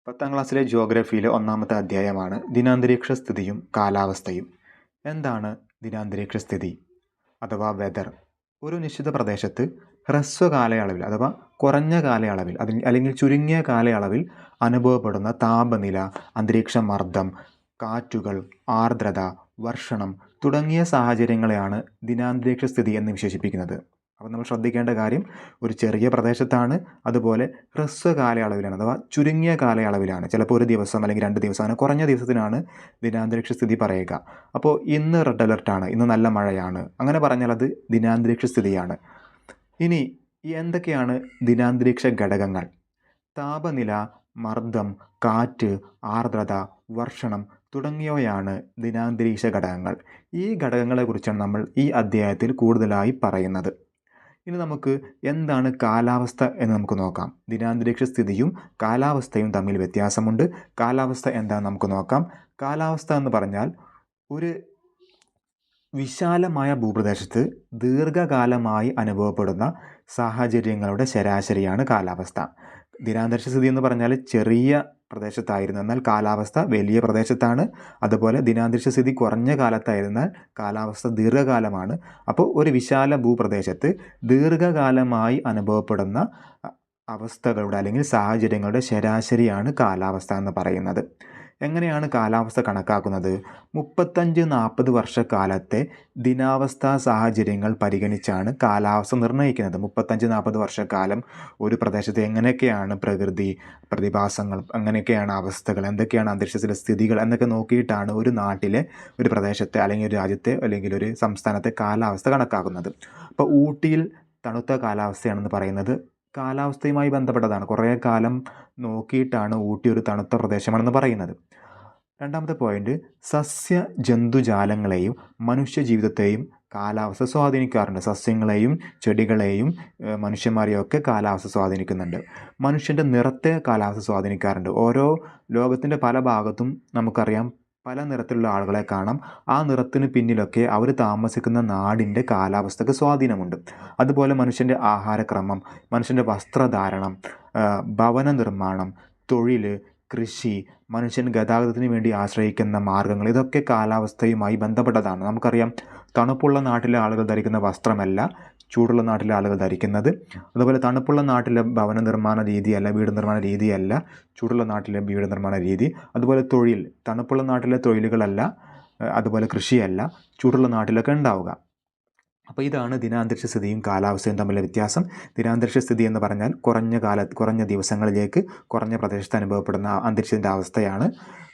10ാം ക്ലാസ്സിലെ ജിയോഗ്രഫിയിലെ ഒന്നാമത്തെ അധ്യായമാണ് ദിനാന്തരീക്ഷ സ്ഥിതിയും കാലാവസ്ഥയും. എന്താണ് ദിനാന്തരീക്ഷ സ്ഥിതി അഥവാ വെതർ? ഒരു നിശ്ചിത പ്രദേശത്ത് ഹ്രസ്വ കാലയളവിൽ അഥവാ കുറഞ്ഞ കാലയളവിൽ അല്ലെങ്കിൽ ചുരുങ്ങിയ കാലയളവിൽ അനുഭവപ്പെടുന്ന താപനില, അന്തരീക്ഷ മർദ്ദം, കാറ്റുകൾ, ആർദ്രത, വർഷണം തുടങ്ങിയ സാഹചര്യങ്ങളെയാണ് ദിനാന്തരീക്ഷ സ്ഥിതി എന്ന് വിശേഷിപ്പിക്കുന്നത്. അപ്പോൾ നമ്മൾ ശ്രദ്ധിക്കേണ്ട കാര്യം, ഒരു ചെറിയ പ്രദേശത്താണ്, അതുപോലെ ഹ്രസ്വ കാലയളവിലാണ് അഥവാ ചുരുങ്ങിയ കാലയളവിലാണ്. ചിലപ്പോൾ ഒരു ദിവസം അല്ലെങ്കിൽ 2 ദിവസം, അങ്ങനെ കുറഞ്ഞ ദിവസത്തിനാണ് ദിനാന്തരീക്ഷ സ്ഥിതി പറയുക. അപ്പോൾ ഇന്ന് റെഡ് അലർട്ടാണ്, ഇന്ന് നല്ല മഴയാണ്, അങ്ങനെ പറഞ്ഞാൽ അത് ദിനാന്തരീക്ഷ സ്ഥിതിയാണ്. ഇനി എന്തൊക്കെയാണ് ദിനാന്തരീക്ഷ ഘടകങ്ങൾ? താപനില, മർദ്ദം, കാറ്റ്, ആർദ്രത, വർഷണം തുടങ്ങിയവയാണ് ദിനാന്തരീക്ഷ ഘടകങ്ങൾ. ഈ ഘടകങ്ങളെക്കുറിച്ചാണ് നമ്മൾ ഈ അധ്യായത്തിൽ കൂടുതലായി പറയുന്നത്. ഇനി നമുക്ക് എന്താണ് കാലാവസ്ഥ എന്ന് നമുക്ക് നോക്കാം. ദിനാന്തരീക്ഷ സ്ഥിതിയും കാലാവസ്ഥയും തമ്മിൽ വ്യത്യാസമുണ്ട്. കാലാവസ്ഥ എന്താണെന്ന് നമുക്ക് നോക്കാം. കാലാവസ്ഥ എന്ന് പറഞ്ഞാൽ ഒരു വിശാലമായ ഭൂപ്രദേശത്ത് ദീർഘകാലമായി അനുഭവപ്പെടുന്ന സാഹചര്യങ്ങളുടെ ശരാശരിയാണ് കാലാവസ്ഥ. ദിനാന്തരീക്ഷ സ്ഥിതി എന്ന് പറഞ്ഞാൽ ചെറിയ പ്രദേശത്തായിരുന്നു, എന്നാൽ കാലാവസ്ഥ വലിയ പ്രദേശത്താണ്. അതുപോലെ ദിനാന്തരീക്ഷ സ്ഥിതി കുറഞ്ഞ കാലത്തായിരുന്നാൽ കാലാവസ്ഥ ദീർഘകാലമാണ്. അപ്പോൾ ഒരു വിശാല ഭൂപ്രദേശത്ത് ദീർഘകാലമായി അനുഭവപ്പെടുന്ന അവസ്ഥകളുടെ അല്ലെങ്കിൽ സാഹചര്യങ്ങളുടെ ശരാശരിയാണ് കാലാവസ്ഥ എന്ന് പറയുന്നത്. എങ്ങനെയാണ് കാലാവസ്ഥ കണക്കാക്കുന്നത്? 35-40 വർഷക്കാലത്തെ ദിനാവസ്ഥാ സാഹചര്യങ്ങൾ പരിഗണിച്ചാണ് കാലാവസ്ഥ നിർണ്ണയിക്കുന്നത്. 35-40 വർഷക്കാലം ഒരു പ്രദേശത്ത് എങ്ങനെയൊക്കെയാണ് പ്രകൃതി പ്രതിഭാസങ്ങൾ, എങ്ങനെയൊക്കെയാണ് അവസ്ഥകൾ, എന്തൊക്കെയാണ് അന്തരീക്ഷത്തിലെ സ്ഥിതികൾ എന്നൊക്കെ നോക്കിയിട്ടാണ് ഒരു നാട്ടിലെ, ഒരു പ്രദേശത്തെ അല്ലെങ്കിൽ ഒരു രാജ്യത്തെ അല്ലെങ്കിൽ ഒരു സംസ്ഥാനത്തെ കാലാവസ്ഥ കണക്കാക്കുന്നത്. അപ്പോൾ ഊട്ടിയിൽ തണുത്ത കാലാവസ്ഥയാണെന്ന് പറയുന്നത് കാലാവസ്ഥയുമായി ബന്ധപ്പെട്ടതാണ്. കുറേ കാലം നോക്കിയിട്ടാണ് ഊട്ടി ഒരു തണുത്ത പ്രദേശമാണെന്ന് പറയുന്നത്. രണ്ടാമത്തെ പോയിന്റ്, സസ്യ ജന്തുജാലങ്ങളെയും മനുഷ്യജീവിതത്തെയും കാലാവസ്ഥ സ്വാധീനിക്കാറുണ്ട്. സസ്യങ്ങളെയും ചെടികളെയും മനുഷ്യന്മാരെയും ഒക്കെ കാലാവസ്ഥ സ്വാധീനിക്കുന്നുണ്ട്. മനുഷ്യൻ്റെ നിറത്തെ കാലാവസ്ഥ സ്വാധീനിക്കാറുണ്ട്. ഓരോ ലോകത്തിൻ്റെ പല ഭാഗത്തും നമുക്കറിയാം പല നിറത്തിലുള്ള ആളുകളെ കാണാം. ആ നിറത്തിന് പിന്നിലൊക്കെ അവർ താമസിക്കുന്ന നാടിൻ്റെ കാലാവസ്ഥയ്ക്ക് സ്വാധീനമുണ്ട്. അതുപോലെ മനുഷ്യൻ്റെ ആഹാരക്രമം, മനുഷ്യൻ്റെ വസ്ത്രധാരണം, ഭവന നിർമ്മാണം, തൊഴിൽ, കൃഷി, മനുഷ്യൻ ഗതാഗതത്തിന് വേണ്ടി ആശ്രയിക്കുന്ന മാർഗങ്ങൾ, ഇതൊക്കെ കാലാവസ്ഥയുമായി ബന്ധപ്പെട്ടതാണ്. നമുക്കറിയാം തണുപ്പുള്ള നാട്ടിലെ ആളുകൾ ധരിക്കുന്ന വസ്ത്രമല്ല ചൂടുള്ള നാട്ടിലെ ആളുകൾ ധരിക്കുന്നത്. അതുപോലെ തണുപ്പുള്ള നാട്ടിലെ ഭവന നിർമ്മാണ രീതിയല്ല, വീട് നിർമ്മാണ രീതിയല്ല ചൂടുള്ള നാട്ടിലെ വീട് നിർമ്മാണ രീതി. അതുപോലെ തൊഴിൽ, തണുപ്പുള്ള നാട്ടിലെ തൊഴിലുകളല്ല, അതുപോലെ കൃഷിയല്ല ചൂടുള്ള നാട്ടിലൊക്കെ ഉണ്ടാവുക. അപ്പോൾ ഇതാണ് ദിനാന്തരീക്ഷ സ്ഥിതിയും കാലാവസ്ഥയും തമ്മിലുള്ള വ്യത്യാസം. ദിനാന്തരീക്ഷ സ്ഥിതി എന്ന് പറഞ്ഞാൽ കുറഞ്ഞ ദിവസങ്ങളിലേക്ക് കുറഞ്ഞ പ്രദേശത്ത് അനുഭവപ്പെടുന്ന അന്തരീക്ഷത്തിൻ്റെ അവസ്ഥയാണ്.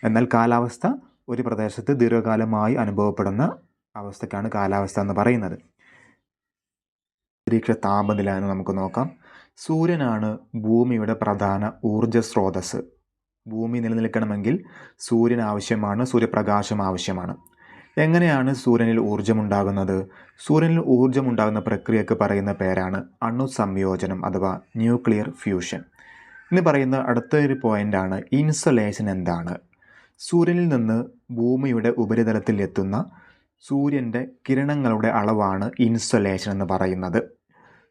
എന്നാൽ കാലാവസ്ഥ ഒരു പ്രദേശത്ത് ദീർഘകാലമായി അനുഭവപ്പെടുന്ന അവസ്ഥയ്ക്കാണ് കാലാവസ്ഥ എന്ന് പറയുന്നത്. അന്തരീക്ഷ താപനില എന്ന് നമുക്ക് നോക്കാം. സൂര്യനാണ് ഭൂമിയുടെ പ്രധാന ഊർജ്ജ സ്രോതസ്സ്. ഭൂമി നിലനിൽക്കണമെങ്കിൽ സൂര്യൻ ആവശ്യമാണ്, സൂര്യപ്രകാശം ആവശ്യമാണ്. എങ്ങനെയാണ് സൂര്യനിൽ ഊർജ്ജമുണ്ടാകുന്നത്? സൂര്യനിൽ ഊർജ്ജമുണ്ടാകുന്ന പ്രക്രിയക്ക് പറയുന്ന പേരാണ് അണുസംയോജനം അഥവാ ന്യൂക്ലിയർ ഫ്യൂഷൻ. ഇനി പറയുന്ന അടുത്തൊരു പോയിൻ്റാണ് ഇൻസൊലേഷൻ എന്താണ്? സൂര്യനിൽ നിന്ന് ഭൂമിയുടെ ഉപരിതലത്തിൽ എത്തുന്ന സൂര്യൻ്റെ കിരണങ്ങളുടെ അളവാണ് ഇൻസൊലേഷൻ എന്ന് പറയുന്നത്.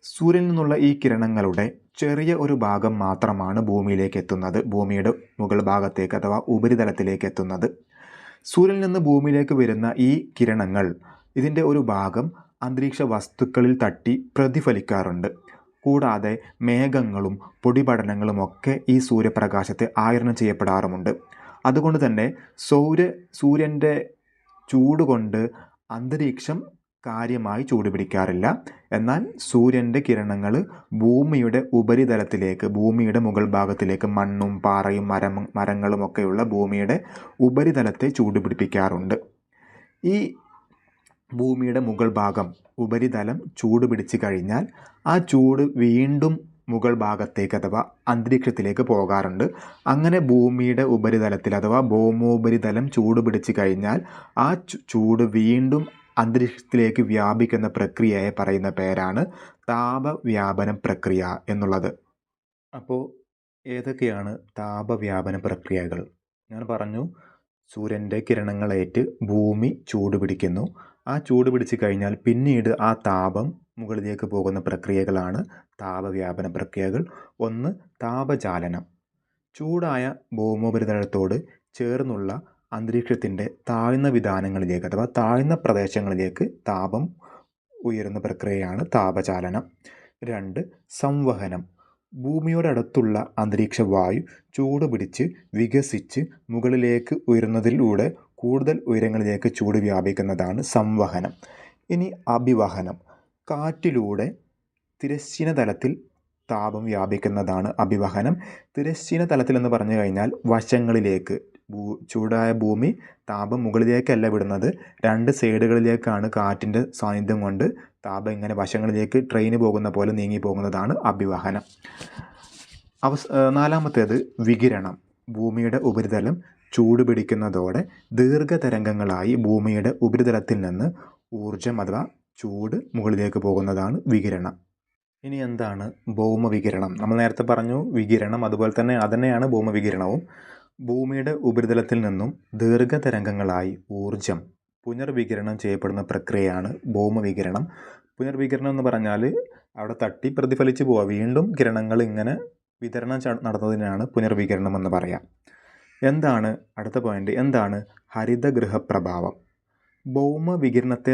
സൂര്യനിൽ നിന്നുള്ള ഈ കിരണങ്ങളുടെ ചെറിയ ഒരു ഭാഗം മാത്രമാണ് ഭൂമിയിലേക്ക് എത്തുന്നത്, ഭൂമിയുടെ മുകൾ ഭാഗത്തേക്ക് അഥവാ ഉപരിതലത്തിലേക്ക് എത്തുന്നത്. സൂര്യനിൽ നിന്ന് ഭൂമിയിലേക്ക് വരുന്ന ഈ കിരണങ്ങൾ, ഇതിൻ്റെ ഒരു ഭാഗം അന്തരീക്ഷ വസ്തുക്കളിൽ തട്ടി പ്രതിഫലിക്കാറുണ്ട്. കൂടാതെ മേഘങ്ങളും പൊടിപടലങ്ങളും ഒക്കെ ഈ സൂര്യപ്രകാശത്തെ ആഗിരണം ചെയ്യപ്പെടാറുമുണ്ട്. അതുകൊണ്ട് തന്നെ സൂര്യൻ്റെ ചൂട് കൊണ്ട് അന്തരീക്ഷം കാര്യമായി ചൂട് പിടിക്കാറില്ല. എന്നാൽ സൂര്യൻ്റെ കിരണങ്ങൾ ഭൂമിയുടെ ഉപരിതലത്തിലേക്ക്, ഭൂമിയുടെ മുകൾ ഭാഗത്തിലേക്ക്, മണ്ണും പാറയും മരങ്ങളും ഒക്കെയുള്ള ഭൂമിയുടെ ഉപരിതലത്തെ ചൂട് പിടിപ്പിക്കാറുണ്ട്. ഈ ഭൂമിയുടെ മുകൾ ഭാഗം, ഉപരിതലം ചൂട് പിടിച്ചു കഴിഞ്ഞാൽ ആ ചൂട് വീണ്ടും മുകൾ ഭാഗത്തേക്ക് അഥവാ അന്തരീക്ഷത്തിലേക്ക് പോകാറുണ്ട്. അങ്ങനെ ഭൂമിയുടെ ഉപരിതലത്തിൽ അഥവാ ഭൗമോപരിതലം ചൂട് പിടിച്ചു കഴിഞ്ഞാൽ ആ ചൂട് വീണ്ടും അന്തരീക്ഷത്തിലേക്ക് വ്യാപിക്കുന്ന പ്രക്രിയയെ പറയുന്ന പേരാണ് താപവ്യാപന പ്രക്രിയ എന്നുള്ളത്. അപ്പോൾ ഏതൊക്കെയാണ് താപവ്യാപന പ്രക്രിയകൾ? ഞാൻ പറഞ്ഞു, സൂര്യൻ്റെ കിരണങ്ങളേറ്റ് ഭൂമി ചൂട് പിടിക്കുന്നു. ആ ചൂട് പിടിച്ചു കഴിഞ്ഞാൽ പിന്നീട് ആ താപം മുകളിലേക്ക് പോകുന്ന പ്രക്രിയകളാണ് താപവ്യാപന പ്രക്രിയകൾ. ഒന്ന് താപചാലനം. ചൂടായ ഭൗമോപരിതലത്തോട് ചേർന്നുള്ള അന്തരീക്ഷത്തിൻ്റെ താഴ്ന്ന വിതാനങ്ങളിലേക്ക് അഥവാ താഴ്ന്ന പ്രദേശങ്ങളിലേക്ക് താപം ഉയരുന്ന പ്രക്രിയയാണ് താപചാലനം. 2. സംവഹനം. ഭൂമിയോടടുത്തുള്ള അന്തരീക്ഷ വായു ചൂട് പിടിച്ച് വികസിച്ച് മുകളിലേക്ക് ഉയരുന്നതിലൂടെ കൂടുതൽ ഉയരങ്ങളിലേക്ക് ചൂട് വ്യാപിക്കുന്നതാണ് സംവഹനം. ഇനി അഭിവഹനം. കാറ്റിലൂടെ തിരശ്ചീന തലത്തിൽ താപം വ്യാപിക്കുന്നതാണ് അഭിവഹനം. തിരശ്ചീന തലത്തിൽ എന്ന് പറഞ്ഞു കഴിഞ്ഞാൽ വശങ്ങളിലേക്ക്, ചൂടായ ഭൂമി താപം മുകളിലേക്കല്ല വിടുന്നത്, 2 സൈഡുകളിലേക്കാണ് കാറ്റിൻ്റെ സാന്നിധ്യം കൊണ്ട് താപം ഇങ്ങനെ വശങ്ങളിലേക്ക് ട്രെയിൻ പോകുന്ന പോലെ നീങ്ങി പോകുന്നതാണ് അഭിവഹനം. 4-മത്തേത് വികിരണം. ഭൂമിയുടെ ഉപരിതലം ചൂട് പിടിക്കുന്നതോടെ ദീർഘതരംഗങ്ങളായി ഭൂമിയുടെ ഉപരിതലത്തിൽ നിന്ന് ഊർജം അഥവാ ചൂട് മുകളിലേക്ക് പോകുന്നതാണ് വികിരണം. ഇനി എന്താണ് ഭൗമവികിരണം? നമ്മൾ നേരത്തെ പറഞ്ഞു വികിരണം, അതുപോലെ തന്നെ അതുതന്നെയാണ് ഭൗമവികിരണവും. ഭൂമിയുടെ ഉപരിതലത്തിൽ നിന്നും ദീർഘതരംഗങ്ങളായി ഊർജം പുനർവികിരണം ചെയ്യപ്പെടുന്ന പ്രക്രിയയാണ് ഭൗമവികിരണം. പുനർവികിരണം എന്ന് പറഞ്ഞാൽ അവിടെ തട്ടി പ്രതിഫലിച്ച് പോവുക, വീണ്ടും കിരണങ്ങൾ ഇങ്ങനെ വിതരണം നടത്തുന്നതിനാണ് പുനർവികിരണം എന്ന് പറയാം. എന്താണ് അടുത്ത പോയിന്റ്? എന്താണ് ഹരിതഗൃഹപ്രഭാവം? ഭൗമവികിരണത്തെ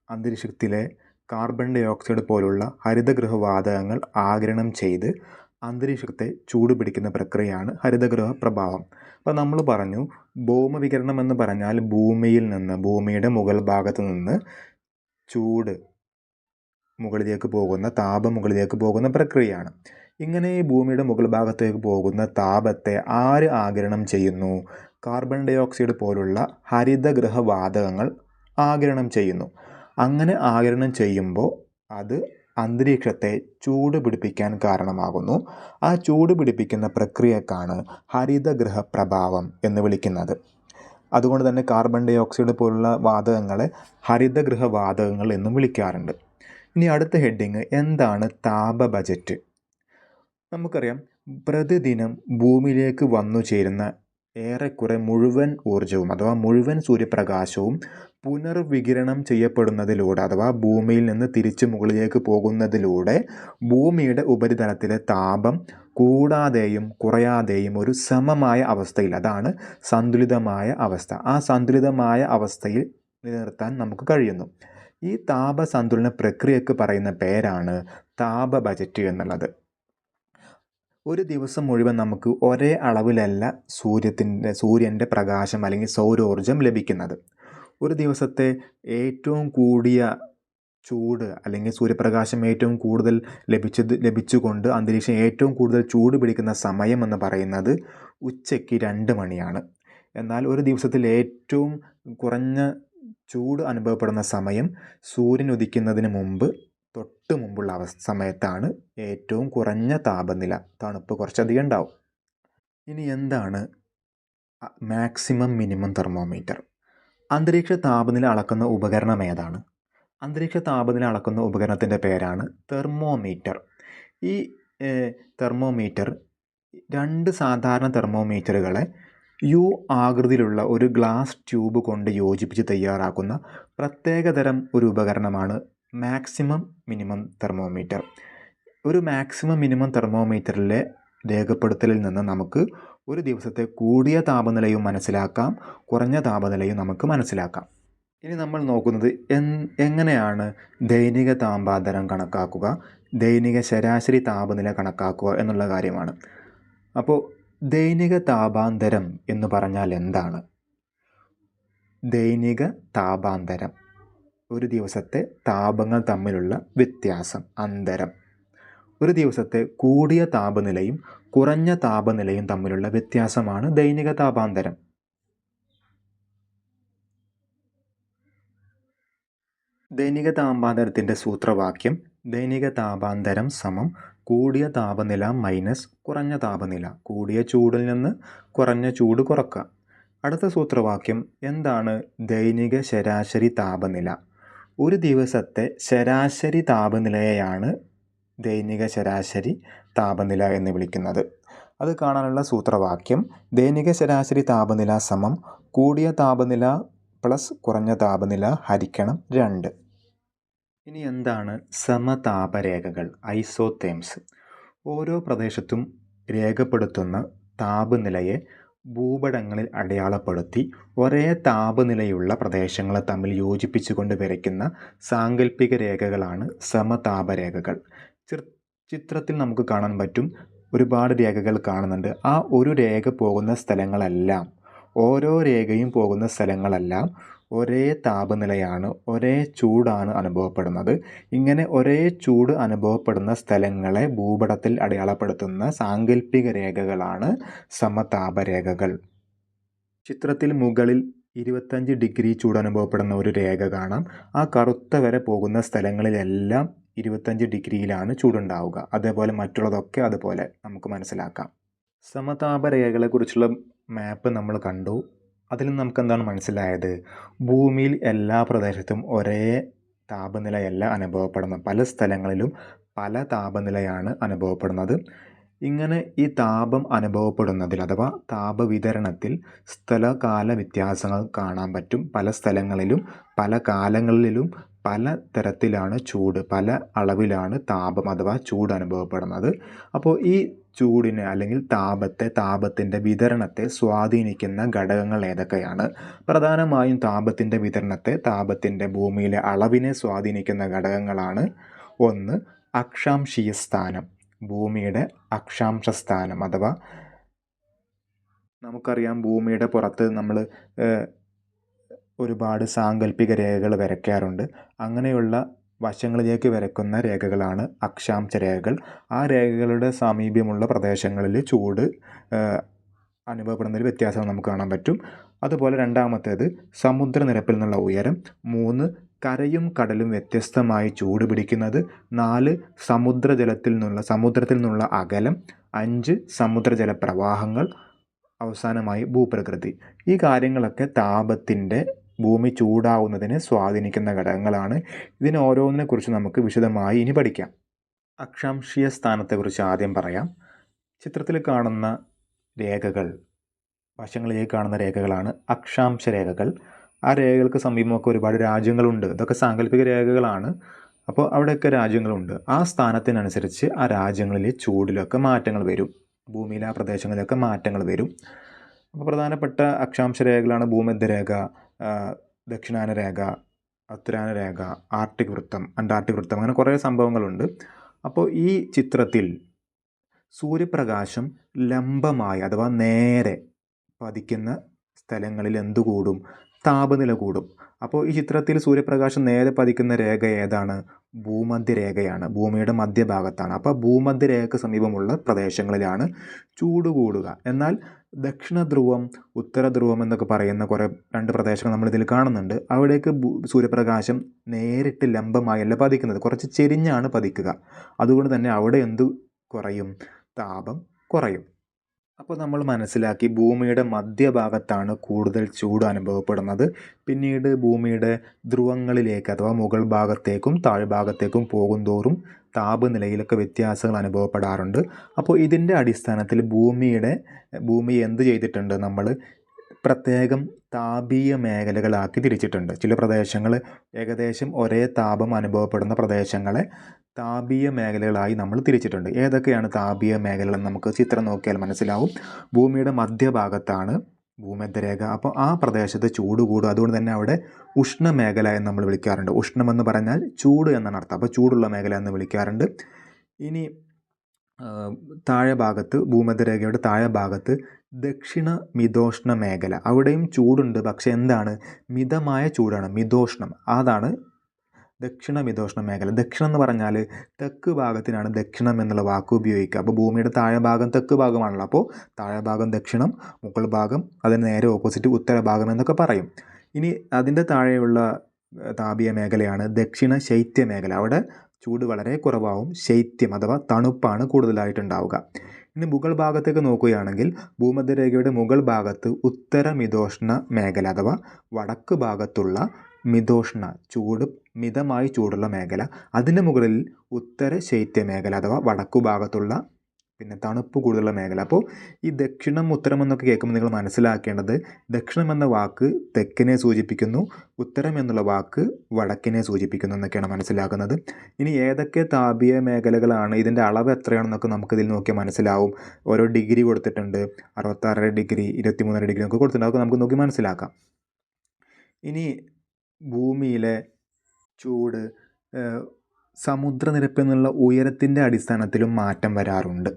അന്തരീക്ഷത്തിലെ കാർബൺ ഡൈ ഓക്സൈഡ് പോലുള്ള ഹരിതഗൃഹവാതകങ്ങൾ ആഗിരണം ചെയ്ത് അന്തരീക്ഷത്തെ ചൂട് പിടിക്കുന്ന പ്രക്രിയയാണ് ഹരിതഗൃഹ പ്രഭാവം. അപ്പോൾ നമ്മൾ പറഞ്ഞു ഭൗമവികിരണം എന്ന് പറഞ്ഞാൽ ഭൂമിയിൽ നിന്ന്, ഭൂമിയുടെ മുകൾ ഭാഗത്ത് നിന്ന് ചൂട് മുകളിലേക്ക് പോകുന്ന, താപം മുകളിലേക്ക് പോകുന്ന പ്രക്രിയയാണ്. ഇങ്ങനെ ഭൂമിയുടെ മുകൾ ഭാഗത്തേക്ക് പോകുന്ന താപത്തെ ആര് ആഗിരണം ചെയ്യുന്നു? കാർബൺ ഡൈ ഓക്സൈഡ് പോലുള്ള ഹരിതഗൃഹവാതകങ്ങൾ ആഗിരണം ചെയ്യുന്നു. അങ്ങനെ ആഗിരണം ചെയ്യുമ്പോൾ അത് അന്തരീക്ഷത്തെ ചൂട് പിടിപ്പിക്കാൻ കാരണമാകുന്നു. ആ ചൂട് പിടിപ്പിക്കുന്ന പ്രക്രിയക്കാണ് ഹരിതഗൃഹ പ്രഭാവം എന്ന് വിളിക്കുന്നത്. അതുകൊണ്ട് തന്നെ കാർബൺ ഡൈ ഓക്സൈഡ് പോലുള്ള വാതകങ്ങളെ ഹരിതഗൃഹ വാതകങ്ങൾ എന്നും വിളിക്കാറുണ്ട്. ഇനി അടുത്ത ഹെഡിങ് എന്താണ് താപ ബജറ്റ്? നമുക്കറിയാം പ്രതിദിനം ഭൂമിയിലേക്ക് വന്നു ചേരുന്ന ഏറെക്കുറെ മുഴുവൻ ഊർജവും അഥവാ മുഴുവൻ സൂര്യപ്രകാശവും പുനർവികിരണം ചെയ്യപ്പെടുന്നതിലൂടെ അഥവാ ഭൂമിയിൽ നിന്ന് തിരിച്ച് മുകളിലേക്ക് പോകുന്നതിലൂടെ ഭൂമിയുടെ ഉപരിതലത്തിലെ താപം കൂടാതെയും കുറയാതെയും ഒരു സമമായ അവസ്ഥയിൽ, അതാണ് സന്തുലിതമായ അവസ്ഥ, ആ സന്തുലിതമായ അവസ്ഥയിൽ നിലനിർത്താൻ നമുക്ക് കഴിയുന്നു. ഈ താപസന്തുലന പ്രക്രിയക്ക് പറയുന്ന പേരാണ് താപ ബജറ്റ് എന്നുള്ളത്. ഒരു ദിവസം മുഴുവൻ നമുക്ക് ഒരേ അളവിലല്ല സൂര്യൻ്റെ പ്രകാശം അല്ലെങ്കിൽ സൗരോർജം ലഭിക്കുന്നത്. ഒരു ദിവസത്തെ ഏറ്റവും കൂടിയ ചൂട് അല്ലെങ്കിൽ സൂര്യപ്രകാശം ഏറ്റവും കൂടുതൽ ലഭിച്ചുകൊണ്ട് അന്തരീക്ഷം ഏറ്റവും കൂടുതൽ ചൂട് പിടിക്കുന്ന സമയം എന്ന് പറയുന്നത് ഉച്ചയ്ക്ക് 2 മണിയാണ്. എന്നാൽ ഒരു ദിവസത്തിൽ ഏറ്റവും കുറഞ്ഞ ചൂട് അനുഭവപ്പെടുന്ന സമയം സൂര്യൻ ഉദിക്കുന്നതിന് മുമ്പ് തൊട്ട് മുമ്പുള്ള സമയത്താണ് ഏറ്റവും കുറഞ്ഞ താപനില, തണുപ്പ് കുറച്ചധികം ഉണ്ടാവും. ഇനി എന്താണ് മാക്സിമം മിനിമം തെർമോമീറ്റർ? അന്തരീക്ഷ താപനില അളക്കുന്ന ഉപകരണം ഏതാണ്? അന്തരീക്ഷ താപനില അളക്കുന്ന ഉപകരണത്തിൻ്റെ പേരാണ് തെർമോമീറ്റർ. ഈ തെർമോമീറ്റർ 2 സാധാരണ തെർമോമീറ്ററുകളെ യു ആകൃതിയിലുള്ള ഒരു ഗ്ലാസ് ട്യൂബ് കൊണ്ട് യോജിപ്പിച്ച് തയ്യാറാക്കുന്ന പ്രത്യേകതരം ഒരു ഉപകരണമാണ് മാക്സിമം മിനിമം തെർമോമീറ്റർ. ഒരു മാക്സിമം മിനിമം തെർമോമീറ്ററിലെ രേഖപ്പെടുത്തലിൽ നിന്ന് നമുക്ക് ഒരു ദിവസത്തെ കൂടിയ താപനിലയും മനസ്സിലാക്കാം, കുറഞ്ഞ താപനിലയും നമുക്ക് മനസ്സിലാക്കാം. ഇനി നമ്മൾ നോക്കുന്നത് എങ്ങനെയാണ് ദൈനിക താപാന്തരം കണക്കാക്കുക, ദൈനിക ശരാശരി താപനില കണക്കാക്കുക എന്നുള്ള കാര്യമാണ്. അപ്പോൾ ദൈനിക താപാന്തരം എന്ന് പറഞ്ഞാൽ എന്താണ്? ദൈനിക താപാന്തരം ഒരു ദിവസത്തെ താപങ്ങൾ തമ്മിലുള്ള വ്യത്യാസം, അന്തരം. ഒരു ദിവസത്തെ കൂടിയ താപനിലയും കുറഞ്ഞ താപനിലയും തമ്മിലുള്ള വ്യത്യാസമാണ് ദൈനിക താപാന്തരം. ദൈനിക താപാന്തരത്തിൻ്റെ സൂത്രവാക്യം ദൈനിക താപാന്തരം സമം കൂടിയ താപനില മൈനസ് കുറഞ്ഞ താപനില. കൂടിയ ചൂടിൽ നിന്ന് കുറഞ്ഞ ചൂട് കുറക്കുക. അടുത്ത സൂത്രവാക്യം എന്താണ് ദൈനിക ശരാശരി താപനില? ഒരു ദിവസത്തെ ശരാശരി താപനിലയെയാണ് ദൈനിക ശരാശരി താപനില എന്ന് വിളിക്കുന്നത്. അത് കാണാനുള്ള സൂത്രവാക്യം ദൈനിക ശരാശരി താപനില സമം കൂടിയ താപനില പ്ലസ് കുറഞ്ഞ താപനില ഹരിക്കണം 2. ഇനി എന്താണ് സമതാപരേഖകൾ, ഐസോതേംസ്? ഓരോ പ്രദേശത്തും രേഖപ്പെടുത്തുന്ന താപനിലയെ ഭൂപടങ്ങളിൽ അടയാളപ്പെടുത്തി ഒരേ താപനിലയുള്ള പ്രദേശങ്ങളെ തമ്മിൽ യോജിപ്പിച്ചുകൊണ്ട് വരയ്ക്കുന്ന സാങ്കല്പിക രേഖകളാണ് സമതാപരേഖകൾ. ചിത്രത്തിൽ നമുക്ക് കാണാൻ പറ്റും, ഒരുപാട് രേഖകൾ കാണുന്നുണ്ട്. ആ ഒരു രേഖ പോകുന്ന സ്ഥലങ്ങളെല്ലാം, ഓരോ രേഖയും പോകുന്ന സ്ഥലങ്ങളെല്ലാം ഒരേ താപനിലയാണ്, ഒരേ ചൂടാണ് അനുഭവപ്പെടുന്നത്. ഇങ്ങനെ ഒരേ ചൂട് അനുഭവപ്പെടുന്ന സ്ഥലങ്ങളെ ഭൂപടത്തിൽ അടയാളപ്പെടുത്തുന്ന സാങ്കല്പിക രേഖകളാണ് സമതാപരേഖകൾ. ചിത്രത്തിൽ മുകളിൽ 25 ഡിഗ്രി ചൂട് അനുഭവപ്പെടുന്ന ഒരു രേഖ കാണാം. ആ കറുത്ത വര പോകുന്ന സ്ഥലങ്ങളിലെല്ലാം 25 ഡിഗ്രിയിലാണ് ചൂടുണ്ടാവുക. അതേപോലെ മറ്റുള്ളതൊക്കെ അതുപോലെ നമുക്ക് മനസ്സിലാക്കാം. സമതാപരേഖകളെക്കുറിച്ചുള്ള മാപ്പ് നമ്മൾ കണ്ടു. അതിൽ നിന്ന് നമുക്ക് എന്താണ് മനസ്സിലായത്? ഭൂമിയിൽ എല്ലാ പ്രദേശത്തും ഒരേ താപനിലയല്ല അനുഭവപ്പെടുന്നത്. പല സ്ഥലങ്ങളിലും പല താപനിലയാണ് അനുഭവപ്പെടുന്നത്. ഇങ്ങനെ ഈ താപം അനുഭവപ്പെടുന്നതിൽ അഥവാ താപവിതരണത്തിൽ സ്ഥലകാല വ്യത്യാസങ്ങൾ കാണാൻ പറ്റും. പല സ്ഥലങ്ങളിലും പല കാലങ്ങളിലും പല തരത്തിലാണ് ചൂട്, പല അളവിലാണ് താപം അഥവാ ചൂട് അനുഭവപ്പെടുന്നത്. അപ്പോൾ ഈ ചൂടിനെ അല്ലെങ്കിൽ താപത്തിൻ്റെ വിതരണത്തെ സ്വാധീനിക്കുന്ന ഘടകങ്ങൾ ഏതൊക്കെയാണ്? പ്രധാനമായും താപത്തിൻ്റെ വിതരണത്തെ, താപത്തിൻ്റെ ഭൂമിയിലെ അളവിനെ സ്വാധീനിക്കുന്ന ഘടകങ്ങളാണ്: ഒന്ന്, അക്ഷാംശീയ സ്ഥാനം, ഭൂമിയുടെ അക്ഷാംശ സ്ഥാനം. അഥവാ നമുക്കറിയാം, ഭൂമിയുടെ പുറത്ത് നമ്മൾ ഒരുപാട് സാങ്കല്പിക രേഖകൾ വരയ്ക്കാറുണ്ട്. അങ്ങനെയുള്ള വശങ്ങളിലേക്ക് വരയ്ക്കുന്ന രേഖകളാണ് അക്ഷാംശ രേഖകൾ. ആ രേഖകളുടെ സമീപമുള്ള പ്രദേശങ്ങളിൽ ചൂട് അനുഭവപ്പെടുന്നതിൽ വ്യത്യാസം നമുക്ക് കാണാൻ പറ്റും. അതുപോലെ രണ്ടാമത്തേത് സമുദ്രനിരപ്പിൽ നിന്നുള്ള ഉയരം. 3, കരയും കടലും വ്യത്യസ്തമായി ചൂട് പിടിക്കുന്നത്. 4, സമുദ്രത്തിൽ നിന്നുള്ള അകലം. 5, സമുദ്രജല പ്രവാഹങ്ങൾ. അവസാനമായി ഭൂപ്രകൃതി. ഈ കാര്യങ്ങളൊക്കെ താപത്തിൻ്റെ, ഭൂമി ചൂടാവുന്നതിനെ സ്വാധീനിക്കുന്ന ഘടകങ്ങളാണ്. ഇതിന് ഓരോന്നിനെക്കുറിച്ച് നമുക്ക് വിശദമായി ഇനി പഠിക്കാം. അക്ഷാംശീയ സ്ഥാനത്തെക്കുറിച്ച് ആദ്യം പറയാം. ചിത്രത്തിൽ കാണുന്ന രേഖകൾ, വശങ്ങളിലേക്ക് കാണുന്ന രേഖകളാണ് അക്ഷാംശ രേഖകൾ. ആ രേഖകൾക്ക് സമീപമൊക്കെ ഒരുപാട് രാജ്യങ്ങളുണ്ട്. ഇതൊക്കെ സാങ്കല്പിക രേഖകളാണ്. അപ്പോൾ അവിടെയൊക്കെ രാജ്യങ്ങളുണ്ട്. ആ സ്ഥാനത്തിനനുസരിച്ച് ആ രാജ്യങ്ങളിലെ ചൂടിലൊക്കെ മാറ്റങ്ങൾ വരും. ഭൂമിയിലെ ആ പ്രദേശങ്ങളിലൊക്കെ മാറ്റങ്ങൾ വരും. അപ്പോൾ പ്രധാനപ്പെട്ട അക്ഷാംശ രേഖകളാണ് ഭൂമധ്യരേഖ, ദക്ഷിണാന രേഖ, ഉത്തരാന രേഖ, ആർട്ടിക് വൃത്തം, അന്റാർട്ടിക് വൃത്തം, അങ്ങനെ കുറേ സംഭവങ്ങളുണ്ട്. അപ്പോൾ ഈ ചിത്രത്തിൽ സൂര്യപ്രകാശം ലംബമായി അഥവാ നേരെ പതിക്കുന്ന സ്ഥലങ്ങളിൽ എന്തു കൂടും? താപനില കൂടും. അപ്പോൾ ഈ ചിത്രത്തിൽ സൂര്യപ്രകാശം നേരെ പതിക്കുന്ന രേഖ ഏതാണ്? ഭൂമധ്യരേഖയാണ്, ഭൂമിയുടെ മധ്യഭാഗത്താണ്. അപ്പോൾ ഭൂമധ്യരേഖയ്ക്ക് സമീപമുള്ള പ്രദേശങ്ങളിലാണ് ചൂട് കൂടുക. എന്നാൽ ദക്ഷിണ ധ്രുവം, ഉത്തര ധ്രുവം എന്നൊക്കെ പറയുന്ന രണ്ട് പ്രദേശങ്ങൾ നമ്മളിതിൽ കാണുന്നുണ്ട്. അവിടേക്ക് സൂര്യപ്രകാശം നേരിട്ട് ലംബമായല്ല പതിക്കുന്നത്, കുറച്ച് ചെരിഞ്ഞാണ് പതിക്കുക. അതുകൊണ്ട് തന്നെ അവിടെ എന്ത് കുറയും? താപം കുറയും. അപ്പോൾ നമ്മൾ മനസ്സിലാക്കി, ഭൂമിയുടെ മധ്യഭാഗത്താണ് കൂടുതൽ ചൂട് അനുഭവപ്പെടുന്നത്. പിന്നീട് ഭൂമിയുടെ ധ്രുവങ്ങളിലേക്ക് അഥവാ മുകൾ ഭാഗത്തേക്കും താഴ്ഭാഗത്തേക്കും പോകുന്തോറും താപനിലയിലൊക്കെ വ്യത്യാസങ്ങൾ അനുഭവപ്പെടാറുണ്ട്. അപ്പോൾ ഇതിൻ്റെ അടിസ്ഥാനത്തിൽ ഭൂമി എന്ത് ചെയ്തിട്ടുണ്ട്? നമ്മൾ പ്രത്യേകം താപീയ മേഖലകളാക്കി തിരിച്ചിട്ടുണ്ട്. ചില പ്രദേശങ്ങൾ ഏകദേശം ഒരേ താപം അനുഭവപ്പെടുന്ന പ്രദേശങ്ങളെ താപീയ മേഖലകളായി നമ്മൾ തിരിച്ചിട്ടുണ്ട്. ഏതൊക്കെയാണ് താപീയ മേഖലകൾ? നമുക്ക് ചിത്രം നോക്കിയാൽ മനസ്സിലാവും. ഭൂമിയുടെ മധ്യഭാഗത്താണ് ഭൂമധ്യരേഖ. അപ്പോൾ ആ പ്രദേശത്ത് ചൂട് കൂടും. അതുകൊണ്ട് തന്നെ അവിടെ ഉഷ്ണമേഖല എന്ന് നമ്മൾ വിളിക്കാറുണ്ട്. ഉഷ്ണമെന്ന് പറഞ്ഞാൽ ചൂട് എന്നാണ് അർത്ഥം. അപ്പോൾ ചൂടുള്ള മേഖല എന്ന് വിളിക്കാറുണ്ട്. ഇനി താഴെ ഭാഗത്ത്, ഭൂമധ്യരേഖയുടെ താഴെ ഭാഗത്ത് ദക്ഷിണ മിതോഷ്ണ മേഖല. അവിടെയും ചൂടുണ്ട്, പക്ഷേ എന്താണ്? മിതമായ ചൂടാണ്, മിതോഷ്ണം. അതാണ് ദക്ഷിണ മിതോഷ്ണ മേഖല. ദക്ഷിണം എന്ന് പറഞ്ഞാൽ തെക്ക് ഭാഗത്തിനാണ് ദക്ഷിണം എന്നുള്ള വാക്ക് ഉപയോഗിക്കുക. അപ്പോൾ ഭൂമിയുടെ താഴെ ഭാഗം തെക്ക് ഭാഗമാണല്ലോ. അപ്പോൾ താഴെ ഭാഗം ദക്ഷിണം, മുകൾ ഭാഗം അതിന് നേരെ ഓപ്പോസിറ്റ് ഉത്തരഭാഗം എന്നൊക്കെ പറയും. ഇനി അതിൻ്റെ താഴെയുള്ള താപീയ മേഖലയാണ് ദക്ഷിണ ശൈത്യ മേഖല. അവിടെ ചൂട് വളരെ കുറവാകും, ശൈത്യം അഥവാ തണുപ്പാണ് കൂടുതലായിട്ടുണ്ടാവുക. ഇനി മുകൾ ഭാഗത്തേക്ക് നോക്കുകയാണെങ്കിൽ ഭൂമധ്യരേഖയുടെ മുകൾ ഭാഗത്ത് ഉത്തര മിതോഷ്ണ മേഖല അഥവാ വടക്ക് ഭാഗത്തുള്ള മിതോഷ്ണ, മിതമായി ചൂടുള്ള മേഖല. അതിൻ്റെ മുകളിൽ ഉത്തര ശൈത്യ മേഖല അഥവാ വടക്കു ഭാഗത്തുള്ള പിന്നെ തണുപ്പ് കൂടുതലുള്ള മേഖല. അപ്പോൾ ഈ ദക്ഷിണം ഉത്തരം എന്നൊക്കെ കേൾക്കുമ്പോൾ നിങ്ങൾ മനസ്സിലാക്കേണ്ടത് ദക്ഷിണം എന്ന വാക്ക് തെക്കിനെ സൂചിപ്പിക്കുന്നു, ഉത്തരം എന്നുള്ള വാക്ക് വടക്കിനെ സൂചിപ്പിക്കുന്നു എന്നൊക്കെയാണ് മനസ്സിലാക്കുന്നത്. ഇനി ഏതൊക്കെ താപീയ മേഖലകളാണ്, ഇതിൻ്റെ അളവ് എത്രയാണെന്നൊക്കെ നമുക്കിതിൽ നോക്കിയാൽ മനസ്സിലാവും. ഓരോ ഡിഗ്രി കൊടുത്തിട്ടുണ്ട്, 66 ഡിഗ്രി 23 ഡിഗ്രി ഒക്കെ കൊടുത്തിട്ടുണ്ട്. അതൊക്കെ നമുക്ക് നോക്കി മനസ്സിലാക്കാം. ഇനി ഭൂമിയിലെ ചൂട് സമുദ്രനിരപ്പിൽ നിന്നുള്ള ഉയരത്തിൻ്റെ അടിസ്ഥാനത്തിലും മാറ്റം വരാറുണ്ട്.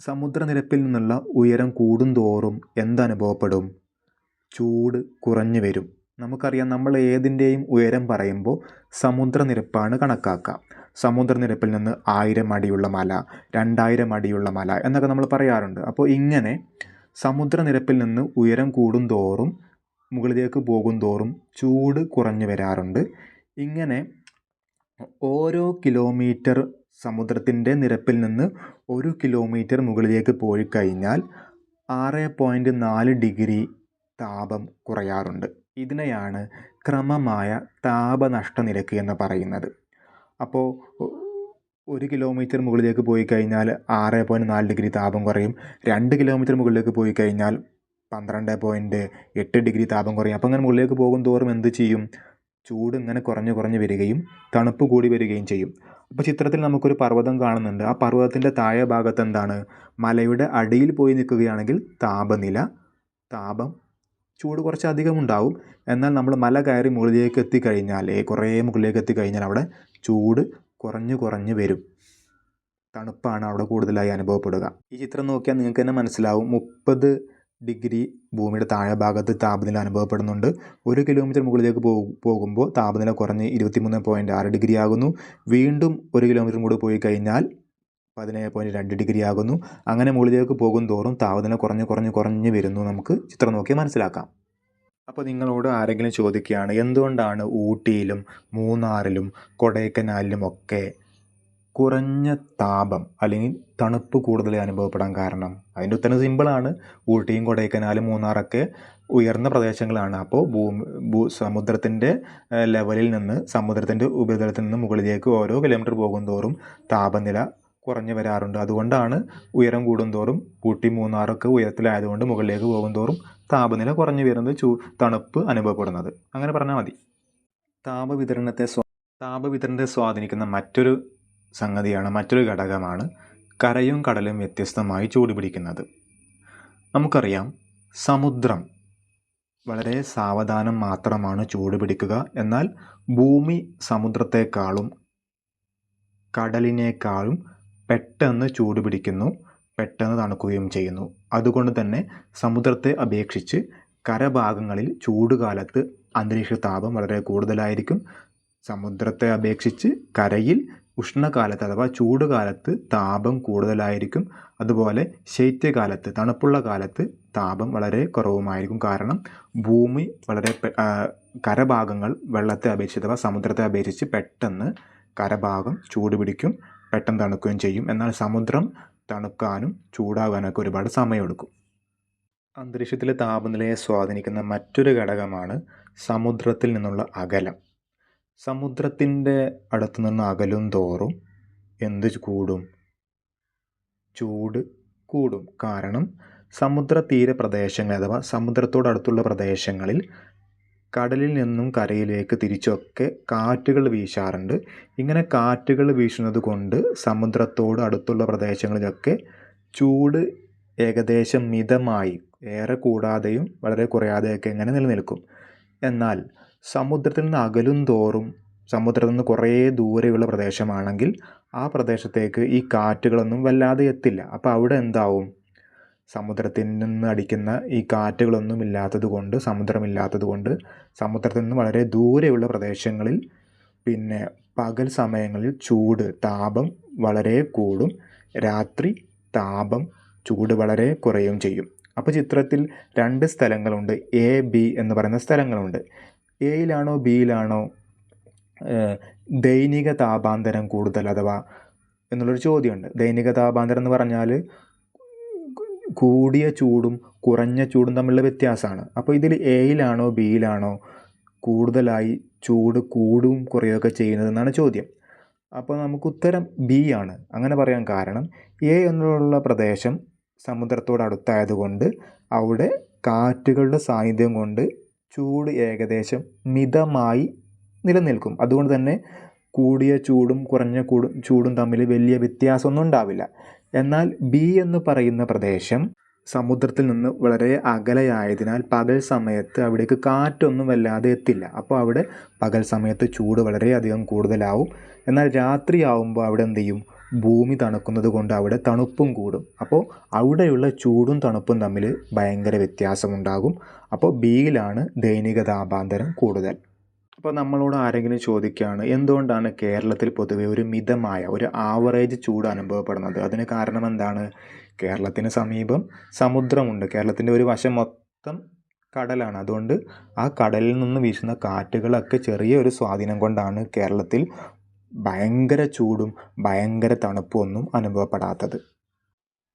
സമുദ്രനിരപ്പിൽ നിന്നുള്ള ഉയരം കൂടുന്തോറും എന്തനുഭവപ്പെടും? ചൂട് കുറഞ്ഞു വരും. നമുക്കറിയാം, നമ്മൾ ഏതിൻ്റെയും ഉയരം പറയുമ്പോൾ സമുദ്രനിരപ്പാണ് കണക്കാക്കുക. സമുദ്രനിരപ്പിൽ നിന്ന് 1000 അടിയുള്ള മല, 2000 അടിയുള്ള മല എന്നൊക്കെ നമ്മൾ പറയാറുണ്ട്. അപ്പോൾ ഇങ്ങനെ സമുദ്രനിരപ്പിൽ നിന്ന് ഉയരം കൂടുന്തോറും മുകളിലേക്ക് പോകുന്തോറും ചൂട് കുറഞ്ഞു വരാറുണ്ട്. ഇങ്ങനെ ഓരോ കിലോമീറ്റർ സമുദ്രത്തിൻ്റെ നിരപ്പിൽ നിന്ന് 1 കിലോമീറ്റർ മുകളിലേക്ക് പോയി കഴിഞ്ഞാൽ 6.4 ഡിഗ്രി താപം കുറയാറുണ്ട്. ഇതിനെയാണ് ക്രമമായ താപനഷ്ട നിരക്ക് എന്ന് പറയുന്നത്. അപ്പോൾ 1 കിലോമീറ്റർ മുകളിലേക്ക് പോയി കഴിഞ്ഞാൽ 6.4 ഡിഗ്രി താപം കുറയും. 2 കിലോമീറ്റർ മുകളിലേക്ക് പോയി കഴിഞ്ഞാൽ 12.8 ഡിഗ്രി താപം കുറയും. അപ്പോൾ അങ്ങനെ മുകളിലേക്ക് പോകും തോറും എന്ത് ചെയ്യും? ചൂട് ഇങ്ങനെ കുറഞ്ഞു വരികയും തണുപ്പ് കൂടി വരികയും ചെയ്യും. അപ്പോൾ ചിത്രത്തിൽ നമുക്കൊരു പർവ്വതം കാണുന്നുണ്ട്. ആ പർവ്വതത്തിൻ്റെ താഴെ ഭാഗത്ത് എന്താണ്? മലയുടെ അടിയിൽ പോയി നിൽക്കുകയാണെങ്കിൽ താപം ചൂട് കുറച്ച് അധികം ഉണ്ടാവും. എന്നാൽ നമ്മൾ മല കയറി മുകളിലേക്ക് എത്തിക്കഴിഞ്ഞാൽ, കുറേ മുകളിലേക്ക് എത്തിക്കഴിഞ്ഞാൽ അവിടെ ചൂട് കുറഞ്ഞു വരും. തണുപ്പാണ് അവിടെ കൂടുതലായി അനുഭവപ്പെടുക. ഈ ചിത്രം നോക്കിയാൽ നിങ്ങൾക്ക് തന്നെ മനസ്സിലാവും, 30 ഡിഗ്രി ഭൂമിയുടെ താഴെ ഭാഗത്ത് താപനില അനുഭവപ്പെടുന്നുണ്ട്. 1 കിലോമീറ്റർ മുകളിലേക്ക് പോകുമ്പോൾ താപനില കുറഞ്ഞ് 23.6 ഡിഗ്രി ആകുന്നു. വീണ്ടും 1 കിലോമീറ്റർ കൂടി പോയി കഴിഞ്ഞാൽ 17.2 ഡിഗ്രി ആകുന്നു. അങ്ങനെ മുകളിലേക്ക് പോകും തോറും താപനില കുറഞ്ഞു വരുന്നു. നമുക്ക് ചിത്രം നോക്കി മനസ്സിലാക്കാം. അപ്പോൾ നിങ്ങളോട് ആരെങ്കിലും ചോദിക്കുകയാണ്, എന്തുകൊണ്ടാണ് ഊട്ടിയിലും മൂന്നാറിലും കൊടൈക്കനാലിലും ഒക്കെ കുറഞ്ഞ താപം അല്ലെങ്കിൽ തണുപ്പ് കൂടുതൽ അനുഭവപ്പെടാൻ കാരണം? അതിൻ്റെ ഉത്തരം സിമ്പിളാണ്. ഊട്ടിയും കൊടൈക്കനാലും മൂന്നാറൊക്കെ ഉയർന്ന പ്രദേശങ്ങളാണ്. അപ്പോൾ സമുദ്രത്തിൻ്റെ ലെവലിൽ നിന്ന്, സമുദ്രത്തിൻ്റെ ഉപരിതലത്തിൽ നിന്ന് മുകളിലേക്ക് ഓരോ കിലോമീറ്റർ പോകും തോറും താപനില കുറഞ്ഞു വരാറുണ്ട്. അതുകൊണ്ടാണ് ഉയരം കൂടുന്തോറും ഊട്ടി മൂന്നാറൊക്കെ ഉയരത്തിലായതുകൊണ്ട് മുകളിലേക്ക് പോകും തോറും താപനില കുറഞ്ഞു വരുന്നത്, തണുപ്പ് അനുഭവപ്പെടുന്നത്. അങ്ങനെ പറഞ്ഞാൽ മതി. താപവിതരണത്തെ സ്വാധീനിക്കുന്ന മറ്റൊരു ഘടകമാണ് കരയും കടലും വ്യത്യസ്തമായി ചൂടുപിടിക്കുന്നത്. നമുക്കറിയാം, സമുദ്രം വളരെ സാവധാനം മാത്രമാണ് ചൂടുപിടിക്കുക. എന്നാൽ ഭൂമി സമുദ്രത്തെക്കാളും കടലിനേക്കാളും പെട്ടെന്ന് ചൂടുപിടിക്കുന്നു, പെട്ടെന്ന് തണുക്കുകയും ചെയ്യുന്നു. അതുകൊണ്ട് തന്നെ സമുദ്രത്തെ അപേക്ഷിച്ച് കരഭാഗങ്ങളിൽ ചൂടുകാലത്ത് അന്തരീക്ഷ താപം വളരെ കൂടുതലായിരിക്കും. സമുദ്രത്തെ അപേക്ഷിച്ച് കരയിൽ ഉഷ്ണകാലത്ത് അഥവാ ചൂടുകാലത്ത് താപം കൂടുതലായിരിക്കും. അതുപോലെ ശൈത്യകാലത്ത്, തണുപ്പുള്ള കാലത്ത് താപം വളരെ കുറവുമായിരിക്കും. കാരണം ഭൂമി വളരെ കരഭാഗങ്ങൾ വെള്ളത്തെ അപേക്ഷിച്ച് അഥവാ സമുദ്രത്തെ അപേക്ഷിച്ച് പെട്ടെന്ന് കരഭാഗം ചൂടുപിടിക്കും, പെട്ടെന്ന് തണുക്കുകയും ചെയ്യും. എന്നാൽ സമുദ്രം തണുക്കാനും ചൂടാകാനൊക്കെ ഒരുപാട് സമയമെടുക്കും. അന്തരീക്ഷത്തിലെ താപനിലയെ സ്വാധീനിക്കുന്ന മറ്റൊരു ഘടകമാണ് സമുദ്രത്തിൽ നിന്നുള്ള അകലം. സമുദ്രത്തിൻ്റെ അടുത്തു നിന്ന് അകലും തോറും എന്ത് കൂടും? ചൂട് കൂടും. കാരണം സമുദ്ര തീര പ്രദേശങ്ങൾ അഥവാ സമുദ്രത്തോടടുത്തുള്ള പ്രദേശങ്ങളിൽ കടലിൽ നിന്നും കരയിലേക്ക് തിരിച്ചൊക്കെ കാറ്റുകൾ വീശാറുണ്ട്. ഇങ്ങനെ കാറ്റുകൾ വീശുന്നത് കൊണ്ട് സമുദ്രത്തോട് അടുത്തുള്ള പ്രദേശങ്ങളിലൊക്കെ ചൂട് ഏകദേശം മിതമായി, ഏറെ കൂടാതെയും വളരെ കുറയാതെയൊക്കെ ഇങ്ങനെ നിലനിൽക്കും. എന്നാൽ സമുദ്രത്തിൽ നിന്ന് അകലും തോറും, സമുദ്രത്തിൽ നിന്ന് കുറേ ദൂരെയുള്ള പ്രദേശമാണെങ്കിൽ ആ പ്രദേശത്തേക്ക് ഈ കാറ്റുകളൊന്നും വല്ലാതെ എത്തില്ല. അപ്പോൾ അവിടെ എന്താവും? സമുദ്രത്തിൽ നിന്ന് അടിക്കുന്ന ഈ കാറ്റുകളൊന്നും ഇല്ലാത്തത് കൊണ്ട്, സമുദ്രത്തിൽ നിന്ന് വളരെ ദൂരെയുള്ള പ്രദേശങ്ങളിൽ പിന്നെ പകൽ സമയങ്ങളിൽ താപം വളരെ കൂടും, രാത്രി ചൂട് വളരെ കുറയുകയും ചെയ്യും. അപ്പോൾ ചിത്രത്തിൽ 2 സ്ഥലങ്ങളുണ്ട്, എ ബി എന്ന് പറയുന്ന സ്ഥലങ്ങളുണ്ട്. എയിലാണോ ബിയിലാണോ ദൈനിക താപാന്തരം കൂടുതൽ അഥവാ എന്നുള്ളൊരു ചോദ്യമുണ്ട്. ദൈനിക താപാന്തരം എന്ന് പറഞ്ഞാൽ കൂടിയ ചൂടും കുറഞ്ഞ ചൂടും തമ്മിലുള്ള വ്യത്യാസമാണ്. അപ്പോൾ ഇതിൽ എയിലാണോ ബിയിലാണോ കൂടുതലായി ചൂട് കൂടുകയും കുറയുകയൊക്കെ ചെയ്യുന്നതെന്നാണ് ചോദ്യം. അപ്പോൾ നമുക്ക് ഉത്തരം ബി ആണ്. അങ്ങനെ പറയാൻ കാരണം എ എന്നുള്ള പ്രദേശം സമുദ്രത്തോടടുത്തായതുകൊണ്ട് അവിടെ കാറ്റുകളുടെ സാന്നിധ്യം കൊണ്ട് ചൂട് ഏകദേശം മിതമായി നിലനിൽക്കും. അതുകൊണ്ട് തന്നെ കൂടിയ ചൂടും കുറഞ്ഞ ചൂടും തമ്മിൽ വലിയ വ്യത്യാസമൊന്നും ഉണ്ടാവില്ല. എന്നാൽ ബി എന്ന് പറയുന്ന പ്രദേശം സമുദ്രത്തിൽ നിന്ന് വളരെ അകലെയായതിനാൽ പകൽ സമയത്ത് അവിടേക്ക് കാറ്റൊന്നും വല്ലാതെ എത്തില്ല. അപ്പോൾ അവിടെ പകൽ സമയത്ത് ചൂട് വളരെയധികം കൂടുതലാവും. എന്നാൽ രാത്രിയാവുമ്പോൾ അവിടെ എന്ത് ചെയ്യും, ഭൂമി തണുക്കുന്നത് കൊണ്ട് അവിടെ തണുപ്പും കൂടും. അപ്പോൾ അവിടെയുള്ള ചൂടും തണുപ്പും തമ്മിൽ ഭയങ്കര വ്യത്യാസമുണ്ടാകും. അപ്പോൾ ബിയിലാണ് ദൈനിക താപാന്തരം കൂടുതൽ. അപ്പോൾ നമ്മളോട് ആരെങ്കിലും ചോദിക്കുകയാണ് എന്തുകൊണ്ടാണ് കേരളത്തിൽ പൊതുവെ ഒരു മിതമായ ഒരു ആവറേജ് ചൂട് അനുഭവപ്പെടുന്നത്, അതിന് കാരണം എന്താണ്? കേരളത്തിന് സമീപം സമുദ്രമുണ്ട്. കേരളത്തിൻ്റെ ഒരു വശം മൊത്തം കടലാണ്. അതുകൊണ്ട് ആ കടലിൽ നിന്ന് വീശുന്ന കാറ്റുകളൊക്കെ ചെറിയ ഒരു സ്വാധീനം കൊണ്ടാണ് കേരളത്തിൽ ഭയങ്കര ചൂടും ഭയങ്കര തണുപ്പും ഒന്നും അനുഭവപ്പെടാത്തത്.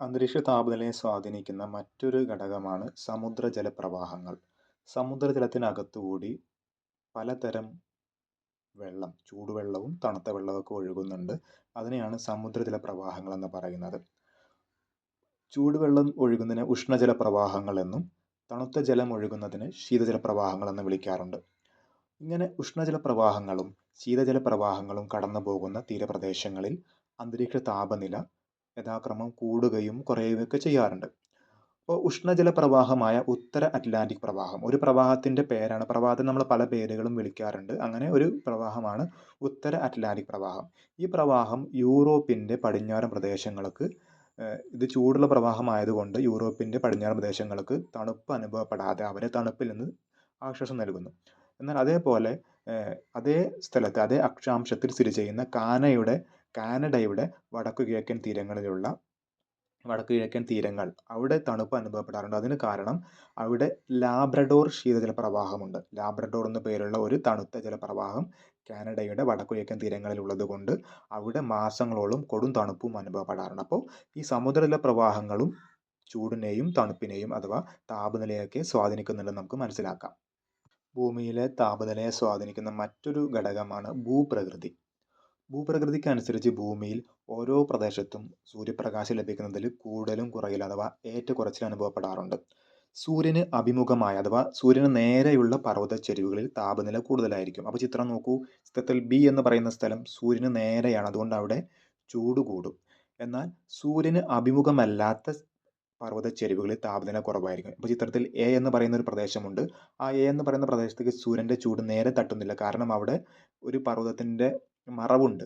അന്തരീക്ഷ താപനിലയെ സ്വാധീനിക്കുന്ന മറ്റൊരു ഘടകമാണ് സമുദ്രജല പ്രവാഹങ്ങൾ. സമുദ്രജലത്തിനകത്തുകൂടി പലതരം വെള്ളം, ചൂടുവെള്ളവും തണുത്ത വെള്ളമൊക്കെ ഒഴുകുന്നുണ്ട്. അതിനെയാണ് സമുദ്രജല പ്രവാഹങ്ങൾ എന്ന് പറയുന്നത്. ചൂടുവെള്ളം ഒഴുകുന്നതിന് ഉഷ്ണജല പ്രവാഹങ്ങൾ എന്നും തണുത്ത ജലം ഒഴുകുന്നതിന് ശീതജല പ്രവാഹങ്ങൾ എന്ന് വിളിക്കാറുണ്ട്. ഇങ്ങനെ ഉഷ്ണജല പ്രവാഹങ്ങളും ശീതജല പ്രവാഹങ്ങളും കടന്നു പോകുന്ന തീരപ്രദേശങ്ങളിൽ അന്തരീക്ഷ താപനില യഥാക്രമം കൂടുകയും കുറയുകയൊക്കെ ചെയ്യാറുണ്ട്. അപ്പോൾ ഉഷ്ണജല പ്രവാഹമായ ഉത്തര അറ്റ്ലാന്റിക് പ്രവാഹം, ഒരു പ്രവാഹത്തിൻ്റെ പേരാണ്. പ്രവാഹത്തിന് നമ്മൾ പല പേരുകളും വിളിക്കാറുണ്ട്. അങ്ങനെ ഒരു പ്രവാഹമാണ് ഉത്തര അറ്റ്ലാന്റിക് പ്രവാഹം. ഈ പ്രവാഹം യൂറോപ്പിൻ്റെ പടിഞ്ഞാറൻ പ്രദേശങ്ങൾക്ക്, ഇത് ചൂടുള്ള പ്രവാഹമായതുകൊണ്ട് യൂറോപ്പിൻ്റെ പടിഞ്ഞാറൻ പ്രദേശങ്ങൾക്ക് തണുപ്പ് അനുഭവപ്പെടാതെ അവരെ തണുപ്പിൽ നിന്ന് ആശ്വാസം നൽകുന്നു. എന്നാൽ അതേപോലെ അതേ സ്ഥലത്ത് അതേ അക്ഷാംശത്തിൽ സ്ഥിതി ചെയ്യുന്ന കാനഡയുടെ വടക്കു കിഴക്കൻ തീരങ്ങൾ അവിടെ തണുപ്പ് അനുഭവപ്പെടാറുണ്ട്. അതിന് കാരണം അവിടെ ലാബ്രഡോർ ശീതജല പ്രവാഹമുണ്ട്. ലാബ്രഡോർ എന്ന പേരുള്ള ഒരു തണുത്ത ജലപ്രവാഹം കാനഡയുടെ വടക്കു കിഴക്കൻ തീരങ്ങളിൽ ഉള്ളതുകൊണ്ട് അവിടെ മാസങ്ങളോളം കൊടും തണുപ്പും അനുഭവപ്പെടാറുണ്ട്. അപ്പോൾ ഈ സമുദ്രജല പ്രവാഹങ്ങളും ചൂടിനെയും തണുപ്പിനെയും അഥവാ താപനിലയൊക്കെ സ്വാധീനിക്കുന്നുണ്ടെന്ന് നമുക്ക് മനസ്സിലാക്കാം. ഭൂമിയിലെ താപനിലയെ സ്വാധീനിക്കുന്ന മറ്റൊരു ഘടകമാണ് ഭൂപ്രകൃതി. ഭൂപ്രകൃതിക്കനുസരിച്ച് ഭൂമിയിൽ ഓരോ പ്രദേശത്തും സൂര്യപ്രകാശം ലഭിക്കുന്നതിൽ കൂടുതലും കുറയിലും അഥവാ ഏറ്റക്കുറച്ചിൽ അനുഭവപ്പെടാറുണ്ട്. സൂര്യന് അഭിമുഖമായ അഥവാ സൂര്യന് നേരെയുള്ള പർവ്വതച്ചരിവുകളിൽ താപനില കൂടുതലായിരിക്കും. അപ്പോൾ ചിത്രം നോക്കൂ. ചിത്രത്തിൽ ബി എന്ന് പറയുന്ന സ്ഥലം സൂര്യന് നേരെയാണ്, അതുകൊണ്ട് അവിടെ ചൂട് കൂടും. എന്നാൽ സൂര്യന് അഭിമുഖമല്ലാത്ത പർവ്വതച്ചരിവുകളിൽ താപനില കുറവായിരിക്കും. അപ്പോൾ ചിത്രത്തിൽ എ എന്ന് പറയുന്ന ഒരു പ്രദേശമുണ്ട്. ആ എ എന്ന് പറയുന്ന പ്രദേശത്തേക്ക് സൂര്യൻ്റെ ചൂട് നേരെ തട്ടുന്നില്ല. കാരണം അവിടെ ഒരു പർവ്വതത്തിൻ്റെ മറവുണ്ട്,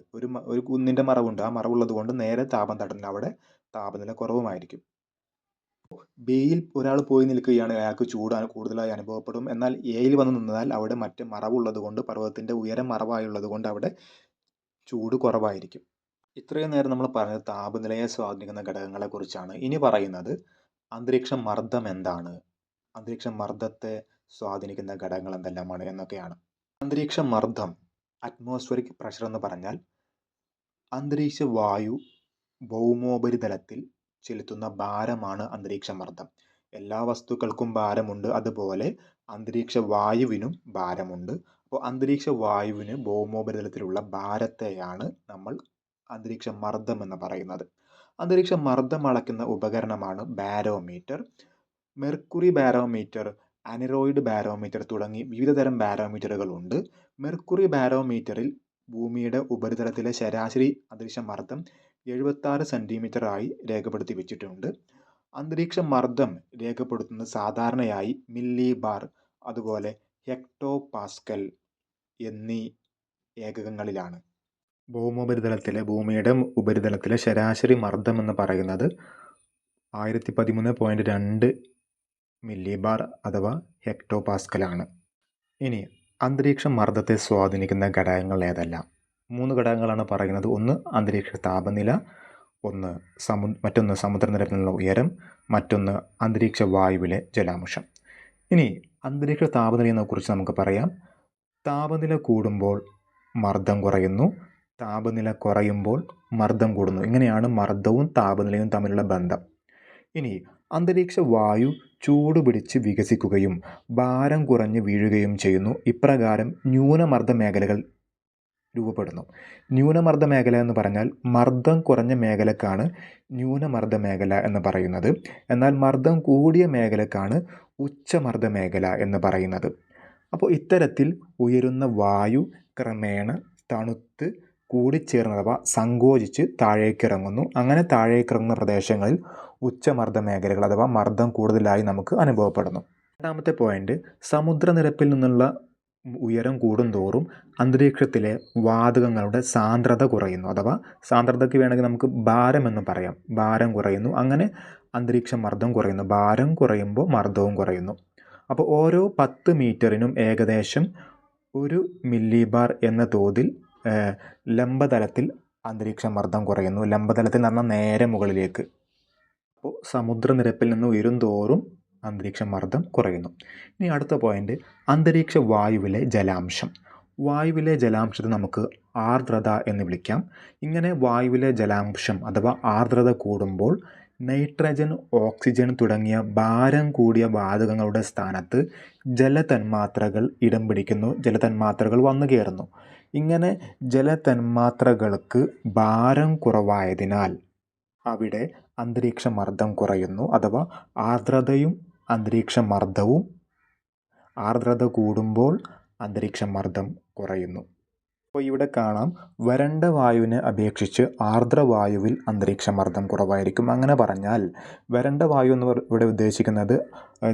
ഒരു കുന്നിൻ്റെ മറവുണ്ട്. ആ മറവുള്ളത് കൊണ്ട് നേരെ താപം തട്ടുന്നില്ല, അവിടെ താപനില കുറവുമായിരിക്കും. ബിയിൽ ഒരാൾ പോയി നിൽക്കുകയാണ്, അയാൾക്ക് ചൂട് കൂടുതലായി അനുഭവപ്പെടും. എന്നാൽ എയിൽ വന്ന് നിന്നാൽ അവിടെ മറ്റ് മറവുള്ളത് കൊണ്ട്, പർവ്വതത്തിൻ്റെ ഉയരം മറവായുള്ളത് കൊണ്ട് അവിടെ ചൂട് കുറവായിരിക്കും. ഇത്രയും നേരം നമ്മൾ പറഞ്ഞത് താപനിലയെ സ്വാധീനിക്കുന്ന ഘടകങ്ങളെക്കുറിച്ചാണ്. ഇനി പറയുന്നത് അന്തരീക്ഷ മർദ്ദം എന്താണ്, അന്തരീക്ഷ മർദ്ദത്തെ സ്വാധീനിക്കുന്ന ഘടകങ്ങൾ എന്തെല്ലാമാണ് എന്നൊക്കെയാണ്. അന്തരീക്ഷ മർദ്ദം, അറ്റ്മോസ്ഫിയറിക് പ്രഷർ എന്ന് പറഞ്ഞാൽ അന്തരീക്ഷ വായു ഭൗമോപരിതലത്തിൽ ചെലുത്തുന്ന ഭാരമാണ് അന്തരീക്ഷ മർദ്ദം. എല്ലാ വസ്തുക്കൾക്കും ഭാരമുണ്ട്, അതുപോലെ അന്തരീക്ഷ വായുവിനും ഭാരമുണ്ട്. അപ്പോൾ അന്തരീക്ഷ വായുവിന് ഭൗമോപരിതലത്തിലുള്ള ഭാരത്തെയാണ് നമ്മൾ അന്തരീക്ഷ മർദ്ദം എന്ന് പറയുന്നത്. അന്തരീക്ഷ മർദ്ദം അളക്കുന്ന ഉപകരണമാണ് barometer. Mercury barometer, aneroid barometer തുടങ്ങി വിവിധതരം ബാരോമീറ്ററുകളുണ്ട്. മെർക്കുറി ബാരോമീറ്ററിൽ ഭൂമിയുടെ ഉപരിതലത്തിലെ ശരാശരി അന്തരീക്ഷ മർദ്ദം 76 സെൻറ്റിമീറ്റർ ആയി രേഖപ്പെടുത്തി വെച്ചിട്ടുണ്ട്. അന്തരീക്ഷ മർദ്ദം രേഖപ്പെടുത്തുന്നത് സാധാരണയായി മില്ലി ബാർ, അതുപോലെ ഹെക്ടോ പാസ്കൽ എന്നീ ഏകകങ്ങളിലാണ്. ഭൂമിയുടെ ഉപരിതലത്തിലെ ശരാശരി മർദ്ദം എന്ന് പറയുന്നത് 1013.2 മില്ലി ബാർ അഥവാ ഹെക്ടോ പാസ്കലാണ്. ഇനി അന്തരീക്ഷ മർദ്ദത്തെ സ്വാധീനിക്കുന്ന ഘടകങ്ങൾ ഏതെല്ലാം? 3 ഘടകങ്ങളാണ് പറയുന്നത്. ഒന്ന് അന്തരീക്ഷ താപനില, മറ്റൊന്ന് സമുദ്രനിരപ്പിൽ നിന്നുള്ള ഉയരം, മറ്റൊന്ന് അന്തരീക്ഷ വായുവിലെ ജലാംശം. ഇനി അന്തരീക്ഷ താപനിലയെ കുറിച്ച് നമുക്ക് പറയാം. താപനില കൂടുമ്പോൾ മർദ്ദം കുറയുന്നു, താപനില കുറയുമ്പോൾ മർദ്ദം കൂടുന്നു. ഇങ്ങനെയാണ് മർദ്ദവും താപനിലയും തമ്മിലുള്ള ബന്ധം. ഇനി അന്തരീക്ഷ വായു ചൂട് പിടിച്ച് വികസിക്കുകയും ഭാരം കുറഞ്ഞ് വീഴുകയും ചെയ്യുന്നു. ഇപ്രകാരം ന്യൂനമർദ്ദ മേഖലകൾ രൂപപ്പെടുന്നു. ന്യൂനമർദ്ദ മേഖല എന്ന് പറഞ്ഞാൽ മർദ്ദം കുറഞ്ഞ മേഖലക്കാണ് ന്യൂനമർദ്ദ മേഖല എന്ന് പറയുന്നത്. എന്നാൽ മർദ്ദം കൂടിയ മേഖലക്കാണ് ഉച്ചമർദ്ദ മേഖല എന്ന് പറയുന്നത്. അപ്പോൾ ഇത്തരത്തിൽ ഉയരുന്ന വായു ക്രമേണ തണുത്ത് കൂടിച്ചേർന്ന് അഥവാ സങ്കോചിച്ച് താഴേക്കിറങ്ങുന്നു. അങ്ങനെ താഴേക്കിറങ്ങുന്ന പ്രദേശങ്ങളിൽ ഉച്ചമർദ്ദ മേഖലകൾ അഥവാ മർദ്ദം കൂടുതലായി നമുക്ക് അനുഭവപ്പെടുന്നു. രണ്ടാമത്തെ പോയിന്റ്, സമുദ്രനിരപ്പിൽ നിന്നുള്ള ഉയരം കൂടുന്തോറും അന്തരീക്ഷത്തിലെ വാതകങ്ങളുടെ സാന്ദ്രത കുറയുന്നു. അഥവാ സാന്ദ്രതയ്ക്ക് വേണമെങ്കിൽ നമുക്ക് ഭാരം എന്ന് പറയാം. ഭാരം കുറയുന്നു. അങ്ങനെ അന്തരീക്ഷ മർദ്ദം കുറയുന്നു. ഭാരം കുറയുമ്പോൾ മർദ്ദവും കുറയുന്നു. അപ്പോൾ ഓരോ 10 മീറ്ററിനും ഏകദേശം 1 മില്ലിബാർ എന്ന തോതിൽ ലംബതലത്തിൽ അന്തരീക്ഷ മർദ്ദം കുറയുന്നു. ലംബതലത്തിൽ എന്ന് പറഞ്ഞാൽ നേരെ മുകളിലേക്ക്. അപ്പോൾ സമുദ്രനിരപ്പിൽ നിന്ന് ഉയരുന്തോറും അന്തരീക്ഷ മർദ്ദം കുറയുന്നു. ഇനി അടുത്ത പോയിന്റ്, അന്തരീക്ഷ വായുവിലെ ജലാംശം. വായുവിലെ ജലാംശത്തെ നമുക്ക് ആർദ്രത എന്ന് വിളിക്കാം. ഇങ്ങനെ വായുവിലെ ജലാംശം അഥവാ ആർദ്രത കൂടുമ്പോൾ നൈട്രജൻ, ഓക്സിജൻ തുടങ്ങിയ ഭാരം കൂടിയ വാതകങ്ങളുടെ സ്ഥാനത്ത് ജലതന്മാത്രകൾ ഇടം പിടിക്കുന്നു. ജലതന്മാത്രകൾ വന്നു കയറുന്നു. ഇങ്ങനെ ജലതന്മാത്രകൾക്ക് ഭാരം കുറവായതിനാൽ അവിടെ അന്തരീക്ഷ മർദ്ദം കുറയുന്നു. അഥവാ ആർദ്രതയും അന്തരീക്ഷ മർദ്ദവും, ആർദ്രത കൂടുമ്പോൾ അന്തരീക്ഷ മർദ്ദം കുറയുന്നു. അപ്പോൾ ഇവിടെ കാണാം, വരണ്ട വായുവിനെ അപേക്ഷിച്ച് ആർദ്രവായുവിൽ അന്തരീക്ഷ മർദ്ദം കുറവായിരിക്കും. അങ്ങനെ പറഞ്ഞാൽ വരണ്ട വായു എന്ന് ഇവിടെ ഉദ്ദേശിക്കുന്നത്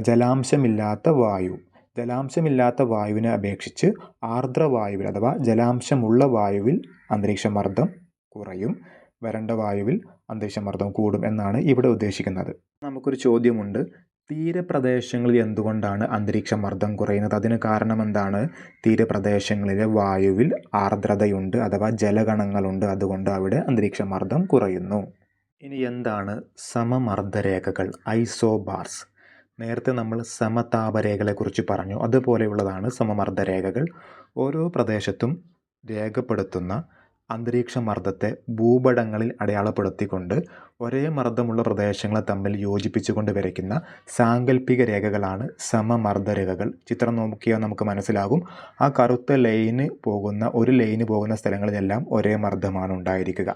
ജലാംശമില്ലാത്ത വായു. ജലാംശമില്ലാത്ത വായുവിനെ അപേക്ഷിച്ച് ആർദ്രവായുവിൽ അഥവാ ജലാംശമുള്ള വായുവിൽ അന്തരീക്ഷ മർദ്ദം കുറയും. വരണ്ട വായുവിൽ അന്തരീക്ഷ മർദ്ദം കൂടും എന്നാണ് ഇവിടെ ഉദ്ദേശിക്കുന്നത്. നമുക്കൊരു ചോദ്യമുണ്ട്, തീരപ്രദേശങ്ങളിൽ എന്തുകൊണ്ടാണ് അന്തരീക്ഷ മർദ്ദം കുറയുന്നത്? അതിന് കാരണം എന്താണ്? തീരപ്രദേശങ്ങളിലെ വായുവിൽ ആർദ്രതയുണ്ട് അഥവാ ജലകണങ്ങളുണ്ട്. അതുകൊണ്ട് അവിടെ അന്തരീക്ഷ മർദ്ദം കുറയുന്നു. ഇനി എന്താണ് സമമർദ്ദരേഖകൾ, ഐസോബാർസ്? നേരത്തെ നമ്മൾ സമതാപരേഖകളെക്കുറിച്ച് പറഞ്ഞു. അതുപോലെയുള്ളതാണ് സമമർദ്ദരേഖകൾ. ഓരോ പ്രദേശത്തും രേഖപ്പെടുത്തുന്ന അന്തരീക്ഷ മർദ്ദത്തെ ഭൂപടങ്ങളിൽ അടയാളപ്പെടുത്തിക്കൊണ്ട് ഒരേ മർദ്ദമുള്ള പ്രദേശങ്ങളെ തമ്മിൽ യോജിപ്പിച്ചുകൊണ്ട് വരയ്ക്കുന്ന സാങ്കല്പിക രേഖകളാണ് സമമർദ്ദരേഖകൾ. ചിത്രം നോക്കിയാൽ നമുക്ക് മനസ്സിലാകും. ആ കറുത്ത ലൈന് പോകുന്ന സ്ഥലങ്ങളിലെല്ലാം ഒരേ മർദ്ദമാണ് ഉണ്ടായിരിക്കുക.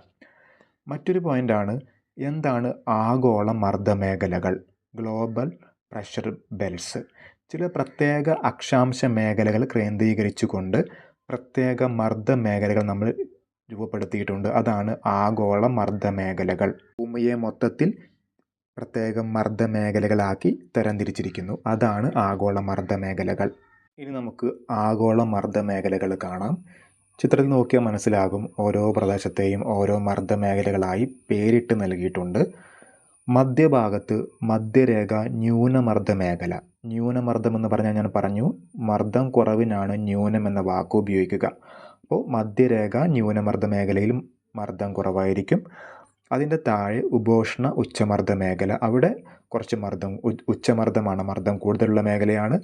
മറ്റൊരു പോയിൻ്റാണ്, എന്താണ് ആഗോള മർദ്ദമേഖലകൾ, ഗ്ലോബൽ പ്രഷർ ബെൽറ്റ്സ്? ചില പ്രത്യേക അക്ഷാംശ മേഖലകൾ കേന്ദ്രീകരിച്ചുകൊണ്ട് പ്രത്യേക മർദ്ദമേഖലകൾ നമ്മൾ രൂപപ്പെടുത്തിയിട്ടുണ്ട്. അതാണ് ആഗോള മർദ്ദമേഖലകൾ. ഭൂമിയെ മൊത്തത്തിൽ പ്രത്യേക മർദ്ദമേഖലകളാക്കി തരംതിരിച്ചിരിക്കുന്നു. അതാണ് ആഗോള മർദ്ദമേഖലകൾ. ഇനി നമുക്ക് ആഗോള മർദ്ദമേഖലകൾ കാണാം. ചിത്രത്തിൽ നോക്കിയാൽ മനസ്സിലാകും, ഓരോ പ്രദേശത്തെയും ഓരോ മർദ്ദമേഖലകളായി പേരിട്ട് നൽകിയിട്ടുണ്ട്. മധ്യഭാഗത്ത് മധ്യരേഖ ന്യൂനമർദ്ദ മേഖല. ന്യൂനമർദ്ദം എന്ന് പറഞ്ഞാൽ ഞാൻ പറഞ്ഞു, മർദ്ദം കുറവിനാണ് ന്യൂനം എന്ന വാക്ക് ഉപയോഗിക്കുക. അപ്പോൾ മധ്യരേഖ ന്യൂനമർദ്ദ മേഖലയിൽ മർദ്ദം കുറവായിരിക്കും. അതിൻ്റെ താഴെ ഉപോഷ്ണ ഉച്ചമർദ്ദ മേഖല, അവിടെ കുറച്ച് ഉച്ചമർദ്ദമാണ്, മർദ്ദം കൂടുതലുള്ള മേഖലയാണ്.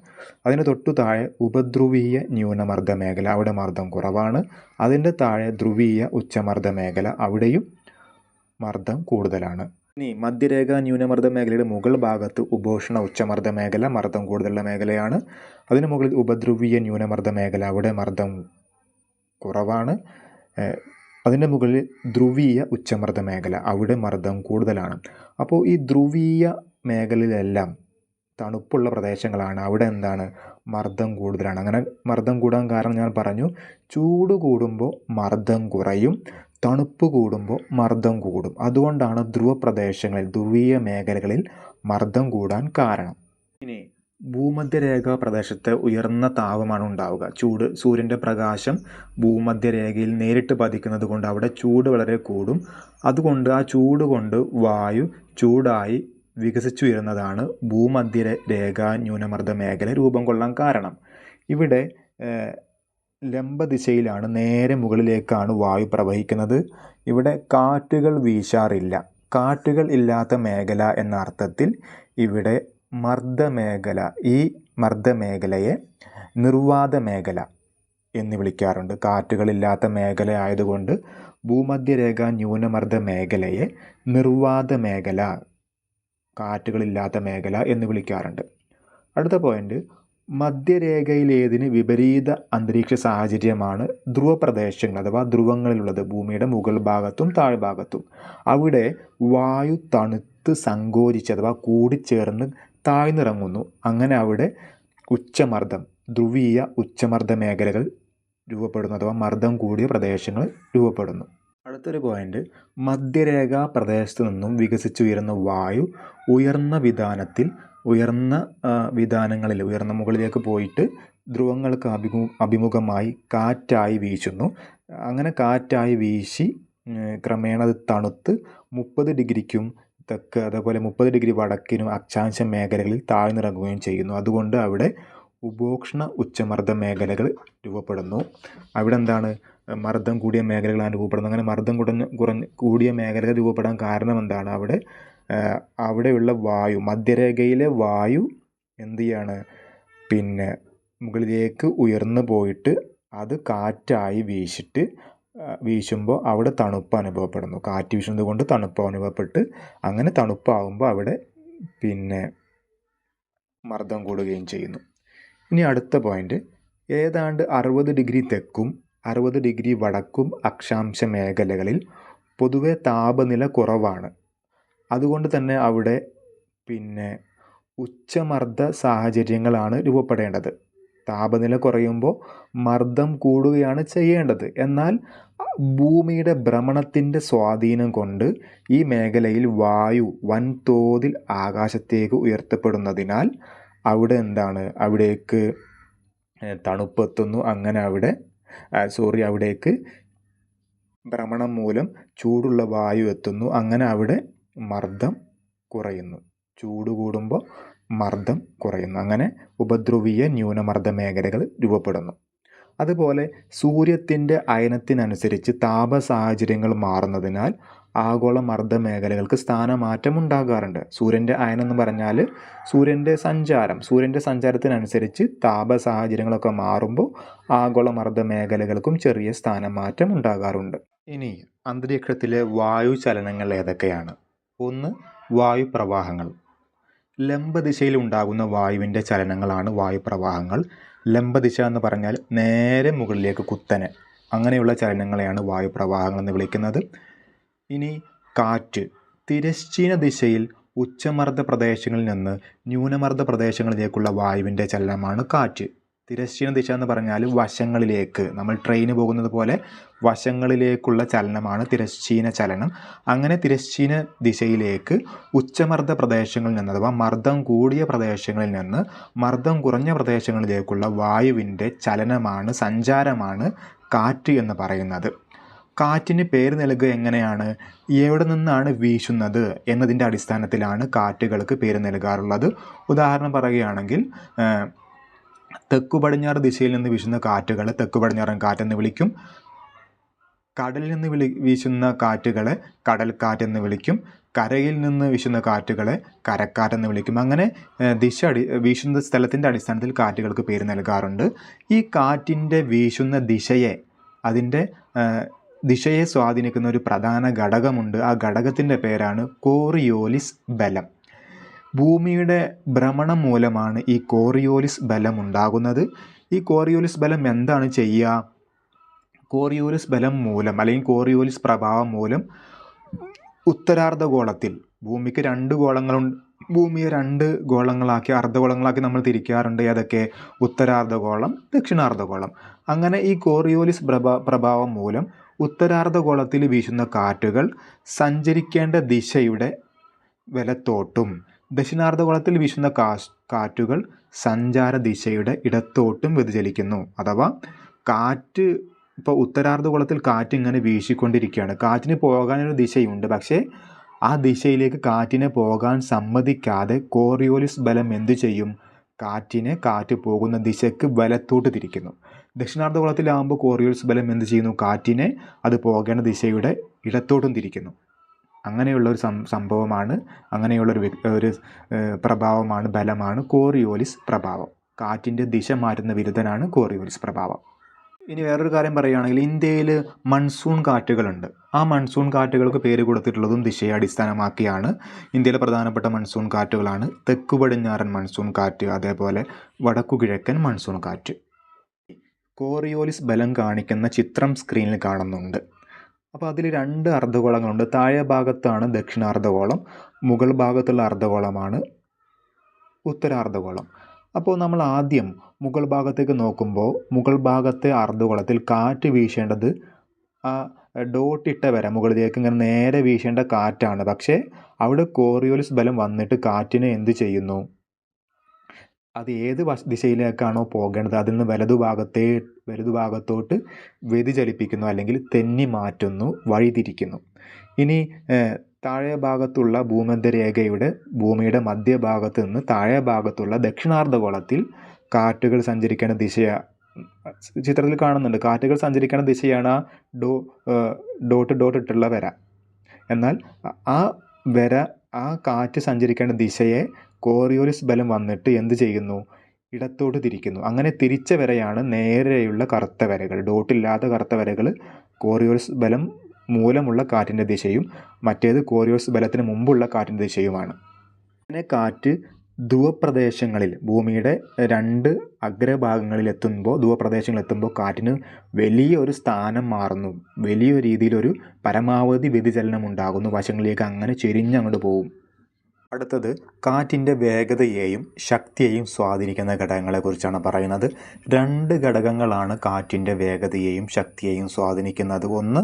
അതിന് തൊട്ടു താഴെ ഉപധ്രുവീയ ന്യൂനമർദ്ദ മേഖല, അവിടെ മർദ്ദം കുറവാണ്. അതിൻ്റെ താഴെ ധ്രുവീയ ഉച്ചമർദ്ദ മേഖല, അവിടെയും മർദ്ദം കൂടുതലാണ്. ഇനി മധ്യരേഖ ന്യൂനമർദ്ദ മേഖലയുടെ മുകൾ ഭാഗത്ത് ഉപോഷ്ണ ഉച്ചമർദ്ദ മേഖല, മർദ്ദം കൂടുതലുള്ള മേഖലയാണ്. അതിന് മുകളിൽ ഉപധ്രുവീയ ന്യൂനമർദ്ദ മേഖല, അവിടെ മർദ്ദം കുറവാണ്. അതിൻ്റെ മുകളിൽ ധ്രുവീയ ഉച്ചമർദ്ദ മേഖല, അവിടെ മർദ്ദം കൂടുതലാണ്. അപ്പോൾ ഈ ധ്രുവീയ മേഖലയിലെല്ലാം തണുപ്പുള്ള പ്രദേശങ്ങളാണ്. അവിടെ എന്താണ്? മർദ്ദം കൂടുതലാണ്. അങ്ങനെ മർദ്ദം കൂടാൻ കാരണം ഞാൻ പറഞ്ഞു, ചൂട് കൂടുമ്പോൾ മർദ്ദം കുറയും, തണുപ്പ് കൂടുമ്പോൾ മർദ്ദം കൂടും. അതുകൊണ്ടാണ് ധ്രുവപ്രദേശങ്ങളിൽ, ധ്രുവീയ മേഖലകളിൽ മർദ്ദം കൂടാൻ കാരണം. ഇനി ഭൂമധ്യരേഖ പ്രദേശത്ത് ഉയർന്ന താപമാണ് ഉണ്ടാവുക. സൂര്യൻ്റെ പ്രകാശം ഭൂമധ്യരേഖയിൽ നേരിട്ട് പതിക്കുന്നത് കൊണ്ട് അവിടെ ചൂട് വളരെ കൂടും. അതുകൊണ്ട് ആ ചൂട് കൊണ്ട് വായു ചൂടായി വികസിച്ചുയരുന്നതാണ് ഭൂമധ്യരേഖ ന്യൂനമർദ്ദ മേഖല രൂപം കൊള്ളാൻ കാരണം. ഇവിടെ ലംബദിശയിലാണ്, നേരെ മുകളിലേക്കാണ് വായു പ്രവഹിക്കുന്നത്. ഇവിടെ കാറ്റുകൾ വീശാറില്ല. കാറ്റുകൾ ഇല്ലാത്ത മേഖല എന്ന അർത്ഥത്തിൽ ഇവിടെ മർദ്ദമേഖല, ഈ മർദ്ദമേഖലയെ നിർവാത മേഖല എന്ന് വിളിക്കാറുണ്ട്. കാറ്റുകളില്ലാത്ത മേഖല ആയതുകൊണ്ട് ഭൂമധ്യരേഖ ന്യൂനമർദ്ദ മേഖലയെ നിർവാത മേഖല, കാറ്റുകളില്ലാത്ത മേഖല എന്ന് വിളിക്കാറുണ്ട്. അടുത്ത പോയിന്റ്, മധ്യരേഖയിലേതിന് വിപരീത അന്തരീക്ഷ സാഹചര്യമാണ് ധ്രുവപ്രദേശങ്ങൾ അഥവാ ധ്രുവങ്ങളിലുള്ളത്, ഭൂമിയുടെ മുകൾ ഭാഗത്തും താഴ്ഭാഗത്തും. അവിടെ വായു തണുത്ത് സങ്കോചിച്ച് അഥവാ കൂടിച്ചേർന്ന് താഴ്ന്നിറങ്ങുന്നു. അങ്ങനെ അവിടെ ഉച്ചമർദ്ദം, ധ്രുവീയ ഉച്ചമർദ്ദ മേഖലകൾ രൂപപ്പെടുന്നു അഥവാ മർദ്ദം കൂടിയ പ്രദേശങ്ങൾ രൂപപ്പെടുന്നു. അടുത്തൊരു പോയിന്റ്, മധ്യരേഖാ പ്രദേശത്തു നിന്നും വികസിച്ചുയരുന്ന വായു ഉയർന്ന വിതാനങ്ങളിൽ ഉയർന്ന മുകളിലേക്ക് പോയിട്ട് ധ്രുവങ്ങൾക്ക് അഭിമുഖമായി കാറ്റായി വീശുന്നു. അങ്ങനെ കാറ്റായി വീശി ക്രമേണ അത് തണുത്ത് 30 ഡിഗ്രിക്കും തെക്ക് അതേപോലെ 30 ഡിഗ്രി വടക്കിനും അക്ഷാംശ മേഖലകളിൽ താഴ്ന്നിറങ്ങുകയും ചെയ്യുന്നു. അതുകൊണ്ട് അവിടെ ഉപോഷ്ണ ഉച്ചമർദ്ദ മേഖലകൾ രൂപപ്പെടുന്നു. അവിടെ എന്താണ്, മർദ്ദം കൂടിയ മേഖലകളാണ് രൂപപ്പെടുന്നത്. അങ്ങനെ മർദ്ദം കൂടിയ മേഖലകൾ രൂപപ്പെടാൻ കാരണം എന്താണ്, അവിടെയുള്ള വായു, മധ്യരേഖയിലെ വായു എന്ത് ചെയ്യാണ്, മുകളിലേക്ക് ഉയർന്നു പോയിട്ട് അത് കാറ്റായി വീശുമ്പോൾ അവിടെ തണുപ്പ് അനുഭവപ്പെടുന്നു. കാറ്റ് വീശുന്നത് കൊണ്ട് തണുപ്പ് അനുഭവപ്പെട്ട് അങ്ങനെ തണുപ്പാകുമ്പോൾ അവിടെ മർദ്ദം കൂടുകയും ചെയ്യുന്നു. ഇനി അടുത്ത പോയിന്റ്, ഏതാണ്ട് 60 ഡിഗ്രി തെക്കും 60 ഡിഗ്രി വടക്കും അക്ഷാംശ മേഖലകളിൽ പൊതുവെ താപനില കുറവാണ്. അതുകൊണ്ട് തന്നെ അവിടെ ഉച്ചമർദ്ദ സാഹചര്യങ്ങളാണ് രൂപപ്പെടേണ്ടത്. താപനില കുറയുമ്പോൾ മർദ്ദം കൂടുകയാണ് ചെയ്യേണ്ടത്. എന്നാൽ ഭൂമിയുടെ ഭ്രമണത്തിൻ്റെ സ്വാധീനം കൊണ്ട് ഈ മേഖലയിൽ വായു വൻതോതിൽ ആകാശത്തേക്ക് ഉയർത്തപ്പെടുന്നതിനാൽ അവിടെ അവിടേക്ക് തണുപ്പെത്തുന്നു. അങ്ങനെ അവിടേക്ക് ഭ്രമണം മൂലം ചൂടുള്ള വായു എത്തുന്നു. അങ്ങനെ അവിടെ മർദ്ദം കുറയുന്നു. ചൂട് കൂടുമ്പോൾ മർദ്ദം കുറയുന്നു. അങ്ങനെ ഉപധ്രുവീയ ന്യൂനമർദ്ദ മേഖലകൾ രൂപപ്പെടുന്നു. അതുപോലെ സൂര്യത്തിൻ്റെ അയനത്തിനനുസരിച്ച് താപ സാഹചര്യങ്ങൾ മാറുന്നതിനാൽ ആഗോള മർദ്ദ മേഖലകൾക്ക് സ്ഥാനമാറ്റം ഉണ്ടാകാറുണ്ട്. സൂര്യൻ്റെ അയനം എന്ന് പറഞ്ഞാൽ സൂര്യൻ്റെ സഞ്ചാരത്തിനനുസരിച്ച് താപ സാഹചര്യങ്ങളൊക്കെ മാറുമ്പോൾ ആഗോള മർദ്ദ മേഖലകൾക്കും ചെറിയ സ്ഥാനമാറ്റം ഉണ്ടാകാറുണ്ട്. ഇനി അന്തരീക്ഷത്തിലെ വായു ചലനങ്ങൾ ഏതൊക്കെയാണ്? 1. വായുപ്രവാഹങ്ങൾ. ലംബദിശയിൽ ഉണ്ടാകുന്ന വായുവിൻ്റെ ചലനങ്ങളാണ് വായുപ്രവാഹങ്ങൾ. ലംബദിശ എന്ന് പറഞ്ഞാൽ നേരെ മുകളിലേക്ക് കുത്തനെ, അങ്ങനെയുള്ള ചലനങ്ങളെയാണ് വായുപ്രവാഹങ്ങൾ എന്ന് വിളിക്കുന്നത്. ഇനി കാറ്റ്. തിരശ്ചീന ദിശയിൽ ഉച്ചമർദ്ദ പ്രദേശങ്ങളിൽ നിന്ന് ന്യൂനമർദ്ദ പ്രദേശങ്ങളിലേക്കുള്ള വായുവിൻ്റെ ചലനമാണ് കാറ്റ്. തിരശ്ചീന ദിശ എന്ന് പറഞ്ഞാൽ വശങ്ങളിലേക്ക്, നമ്മൾ ട്രെയിന് പോകുന്നത് പോലെ വശങ്ങളിലേക്കുള്ള ചലനമാണ് തിരശ്ചീന ചലനം. അങ്ങനെ തിരശ്ചീന ദിശയിലേക്ക് ഉച്ചമർദ്ദ പ്രദേശങ്ങളിൽ നിന്ന് അഥവാ മർദ്ദം കൂടിയ പ്രദേശങ്ങളിൽ നിന്ന് മർദ്ദം കുറഞ്ഞ പ്രദേശങ്ങളിലേക്കുള്ള വായുവിൻ്റെ സഞ്ചാരമാണ് കാറ്റ് എന്ന് പറയുന്നത്. കാറ്റിന് പേര് നൽകുക എങ്ങനെയാണ്? എവിടെ നിന്നാണ് വീശുന്നത് എന്നതിൻ്റെ അടിസ്ഥാനത്തിലാണ് കാറ്റുകൾക്ക് പേര് നൽകാറുള്ളത്. ഉദാഹരണം പറയുകയാണെങ്കിൽ തെക്കു പടിഞ്ഞാറ് ദിശയിൽ നിന്ന് വീശുന്ന കാറ്റുകളെ തെക്കു പടിഞ്ഞാറൻ കാറ്റെന്ന് വിളിക്കും. കടലിൽ നിന്ന് വീശുന്ന കാറ്റുകളെ കടൽക്കാറ്റെന്ന് വിളിക്കും. കരയിൽ നിന്ന് വീശുന്ന കാറ്റുകളെ കരക്കാറ്റെന്ന് വിളിക്കും. അങ്ങനെ വീശുന്ന സ്ഥലത്തിൻ്റെ അടിസ്ഥാനത്തിൽ കാറ്റുകൾക്ക് പേര് നൽകാറുണ്ട്. ഈ കാറ്റിൻ്റെ വീശുന്ന ദിശയെ സ്വാധീനിക്കുന്ന ഒരു പ്രധാന ഘടകമുണ്ട്. ആ ഘടകത്തിൻ്റെ പേരാണ് കോറിയോലിസ് ബലം. ഭൂമിയുടെ ഭ്രമണം മൂലമാണ് ഈ കോറിയോലിസ് ബലം ഉണ്ടാകുന്നത്. ഈ കോറിയോലിസ് ബലം എന്താണ് ചെയ്യുക? കോറിയോലിസ് ബലം മൂലം അല്ലെങ്കിൽ കോറിയോലിസ് പ്രഭാവം മൂലം ഉത്തരാർദ്ധഗോളത്തിൽ ഭൂമിക്ക് 2 ഗോളങ്ങളുണ്ട്. ഭൂമിയെ 2 ഗോളങ്ങളാക്കി അർദ്ധഗോളങ്ങളാക്കി നമ്മൾ തിരിക്കാറുണ്ട്. ഏതൊക്കെ? ഉത്തരാർദ്ധഗോളം, ദക്ഷിണാർദ്ധഗോളം. അങ്ങനെ ഈ കോറിയോലിസ് പ്രഭാവം മൂലം ഉത്തരാർദ്ധഗോളത്തിൽ വീശുന്ന കാറ്റുകൾ സഞ്ചരിക്കേണ്ട ദിശയുടെ വലത്തോട്ടും ദക്ഷിണാർദ്ധഗോളത്തിൽ വീശുന്ന കാറ്റുകൾ സഞ്ചാര ദിശയുടെ ഇടത്തോട്ടും വ്യതിചലിക്കുന്നു. അഥവാ ഇപ്പോൾ ഉത്തരാർദ്ധഗോളത്തിൽ കാറ്റ് ഇങ്ങനെ വീശിക്കൊണ്ടിരിക്കുകയാണ്. കാറ്റിന് പോകാനൊരു ദിശയുണ്ട്. പക്ഷേ ആ ദിശയിലേക്ക് കാറ്റിനെ പോകാൻ സമ്മതിക്കാതെ കോറിയോലിസ് ബലം എന്തു ചെയ്യും? കാറ്റ് പോകുന്ന ദിശയ്ക്ക് വലത്തോട്ട് തിരിക്കുന്നു. ദക്ഷിണാർദ്ധഗോളത്തിലാകുമ്പോൾ കോറിയോലിസ് ബലം എന്ത് ചെയ്യുന്നു? കാറ്റിനെ അത് പോകേണ്ട ദിശയുടെ ഇടത്തോട്ടും തിരിക്കുന്നു. അങ്ങനെയുള്ളൊരു സംഭവമാണ്, അങ്ങനെയുള്ളൊരു പ്രഭാവമാണ്, ബലമാണ് കോറിയോലിസ് പ്രഭാവം. കാറ്റിൻ്റെ ദിശ മാറ്റുന്ന വിരുദ്ധനാണ് കോറിയോലിസ് പ്രഭാവം. ഇനി വേറൊരു കാര്യം പറയുകയാണെങ്കിൽ ഇന്ത്യയിൽ മൺസൂൺ കാറ്റുകളുണ്ട്. ആ മൺസൂൺ കാറ്റുകൾക്ക് പേര് കൊടുത്തിട്ടുള്ളതും ദിശയെ അടിസ്ഥാനമാക്കിയാണ്. ഇന്ത്യയിലെ പ്രധാനപ്പെട്ട മൺസൂൺ കാറ്റുകളാണ് തെക്കു പടിഞ്ഞാറൻ മൺസൂൺ കാറ്റ്, അതേപോലെ വടക്കു കിഴക്കൻ മൺസൂൺ കാറ്റ്. കോറിയോലിസ് ബലം കാണിക്കുന്ന ചിത്രം സ്ക്രീനിൽ കാണുന്നുണ്ട്. അപ്പോൾ അതിൽ 2 അർദ്ധഗോളങ്ങളുണ്ട്. താഴെ ഭാഗത്താണ് ദക്ഷിണാർദ്ധഗോളം, മുകൾ ഭാഗത്തുള്ള അർദ്ധഗോളമാണ് ഉത്തരാർദ്ധഗോളം. അപ്പോൾ നമ്മൾ ആദ്യം മുകൾ ഭാഗത്തേക്ക് നോക്കുമ്പോൾ മുകൾ ഭാഗത്തെ അർദ്ധഗോളത്തിൽ കാറ്റ് വീശേണ്ടത് ആ ഡോട്ടിട്ട വര മുകളിലേക്ക് ഇങ്ങനെ നേരെ വീശേണ്ട കാറ്റാണ്. പക്ഷേ അവിടെ കോറിയോലിസ് ബലം വന്നിട്ട് കാറ്റിനെ എന്ത് ചെയ്യുന്നു? അത് ഏത് ദിശയിലേക്കാണോ പോകേണ്ടത് അതിൽ നിന്ന് വലതുഭാഗത്തോട്ട് വ്യതിചലിപ്പിക്കുന്നു, അല്ലെങ്കിൽ തെന്നി മാറ്റുന്നു, വഴിതിരിക്കുന്നു. ഇനി താഴെ ഭാഗത്തുള്ള ഭൂമിയുടെ മധ്യഭാഗത്ത് നിന്ന് താഴെ ഭാഗത്തുള്ള ദക്ഷിണാർദ്ധഗോളത്തിൽ കാറ്റുകൾ സഞ്ചരിക്കേണ്ട ചിത്രത്തിൽ കാണുന്നുണ്ട്. കാറ്റുകൾ സഞ്ചരിക്കേണ്ട ദിശയാണ് ആ ഡോട്ട് ഇട്ടുള്ള വര. എന്നാൽ ആ കാറ്റ് സഞ്ചരിക്കേണ്ട ദിശയെ കോറിയോലിസ് ബലം വന്നിട്ട് എന്ത് ചെയ്യുന്നു? ഇടത്തോട്ട് തിരിക്കുന്നു. അങ്ങനെ തിരിച്ച വരയാണ് നേരെയുള്ള കറുത്ത വരകൾ. ഡോട്ടില്ലാത്ത കറുത്ത വരകൾ കോറിയോലിസ് ബലം മൂലമുള്ള കാറ്റിൻ്റെ ദിശയും മറ്റേത് കോറിയോലിസ് ബലത്തിന് മുമ്പുള്ള കാറ്റിൻ്റെ ദിശയുമാണ്. അങ്ങനെ കാറ്റ് ധ്രുവപ്രദേശങ്ങളിൽ ഭൂമിയുടെ 2 ധ്രുവപ്രദേശങ്ങളിലെത്തുമ്പോൾ കാറ്റിന് വലിയൊരു സ്ഥാനം മാറുന്നു. വലിയ രീതിയിലൊരു പരമാവധി വ്യതിചലനം ഉണ്ടാകുന്നു. വശങ്ങളിലേക്ക് അങ്ങനെ ചെരിഞ്ഞങ്ങോട്ട് പോകും. അടുത്തത് കാറ്റിൻ്റെ വേഗതയെയും ശക്തിയെയും സ്വാധീനിക്കുന്ന ഘടകങ്ങളെക്കുറിച്ചാണ് പറയുന്നത്. 2 ഘടകങ്ങളാണ് കാറ്റിൻ്റെ വേഗതയെയും ശക്തിയെയും സ്വാധീനിക്കുന്നത്. ഒന്ന്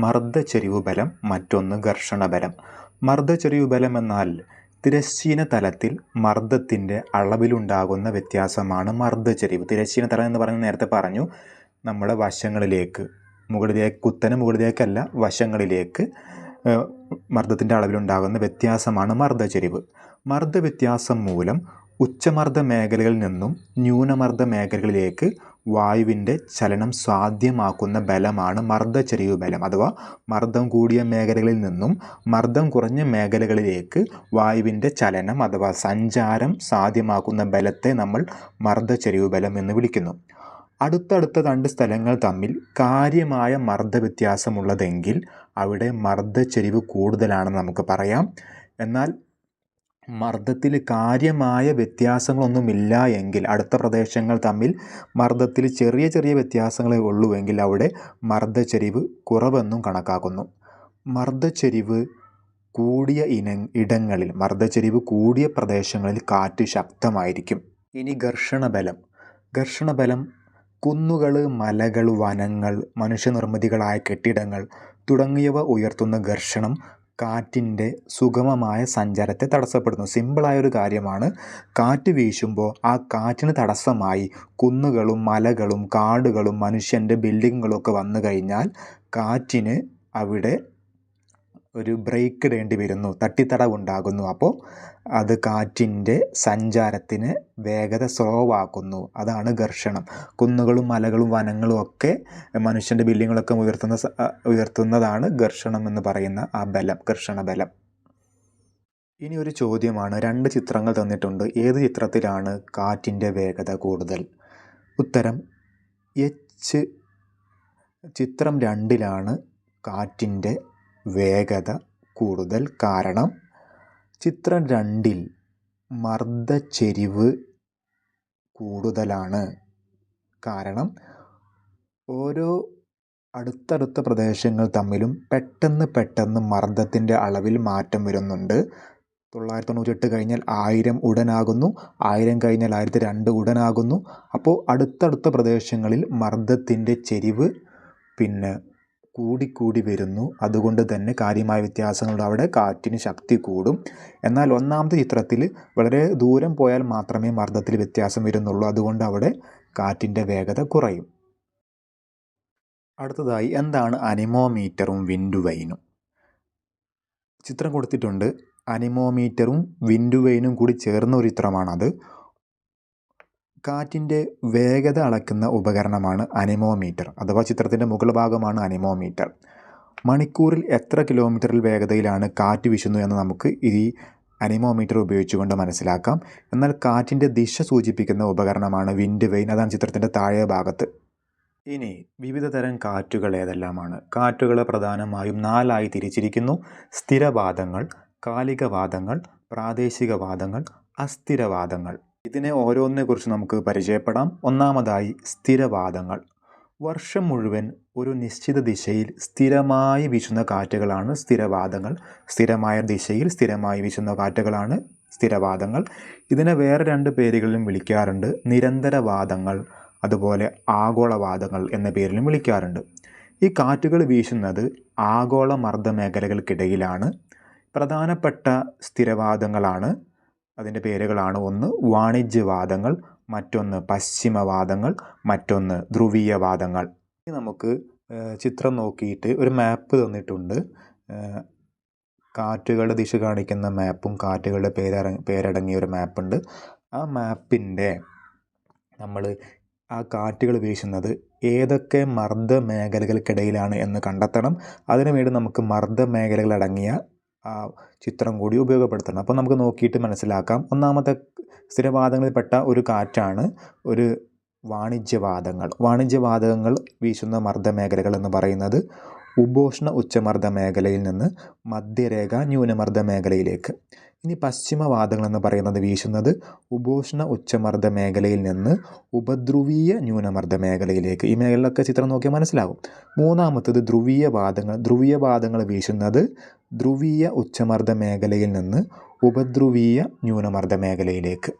മർദ്ദചെരിവ് ബലം, മറ്റൊന്ന് ഘർഷണ ബലം. മർദ്ദചെരിവ് ബലം എന്നാൽ തിരശ്ചീന തലത്തിൽ മർദ്ദത്തിൻ്റെ അളവിലുണ്ടാകുന്ന വ്യത്യാസമാണ് മർദ്ദചെരിവ്. തിരശ്ചീന തലം എന്ന് പറയുന്നത് നേരത്തെ പറഞ്ഞു, നമ്മുടെ വശങ്ങളിലേക്ക് കുത്തനെ മുകളിലേക്കല്ല, വശങ്ങളിലേക്ക് മർദ്ദത്തിൻ്റെ അളവിലുണ്ടാകുന്ന വ്യത്യാസമാണ് മർദ്ദചെരിവ്. മർദ്ദവ്യത്യാസം മൂലം ഉച്ചമർദ്ദ മേഖലകളിൽ നിന്നും ന്യൂനമർദ്ദ മേഖലകളിലേക്ക് വായുവിൻ്റെ ചലനം സാധ്യമാക്കുന്ന ബലമാണ് മർദ്ദചെരിവ് ബലം. അഥവാ മർദ്ദം കൂടിയ മേഖലകളിൽ നിന്നും മർദ്ദം കുറഞ്ഞ മേഖലകളിലേക്ക് വായുവിൻ്റെ ചലനം അഥവാ സഞ്ചാരം സാധ്യമാക്കുന്ന ബലത്തെ നമ്മൾ മർദ്ദചെരിവ് ബലം എന്ന് വിളിക്കുന്നു. അടുത്തടുത്ത 2 സ്ഥലങ്ങൾ തമ്മിൽ കാര്യമായ മർദ്ദവ്യത്യാസമുള്ളതെങ്കിൽ അവിടെ മർദ്ദചെരിവ് കൂടുതലാണെന്ന് നമുക്ക് പറയാം. എന്നാൽ മർദ്ദത്തിൽ കാര്യമായ വ്യത്യാസങ്ങളൊന്നുമില്ല എങ്കിൽ, അടുത്ത പ്രദേശങ്ങൾ തമ്മിൽ മർദ്ദത്തിൽ ചെറിയ ചെറിയ വ്യത്യാസങ്ങളേ ഉള്ളൂവെങ്കിൽ അവിടെ മർദ്ദചെരിവ് കുറവെന്നും കണക്കാക്കുന്നു. മർദ്ദചെരിവ് കൂടിയ മർദ്ദചെരിവ് കൂടിയ പ്രദേശങ്ങളിൽ കാറ്റ് ശക്തമായിരിക്കും. ഇനി ഘർഷണബലം കുന്നുകൾ, മലകൾ, വനങ്ങൾ, മനുഷ്യനിർമ്മിതികളായ കെട്ടിടങ്ങൾ തുടങ്ങിയവ ഉയർത്തുന്ന ഘർഷണം കാറ്റിൻ്റെ സുഗമമായ സഞ്ചാരത്തെ തടസ്സപ്പെടുന്നു. സിമ്പിളായൊരു കാര്യമാണ്. കാറ്റ് വീശുമ്പോൾ ആ കാറ്റിന് തടസ്സമായി കുന്നുകളും മലകളും കാടുകളും മനുഷ്യൻ്റെ ബിൽഡിങ്ങുകളൊക്കെ വന്നു കഴിഞ്ഞാൽ കാറ്റിന് അവിടെ ഒരു ബ്രേക്ക് ഇടേണ്ടി വരുന്നു, തട്ടിത്തടവുണ്ടാകുന്നു. അപ്പോൾ അത് കാറ്റിൻ്റെ സഞ്ചാരത്തിന് വേഗത സ്ലോവാക്കുന്നു. അതാണ് ഘർഷണം. കുന്നുകളും മലകളും വനങ്ങളും ഒക്കെ മനുഷ്യൻ്റെ ബിൽഡിങ്ങുകളൊക്കെ ഉയർത്തുന്നതാണ് ഘർഷണം എന്ന് പറയുന്ന ആ ബലം, ഘർഷണ ബലം. ഇനി ഒരു ചോദ്യമാണ്. 2 ചിത്രങ്ങൾ തന്നിട്ടുണ്ട്. ഏത് ചിത്രത്തിലാണ് കാറ്റിൻ്റെ വേഗത കൂടുതൽ? ഉത്തരം എച്ച്. ചിത്രം 2ലാണ് കാറ്റിൻ്റെ വേഗത കൂടുതൽ. കാരണം ചിത്രം 2ൽ മർദ്ദചെരിവ് കൂടുതലാണ്. കാരണം ഓരോ അടുത്തടുത്ത പ്രദേശങ്ങൾ തമ്മിലും പെട്ടെന്ന് മർദ്ദത്തിൻ്റെ അളവിൽ മാറ്റം വരുന്നുണ്ട്. 998 കഴിഞ്ഞാൽ 1000 ഉടനാകുന്നു, 1000 കഴിഞ്ഞാൽ 1002 ഉടനാകുന്നു. അപ്പോൾ അടുത്തടുത്ത പ്രദേശങ്ങളിൽ മർദ്ദത്തിൻ്റെ ചെരിവ് കൂടിക്കൂടി വരുന്നു. അതുകൊണ്ട് തന്നെ കാര്യമായ വ്യത്യാസങ്ങളുടെ അവിടെ കാറ്റിന് ശക്തി കൂടും. എന്നാൽ ഒന്നാമത്തെ ചിത്രത്തിൽ വളരെ ദൂരം പോയാൽ മാത്രമേ മർദ്ദത്തിൽ വ്യത്യാസം വരുന്നുള്ളൂ. അതുകൊണ്ട് അവിടെ കാറ്റിൻ്റെ വേഗത കുറയും. അടുത്തതായി, എന്താണ് അനിമോമീറ്ററും വിൻഡ് വൈനും? ചിത്രം കൊടുത്തിട്ടുണ്ട്. അനിമോമീറ്ററും വിൻഡ് വൈനും കൂടി ചേർന്ന ഒരു ചിത്രമാണത്. കാറ്റിൻ്റെ വേഗത അളക്കുന്ന ഉപകരണമാണ് അനിമോമീറ്റർ, അഥവാ ചിത്രത്തിൻ്റെ മുകൾ ഭാഗമാണ് അനിമോമീറ്റർ. മണിക്കൂറിൽ എത്ര കിലോമീറ്ററിൽ വേഗതയിലാണ് കാറ്റ് വീശുന്നു എന്ന് നമുക്ക് ഈ അനിമോമീറ്റർ ഉപയോഗിച്ചുകൊണ്ട് മനസ്സിലാക്കാം. എന്നാൽ കാറ്റിൻ്റെ ദിശ സൂചിപ്പിക്കുന്ന ഉപകരണമാണ് വിൻഡ് വൈൻ. അതാണ് ചിത്രത്തിൻ്റെ താഴെ ഭാഗത്ത്. ഇനി വിവിധ തരം കാറ്റുകൾ ഏതെല്ലാമാണ്? കാറ്റുകളെ പ്രധാനമായും 4ആയി തിരിച്ചിരിക്കുന്നു. സ്ഥിരവാദങ്ങൾ, കാലികവാദങ്ങൾ, പ്രാദേശികവാദങ്ങൾ, അസ്ഥിരവാദങ്ങൾ. ഇതിനെ ഓരോന്നിനെക്കുറിച്ച് നമുക്ക് പരിചയപ്പെടാം. ഒന്നാമതായി സ്ഥിരവാദങ്ങൾ. വർഷം മുഴുവൻ ഒരു നിശ്ചിത ദിശയിൽ സ്ഥിരമായി വീശുന്ന കാറ്റുകളാണ് സ്ഥിരവാദങ്ങൾ. സ്ഥിരമായ ദിശയിൽ സ്ഥിരമായി വീശുന്ന കാറ്റുകളാണ് സ്ഥിരവാദങ്ങൾ. ഇതിനെ വേറെ 2 പേരുകളിലും വിളിക്കാറുണ്ട്. നിരന്തരവാദങ്ങൾ, അതുപോലെ ആഗോളവാദങ്ങൾ എന്ന പേരിലും വിളിക്കാറുണ്ട്. ഈ കാറ്റുകൾ വീശുന്നത് ആഗോള മർദ്ദ മേഖലകൾക്കിടയിലാണ്. പ്രധാനപ്പെട്ട സ്ഥിരവാദങ്ങളാണ്, അതിൻ്റെ പേരുകളാണ്: ഒന്ന് വാണിജ്യവാദങ്ങൾ, മറ്റൊന്ന് പശ്ചിമവാദങ്ങൾ, മറ്റൊന്ന് ധ്രുവീയവാദങ്ങൾ. ഇനി നമുക്ക് ചിത്രം നോക്കിയിട്ട് ഒരു മാപ്പ് തന്നിട്ടുണ്ട്. കാറ്റുകളുടെ ദിശ കാണിക്കുന്ന മാപ്പും കാറ്റുകളുടെ പേരടങ്ങിയ ഒരു മാപ്പുണ്ട്. ആ മാപ്പിൻ്റെ നമ്മൾ ആ കാറ്റുകൾ വീശുന്നത് ഏതൊക്കെ മർദ്ദ മേഖലകൾക്കിടയിലാണ് എന്ന് കണ്ടെത്തണം. അതിനുവേണ്ടി നമുക്ക് മർദ്ദ മേഖലകളടങ്ങിയ ആ ചിത്രം കൂടി ഉപയോഗപ്പെടുത്തണം. അപ്പോൾ നമുക്ക് നോക്കിയിട്ട് മനസ്സിലാക്കാം. ഒന്നാമത്തെ സ്ഥിരവാദങ്ങളിൽപ്പെട്ട ഒരു കാറ്റാണ് ഒരു വാണിജ്യവാദങ്ങൾ. വാണിജ്യവാദങ്ങൾ വീശുന്ന മർദ്ദ മേഖലകൾ എന്ന് പറയുന്നത് ഉപോഷ്ണ ഉച്ചമർദ്ദ മേഖലയിൽ നിന്ന് മധ്യരേഖ ന്യൂനമർദ്ദ മേഖലയിലേക്ക്. ഇനി പശ്ചിമവാദങ്ങൾ എന്ന് പറയുന്നത് വീശുന്നത് ഉപോഷ്ണ ഉച്ചമർദ്ദ മേഖലയിൽ നിന്ന് ഉപധ്രുവീയ ന്യൂനമർദ്ദ മേഖലയിലേക്ക്. ഈ മേഖലയിലൊക്കെ ചിത്രം നോക്കിയാൽ മനസ്സിലാകും. മൂന്നാമത്തത് ധ്രുവീയവാദങ്ങൾ. ധ്രുവീയവാദങ്ങൾ വീശുന്നത് ധ്രുവീയ ഉച്ചമർദ്ദ മേഖലയിൽ നിന്ന് ഉപധ്രുവീയ ന്യൂനമർദ്ദ മേഖലയിലേക്ക്.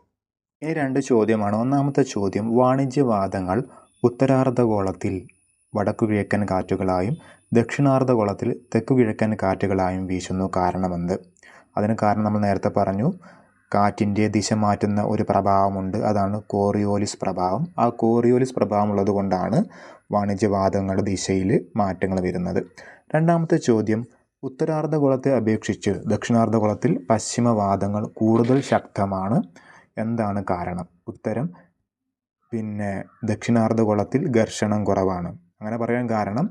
ഈ 2 ചോദ്യമാണ്. ഒന്നാമത്തെ ചോദ്യം: വാണിജ്യവാദങ്ങൾ ഉത്തരാർദ്ധഗോളത്തിൽ വടക്കുകിഴക്കൻ കാറ്റുകളായും ദക്ഷിണാർദ്ധഗോളത്തിൽ തെക്കുകിഴക്കൻ കാറ്റുകളായും വീശുന്നു. കാരണമെന്ത്? അതിന് കാരണം നമ്മൾ നേരത്തെ പറഞ്ഞു. കാറ്റിൻ്റെ ദിശ മാറ്റുന്ന ഒരു പ്രഭാവമുണ്ട്, അതാണ് കോറിയോലിസ് പ്രഭാവം. ആ കോറിയോലിസ് പ്രഭാവം ഉള്ളത് കൊണ്ടാണ് വാണിജ്യവാദങ്ങളുടെ ദിശയിൽ മാറ്റങ്ങൾ വരുന്നത്. രണ്ടാമത്തെ ചോദ്യം: ഉത്തരാർദ്ധഗോളത്തെ അപേക്ഷിച്ച് ദക്ഷിണാർദ്ധഗോളത്തിൽ പശ്ചിമവാദങ്ങൾ കൂടുതൽ ശക്തമാണ്. എന്താണ് കാരണം? ഉത്തരം: ദക്ഷിണാർദ്ധഗോളത്തിൽ ഘർഷണം കുറവാണ്. അങ്ങനെ പറയാൻ കാരണം,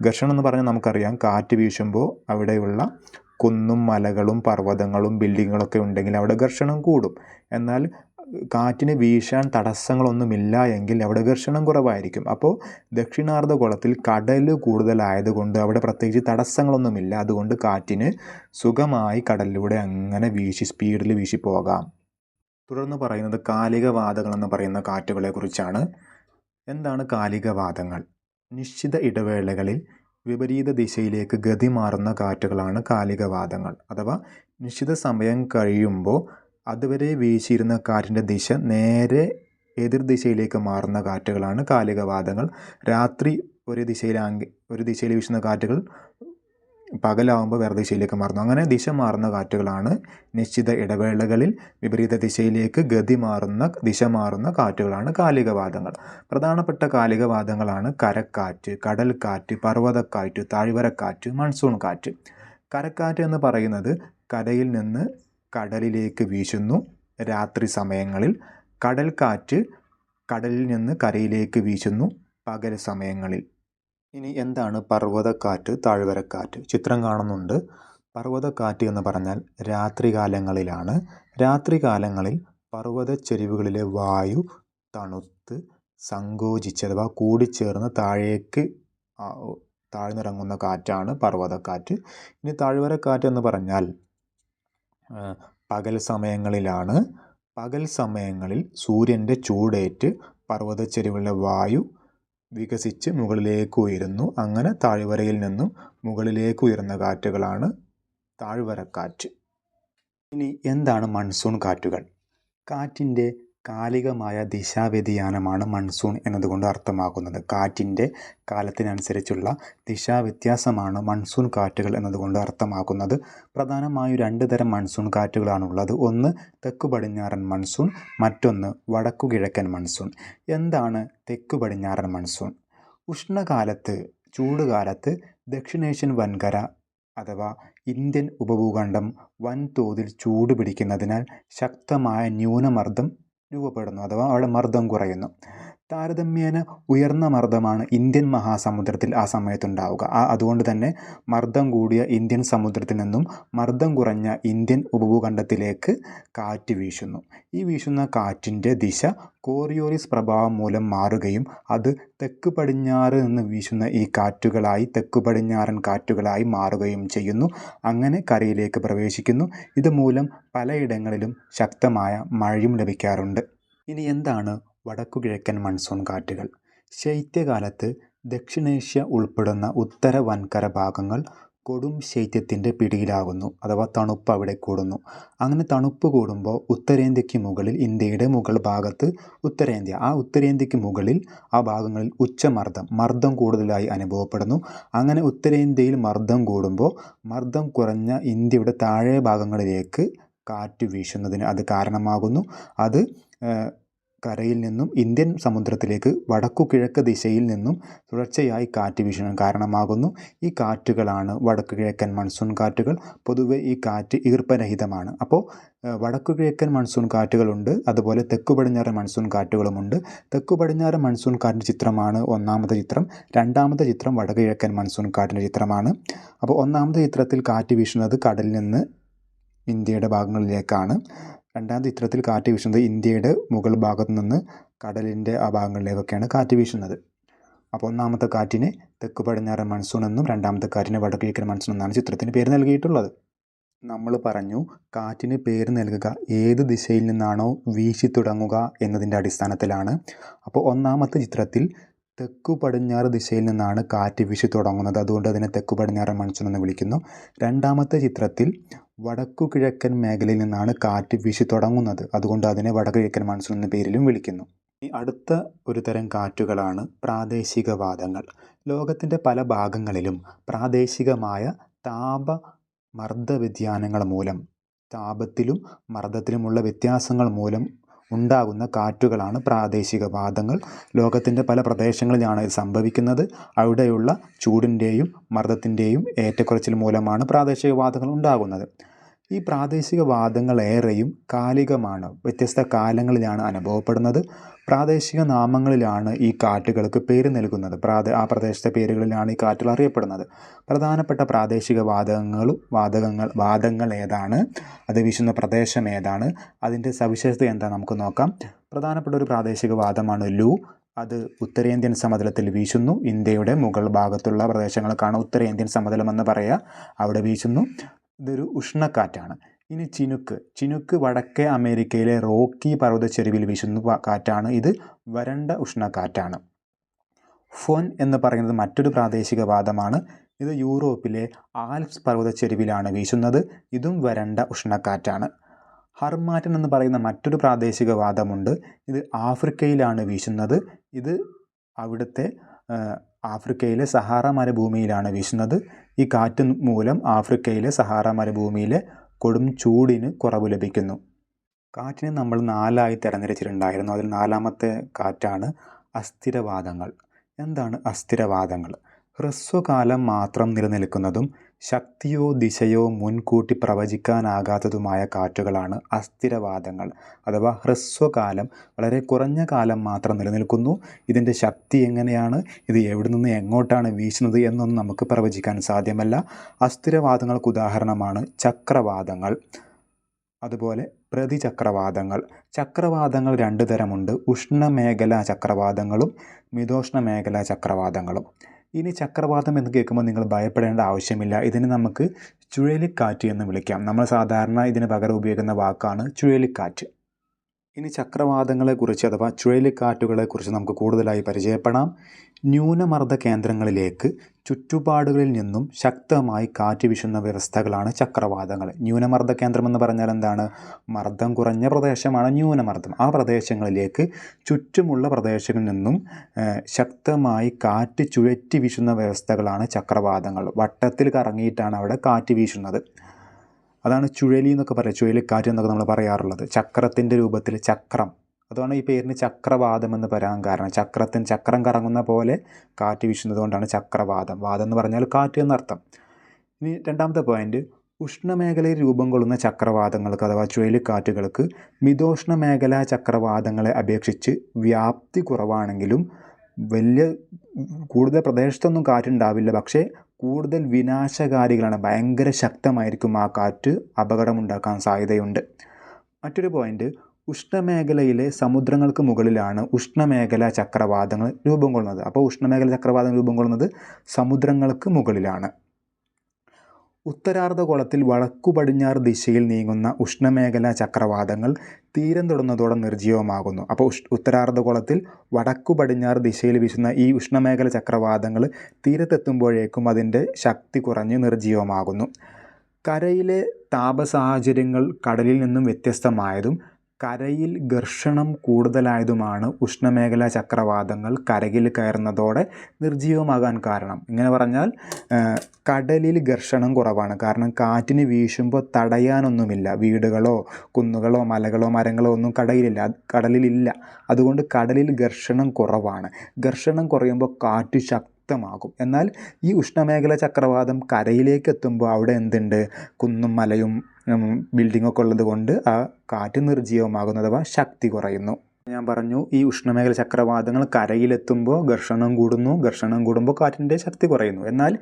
ഘർഷണം എന്ന് പറഞ്ഞാൽ നമുക്കറിയാം, കാറ്റ് വീശുമ്പോൾ അവിടെയുള്ള കുന്നും മലകളും പർവ്വതങ്ങളും ബിൽഡിങ്ങുകളൊക്കെ ഉണ്ടെങ്കിൽ അവിടെ ഘർഷണം കൂടും. എന്നാൽ കാറ്റിന് വീശാൻ തടസ്സങ്ങളൊന്നുമില്ല എങ്കിൽ അവിടെ ഘർഷണം കുറവായിരിക്കും. അപ്പോൾ ദക്ഷിണാർദ്ധഗോളത്തിൽ കടൽ കൂടുതലായതുകൊണ്ട് അവിടെ പ്രത്യേകിച്ച് തടസ്സങ്ങളൊന്നുമില്ല. അതുകൊണ്ട് കാറ്റിന് സുഖമായി കടലിലൂടെ അങ്ങനെ സ്പീഡിൽ വീശി പോകാം. തുടർന്ന് പറയുന്നത് കാലികവാദങ്ങൾ എന്ന് പറയുന്ന കാറ്റുകളെ കുറിച്ചാണ്. എന്താണ് കാലികവാദങ്ങൾ? നിശ്ചിത ഇടവേളകളിൽ വിപരീത ദിശയിലേക്ക് ഗതി മാറുന്ന കാറ്റുകളാണ് കാലികവാദങ്ങൾ. അഥവാ നിശ്ചിത സമയം കഴിയുമ്പോൾ അതുവരെ വീശിയിരുന്ന കാറ്റിൻ്റെ ദിശ നേരെ എതിർ ദിശയിലേക്ക് മാറുന്ന കാറ്റുകളാണ് കാലികവാദങ്ങൾ. രാത്രി ഒരു ദിശയിൽ വീശുന്ന കാറ്റുകൾ പകലാവുമ്പോൾ വേറെ ദിശയിലേക്ക് മാറുന്നു. അങ്ങനെ ദിശ മാറുന്ന കാറ്റുകളാണ് നിശ്ചിത ഇടവേളകളിൽ വിപരീത ദിശയിലേക്ക് ദിശ മാറുന്ന കാറ്റുകളാണ് കാലികവാദങ്ങൾ. പ്രധാനപ്പെട്ട കാലികവാദങ്ങളാണ് കരക്കാറ്റ്, കടൽക്കാറ്റ്, പർവ്വതക്കാറ്റ്, താഴ്വരക്കാറ്റ്, മൺസൂൺ കാറ്റ്. കരക്കാറ്റ് എന്ന് പറയുന്നത് കരയിൽ നിന്ന് കടലിലേക്ക് വീശുന്നു രാത്രി സമയങ്ങളിൽ. കടൽക്കാറ്റ് കടലിൽ നിന്ന് കരയിലേക്ക് വീശുന്നു പകൽ സമയങ്ങളിൽ. ഇനി എന്താണ് പർവ്വതക്കാറ്റ്, താഴ്വരക്കാറ്റ്? ചിത്രം കാണുന്നുണ്ട്. പർവ്വതക്കാറ്റ് എന്ന് പറഞ്ഞാൽ രാത്രികാലങ്ങളിലാണ്. രാത്രികാലങ്ങളിൽ പർവ്വതച്ചെരിവുകളിലെ വായു തണുത്ത് സങ്കോചിച്ച് അഥവാ കൂടിച്ചേർന്ന് താഴ്ന്നിറങ്ങുന്ന കാറ്റാണ് പർവ്വതക്കാറ്റ്. ഇനി താഴ്വരക്കാറ്റ് എന്ന് പറഞ്ഞാൽ പകൽ സമയങ്ങളിലാണ്. പകൽ സമയങ്ങളിൽ സൂര്യൻ്റെ ചൂടേറ്റ് പർവ്വതച്ചെരിവുകളിലെ വായു വികസിച്ച് മുകളിലേക്ക് ഉയരുന്നു. അങ്ങനെ താഴ്വരയിൽ നിന്നും മുകളിലേക്ക് ഉയർന്ന കാറ്റുകളാണ് താഴ്വരക്കാറ്റ്. ഇനി എന്താണ് മൺസൂൺ കാറ്റുകൾ? കാറ്റിൻ്റെ കാലികമായ ദിശാവ്യതിയാനമാണ് മൺസൂൺ എന്നതുകൊണ്ട് അർത്ഥമാക്കുന്നത്. കാറ്റിൻ്റെ കാലത്തിനനുസരിച്ചുള്ള ദിശാവ്യത്യാസമാണ് മൺസൂൺ കാറ്റുകൾ എന്നതുകൊണ്ട് അർത്ഥമാക്കുന്നത്. പ്രധാനമായും 2 തരം മൺസൂൺ കാറ്റുകളാണുള്ളത്. ഒന്ന് തെക്കു പടിഞ്ഞാറൻ മൺസൂൺ, മറ്റൊന്ന് വടക്കു കിഴക്കൻ മൺസൂൺ. എന്താണ് തെക്കു പടിഞ്ഞാറൻ മൺസൂൺ? ഉഷ്ണകാലത്ത്, ചൂടുകാലത്ത് ദക്ഷിണേഷ്യൻ വൻകര അഥവാ ഇന്ത്യൻ ഉപഭൂഖണ്ഡം വൻതോതിൽ ചൂട് പിടിക്കുന്നതിനാൽ ശക്തമായ ന്യൂനമർദ്ദം രൂപപ്പെടുന്നു, അഥവാ അവിടെ മർദ്ദം കുറയുന്നു. താരതമ്യേന ഉയർന്ന മർദ്ദമാണ് ഇന്ത്യൻ മഹാസമുദ്രത്തിൽ ആ സമയത്തുണ്ടാവുക. അതുകൊണ്ട് തന്നെ മർദ്ദം കൂടിയ ഇന്ത്യൻ സമുദ്രത്തിൽ നിന്നും മർദ്ദം കുറഞ്ഞ ഇന്ത്യൻ ഉപഭൂഖണ്ഡത്തിലേക്ക് കാറ്റ് വീശുന്നു. ഈ വീശുന്ന കാറ്റിൻ്റെ ദിശ കോറിയോലിസ് പ്രഭാവം മൂലം മാറുകയും അത് തെക്ക് പടിഞ്ഞാറ് നിന്ന് വീശുന്ന ഈ കാറ്റുകളായി തെക്ക് പടിഞ്ഞാറൻ കാറ്റുകളായി മാറുകയും ചെയ്യുന്നു. അങ്ങനെ കരയിലേക്ക് പ്രവേശിക്കുന്നു. ഇതുമൂലം പലയിടങ്ങളിലും ശക്തമായ മഴയും ലഭിക്കാറുണ്ട്. ഇനി എന്താണ് വടക്കുകിഴക്കൻ മൺസൂൺ കാറ്റുകൾ? ശൈത്യകാലത്ത് ദക്ഷിണേഷ്യ ഉൾപ്പെടുന്ന ഉത്തര വൻകര ഭാഗങ്ങൾ കൊടും ശൈത്യത്തിൻ്റെ പിടിയിലാകുന്നു, അഥവാ തണുപ്പ് അവിടെ കൂടുന്നു. അങ്ങനെ തണുപ്പ് കൂടുമ്പോൾ ഉത്തരേന്ത്യക്ക് മുകളിൽ, ഇന്ത്യയുടെ മുകൾ ഭാഗത്ത് ഉത്തരേന്ത്യ, ആ ഉത്തരേന്ത്യക്ക് മുകളിൽ ആ ഭാഗങ്ങളിൽ മർദ്ദം കൂടുതലായി അനുഭവപ്പെടുന്നു. അങ്ങനെ ഉത്തരേന്ത്യയിൽ മർദ്ദം കൂടുമ്പോൾ മർദ്ദം കുറഞ്ഞ ഇന്ത്യയുടെ താഴെ ഭാഗങ്ങളിലേക്ക് കാറ്റ് വീശുന്നതിന് അത് കാരണമാകുന്നു. അത് കരയിൽ നിന്നും ഇന്ത്യൻ സമുദ്രത്തിലേക്ക് വടക്കു കിഴക്ക് ദിശയിൽ നിന്നും തുടർച്ചയായി കാറ്റ് വീശാൻ കാരണമാകുന്നു. ഈ കാറ്റുകളാണ് വടക്കു കിഴക്കൻ മൺസൂൺ കാറ്റുകൾ. പൊതുവെ ഈ കാറ്റ് ഈർപ്പരഹിതമാണ്. അപ്പോൾ വടക്കു കിഴക്കൻ മൺസൂൺ കാറ്റുകളുണ്ട്, അതുപോലെ തെക്കു പടിഞ്ഞാറൻ മൺസൂൺ കാറ്റുകളുമുണ്ട്. തെക്കു പടിഞ്ഞാറൻ മൺസൂൺ കാറ്റിൻ്റെ ചിത്രമാണ് ഒന്നാമത്തെ ചിത്രം. രണ്ടാമത്തെ ചിത്രം വടക്കു കിഴക്കൻ മൺസൂൺ കാറ്റിൻ്റെ ചിത്രമാണ്. അപ്പോൾ ഒന്നാമത്തെ ചിത്രത്തിൽ കാറ്റ് വീശുന്നത് കടലിൽ നിന്ന് ഇന്ത്യയുടെ ഭാഗങ്ങളിലേക്കാണ്. രണ്ടാമത്തെ ചിത്രത്തിൽ കാറ്റ് വീശുന്നത് ഇന്ത്യയുടെ മുകൾ ഭാഗത്തു നിന്ന് കടലിൻ്റെ ആ ഭാഗങ്ങളിലേക്കൊക്കെയാണ് കാറ്റ് വീശുന്നത്. അപ്പോൾ ഒന്നാമത്തെ കാറ്റിന് തെക്ക് പടിഞ്ഞാറൻ മൺസൂൺ എന്നും രണ്ടാമത്തെ കാറ്റിന് വടക്ക് കിഴക്കൻ മൺസൂൺ എന്നാണ് ചിത്രത്തിന് പേര് നൽകിയിട്ടുള്ളത്. നമ്മൾ പറഞ്ഞു കാറ്റിന് പേര് നൽകുക ഏത് ദിശയിൽ നിന്നാണോ വീശി തുടങ്ങുക എന്നതിൻ്റെ അടിസ്ഥാനത്തിലാണ്. അപ്പോൾ ഒന്നാമത്തെ ചിത്രത്തിൽ തെക്കു പടിഞ്ഞാറ് ദിശയിൽ നിന്നാണ് കാറ്റ് വീശി തുടങ്ങുന്നത്, അതുകൊണ്ട് അതിനെ തെക്കു പടിഞ്ഞാറൻ മൺസൂൺ എന്ന് വിളിക്കുന്നു. രണ്ടാമത്തെ ചിത്രത്തിൽ വടക്കു കിഴക്കൻ മേഖലയിൽ നിന്നാണ് കാറ്റ് വീശി തുടങ്ങുന്നത്, അതുകൊണ്ട് അതിനെ വടക്കു കിഴക്കൻ മൺസൂൺ എന്ന പേരിലും വിളിക്കുന്നു. ഈ അടുത്ത ഒരു തരം കാറ്റുകളാണ് പ്രാദേശികവാദങ്ങൾ. ലോകത്തിൻ്റെ പല ഭാഗങ്ങളിലും പ്രാദേശികമായ താപമർദ്ദ വ്യതിയാനങ്ങൾ മൂലം, താപത്തിലും മർദ്ദത്തിലുമുള്ള വ്യത്യാസങ്ങൾ മൂലം ഉണ്ടാകുന്ന കാറ്റുകളാണ് പ്രാദേശികവാദങ്ങൾ. ലോകത്തിൻ്റെ പല പ്രദേശങ്ങളിലാണ് ഇത് സംഭവിക്കുന്നത്. അവിടെയുള്ള ചൂടിൻ്റെയും മർദ്ദത്തിൻ്റെയും ഏറ്റക്കുറച്ചിൽ മൂലമാണ് പ്രാദേശികവാദങ്ങൾ ഉണ്ടാകുന്നത്. ഈ പ്രാദേശികവാദങ്ങൾ ഏറെയും കാലികമാണ്, വ്യത്യസ്ത കാലങ്ങളിലാണ് അനുഭവപ്പെടുന്നത്. പ്രാദേശിക നാമങ്ങളിലാണ് ഈ കാറ്റുകൾക്ക് പേര് നൽകുന്നത്. ആ പ്രദേശത്തെ പേരുകളിലാണ് ഈ കാറ്റുകൾ അറിയപ്പെടുന്നത്. പ്രധാനപ്പെട്ട പ്രാദേശിക വാദങ്ങൾ ഏതാണ്, അത് വീശുന്ന പ്രദേശം ഏതാണ്, അതിൻ്റെ സവിശേഷത എന്താ നമുക്ക് നോക്കാം. പ്രധാനപ്പെട്ട ഒരു പ്രാദേശിക വാദമാണ് ലൂ. അത് ഉത്തരേന്ത്യൻ സമതലത്തിൽ വീശുന്നു. ഇന്ത്യയുടെ മുകൾ ഭാഗത്തുള്ള പ്രദേശങ്ങൾക്കാണ് ഉത്തരേന്ത്യൻ സമതലം എന്ന് പറയുക. അവിടെ വീശുന്നു. ഇതൊരു ഉഷ്ണക്കാറ്റാണ്. ഇനി ചിനുക്ക് വടക്കേ അമേരിക്കയിലെ റോക്കി പർവ്വതച്ചെരിവിൽ വീശുന്ന കാറ്റാണ്. ഇത് വരണ്ട ഉഷ്ണക്കാറ്റാണ്. ഫോൻ എന്ന് പറയുന്നത് മറ്റൊരു പ്രാദേശിക വാദമാണ്. ഇത് യൂറോപ്പിലെ ആൽപ്സ് പർവ്വതച്ചെരിവിലാണ് വീശുന്നത്. ഇതും വരണ്ട ഉഷ്ണക്കാറ്റാണ്. ഹർമാറ്റൻ എന്ന് പറയുന്ന മറ്റൊരു പ്രാദേശിക വാദമുണ്ട്. ഇത് ആഫ്രിക്കയിലാണ് വീശുന്നത്. ഇത് അവിടുത്തെ ആഫ്രിക്കയിലെ സഹാറ മരുഭൂമിയിലാണ് വീശുന്നത്. ഈ കാറ്റ് മൂലം ആഫ്രിക്കയിലെ സഹാറ മരുഭൂമിയിലെ കൊടും ചൂടിന് കുറവ് ലഭിക്കുന്നു. കാറ്റിനെ നമ്മൾ 4ആയി തരംതിരിച്ചിട്ടുണ്ടായിരുന്നു. അതിൽ 4ാമത്തെ കാറ്റാണ് അസ്ഥിരവാദങ്ങൾ. എന്താണ് അസ്ഥിരവാദങ്ങൾ? ഹ്രസ്വകാലം മാത്രം നിലനിൽക്കുന്നതും ശക്തിയോ ദിശയോ മുൻകൂട്ടി പ്രവചിക്കാനാകാത്തതുമായ കാറ്റുകളാണ് അസ്ഥിരവാദങ്ങൾ. അഥവാ ഹ്രസ്വകാലം, വളരെ കുറഞ്ഞ കാലം മാത്രം നിലനിൽക്കുന്നു. ഇതിൻ്റെ ശക്തി എങ്ങനെയാണ്, ഇത് എവിടെ നിന്ന് എങ്ങോട്ടാണ് വീശുന്നത് എന്നൊന്നും നമുക്ക് പ്രവചിക്കാൻ സാധ്യമല്ല. അസ്ഥിരവാദങ്ങൾക്ക് ഉദാഹരണമാണ് ചക്രവാതങ്ങൾ, അതുപോലെ പ്രതിചക്രവാതങ്ങൾ. ചക്രവാതങ്ങൾ 2 തരമുണ്ട്. ഉഷ്ണമേഖലാ ചക്രവാതങ്ങളും മിതോഷ്ണ മേഖലാ ചക്രവാതങ്ങളും. ഇനി ചക്രവാതം എന്ന് കേൾക്കുമ്പോൾ നിങ്ങൾ ഭയപ്പെടേണ്ട ആവശ്യമില്ല. ഇതിന് നമുക്ക് ചുഴലിക്കാറ്റ് എന്ന് വിളിക്കാം. നമ്മൾ സാധാരണ ഇതിന് പകരം ഉപയോഗിക്കുന്ന വാക്കാണ് ചുഴലിക്കാറ്റ്. ഇനി ചക്രവാതങ്ങളെക്കുറിച്ച് അഥവാ ചുഴലിക്കാറ്റുകളെക്കുറിച്ച് നമുക്ക് കൂടുതലായി പരിചയപ്പെടാം. ന്യൂനമർദ്ദ കേന്ദ്രങ്ങളിലേക്ക് ചുറ്റുപാടുകളിൽ നിന്നും ശക്തമായി കാറ്റ് വീശുന്ന വ്യവസ്ഥകളാണ് ചക്രവാതങ്ങൾ. ന്യൂനമർദ്ദ കേന്ദ്രം എന്ന് പറഞ്ഞാൽ എന്താണ്? മർദ്ദം കുറഞ്ഞ പ്രദേശമാണ് ന്യൂനമർദ്ദം. ആ പ്രദേശങ്ങളിലേക്ക് ചുറ്റുമുള്ള പ്രദേശങ്ങളിൽ നിന്നും ശക്തമായി കാറ്റ് ചുഴറ്റി വീശുന്ന വ്യവസ്ഥകളാണ് ചക്രവാതങ്ങൾ. വട്ടത്തിൽ കറങ്ങിയിട്ടാണ് അവിടെ കാറ്റ് വീശുന്നത്. അതാണ് ചുഴലി എന്നൊക്കെ പറയുക, ചുഴലിക്കാറ്റ് എന്നൊക്കെ നമ്മൾ പറയാറുള്ളത്. ചക്രത്തിൻ്റെ രൂപത്തിൽ ചക്രം, അതാണ് ഈ പേരിന് ചക്രവാതം എന്ന് പറയാൻ കാരണം. ചക്രം കറങ്ങുന്ന പോലെ കാറ്റ് വീശുന്നത് കൊണ്ടാണ് ചക്രവാതം. വാദം എന്ന് പറഞ്ഞാൽ കാറ്റ് എന്നർത്ഥം. ഇനി 2ാമത്തെ പോയിന്റ്, ഉഷ്ണമേഖലയിൽ രൂപം കൊള്ളുന്ന ചക്രവാതങ്ങൾക്ക് അഥവാ ചുഴലിക്കാറ്റുകൾക്ക് മിതോഷ്ണ മേഖലാ ചക്രവാതങ്ങളെ അപേക്ഷിച്ച് വ്യാപ്തി കുറവാണെങ്കിലും കൂടുതൽ പ്രദേശത്തൊന്നും കാറ്റുണ്ടാവില്ല, പക്ഷേ കൂടുതൽ വിനാശകാരികളാണ്. ഭയങ്കര ശക്തമായിരിക്കും ആ കാറ്റ്, അപകടമുണ്ടാക്കാൻ സാധ്യതയുണ്ട്. മറ്റൊരു പോയിന്റ്, ഉഷ്ണമേഖലയിലെ സമുദ്രങ്ങൾക്ക് മുകളിലാണ് ഉഷ്ണമേഖലാ ചക്രവാതങ്ങൾ രൂപം കൊള്ളുന്നത്. അപ്പോൾ ഉഷ്ണമേഖല ചക്രവാതങ്ങൾ രൂപം കൊള്ളുന്നത് സമുദ്രങ്ങൾക്ക് മുകളിലാണ്. ഉത്തരാർദ്ധഗോളത്തിൽ വടക്കു പടിഞ്ഞാറ് ദിശയിൽ നീങ്ങുന്ന ഉഷ്ണമേഖലാ ചക്രവാതങ്ങൾ തീരം തൊടുന്നതോടെ നിർജ്ജീവമാകുന്നു. അപ്പോൾ ഉത്തരാർദ്ധഗോളത്തിൽ വടക്കു പടിഞ്ഞാറ് ദിശയിൽ വീശുന്ന ഈ ഉഷ്ണമേഖല ചക്രവാതങ്ങൾ തീരത്തെത്തുമ്പോഴേക്കും അതിൻ്റെ ശക്തി കുറഞ്ഞ് നിർജ്ജീവമാകുന്നു. കരയിലെ താപസാഹചര്യങ്ങൾ കടലിൽ നിന്നും വ്യത്യസ്തമായതും കരയിൽ ഘർഷണം കൂടുതലായതുമാണ് ഉഷ്ണമേഖലാ ചക്രവാതങ്ങൾ കരയിൽ കയറുന്നതോടെ നിർജ്ജീവമാകാൻ കാരണം. ഇങ്ങനെ പറഞ്ഞാൽ കടലിൽ ഘർഷണം കുറവാണ്, കാരണം കാറ്റിന് വീശുമ്പോൾ തടയാനൊന്നുമില്ല. വീടുകളോ കുന്നുകളോ മലകളോ മരങ്ങളോ ഒന്നും കടലിലില്ല. അതുകൊണ്ട് കടലിൽ ഘർഷണം കുറവാണ്. ഘർഷണം കുറയുമ്പോൾ കാറ്റ് ശക്തമാകും. എന്നാൽ ഈ ഉഷ്ണമേഖല ചക്രവാതം കരയിലേക്ക് എത്തുമ്പോൾ അവിടെ എന്തുണ്ട്? കുന്നും മലയും ബിൽഡിങ്ങൊക്കെ ഉള്ളത് കൊണ്ട് ആ കാറ്റ് നിർജ്ജീവമാകുന്നു, അഥവാ ശക്തി കുറയുന്നു. ഞാൻ പറഞ്ഞു, ഈ ഉഷ്ണമേഖല ചക്രവാതങ്ങൾ കരയിലെത്തുമ്പോൾ ഘർഷണം കൂടുന്നു, ഘർഷണം കൂടുമ്പോൾ കാറ്റിൻ്റെ ശക്തി കുറയുന്നു. എന്നാൽ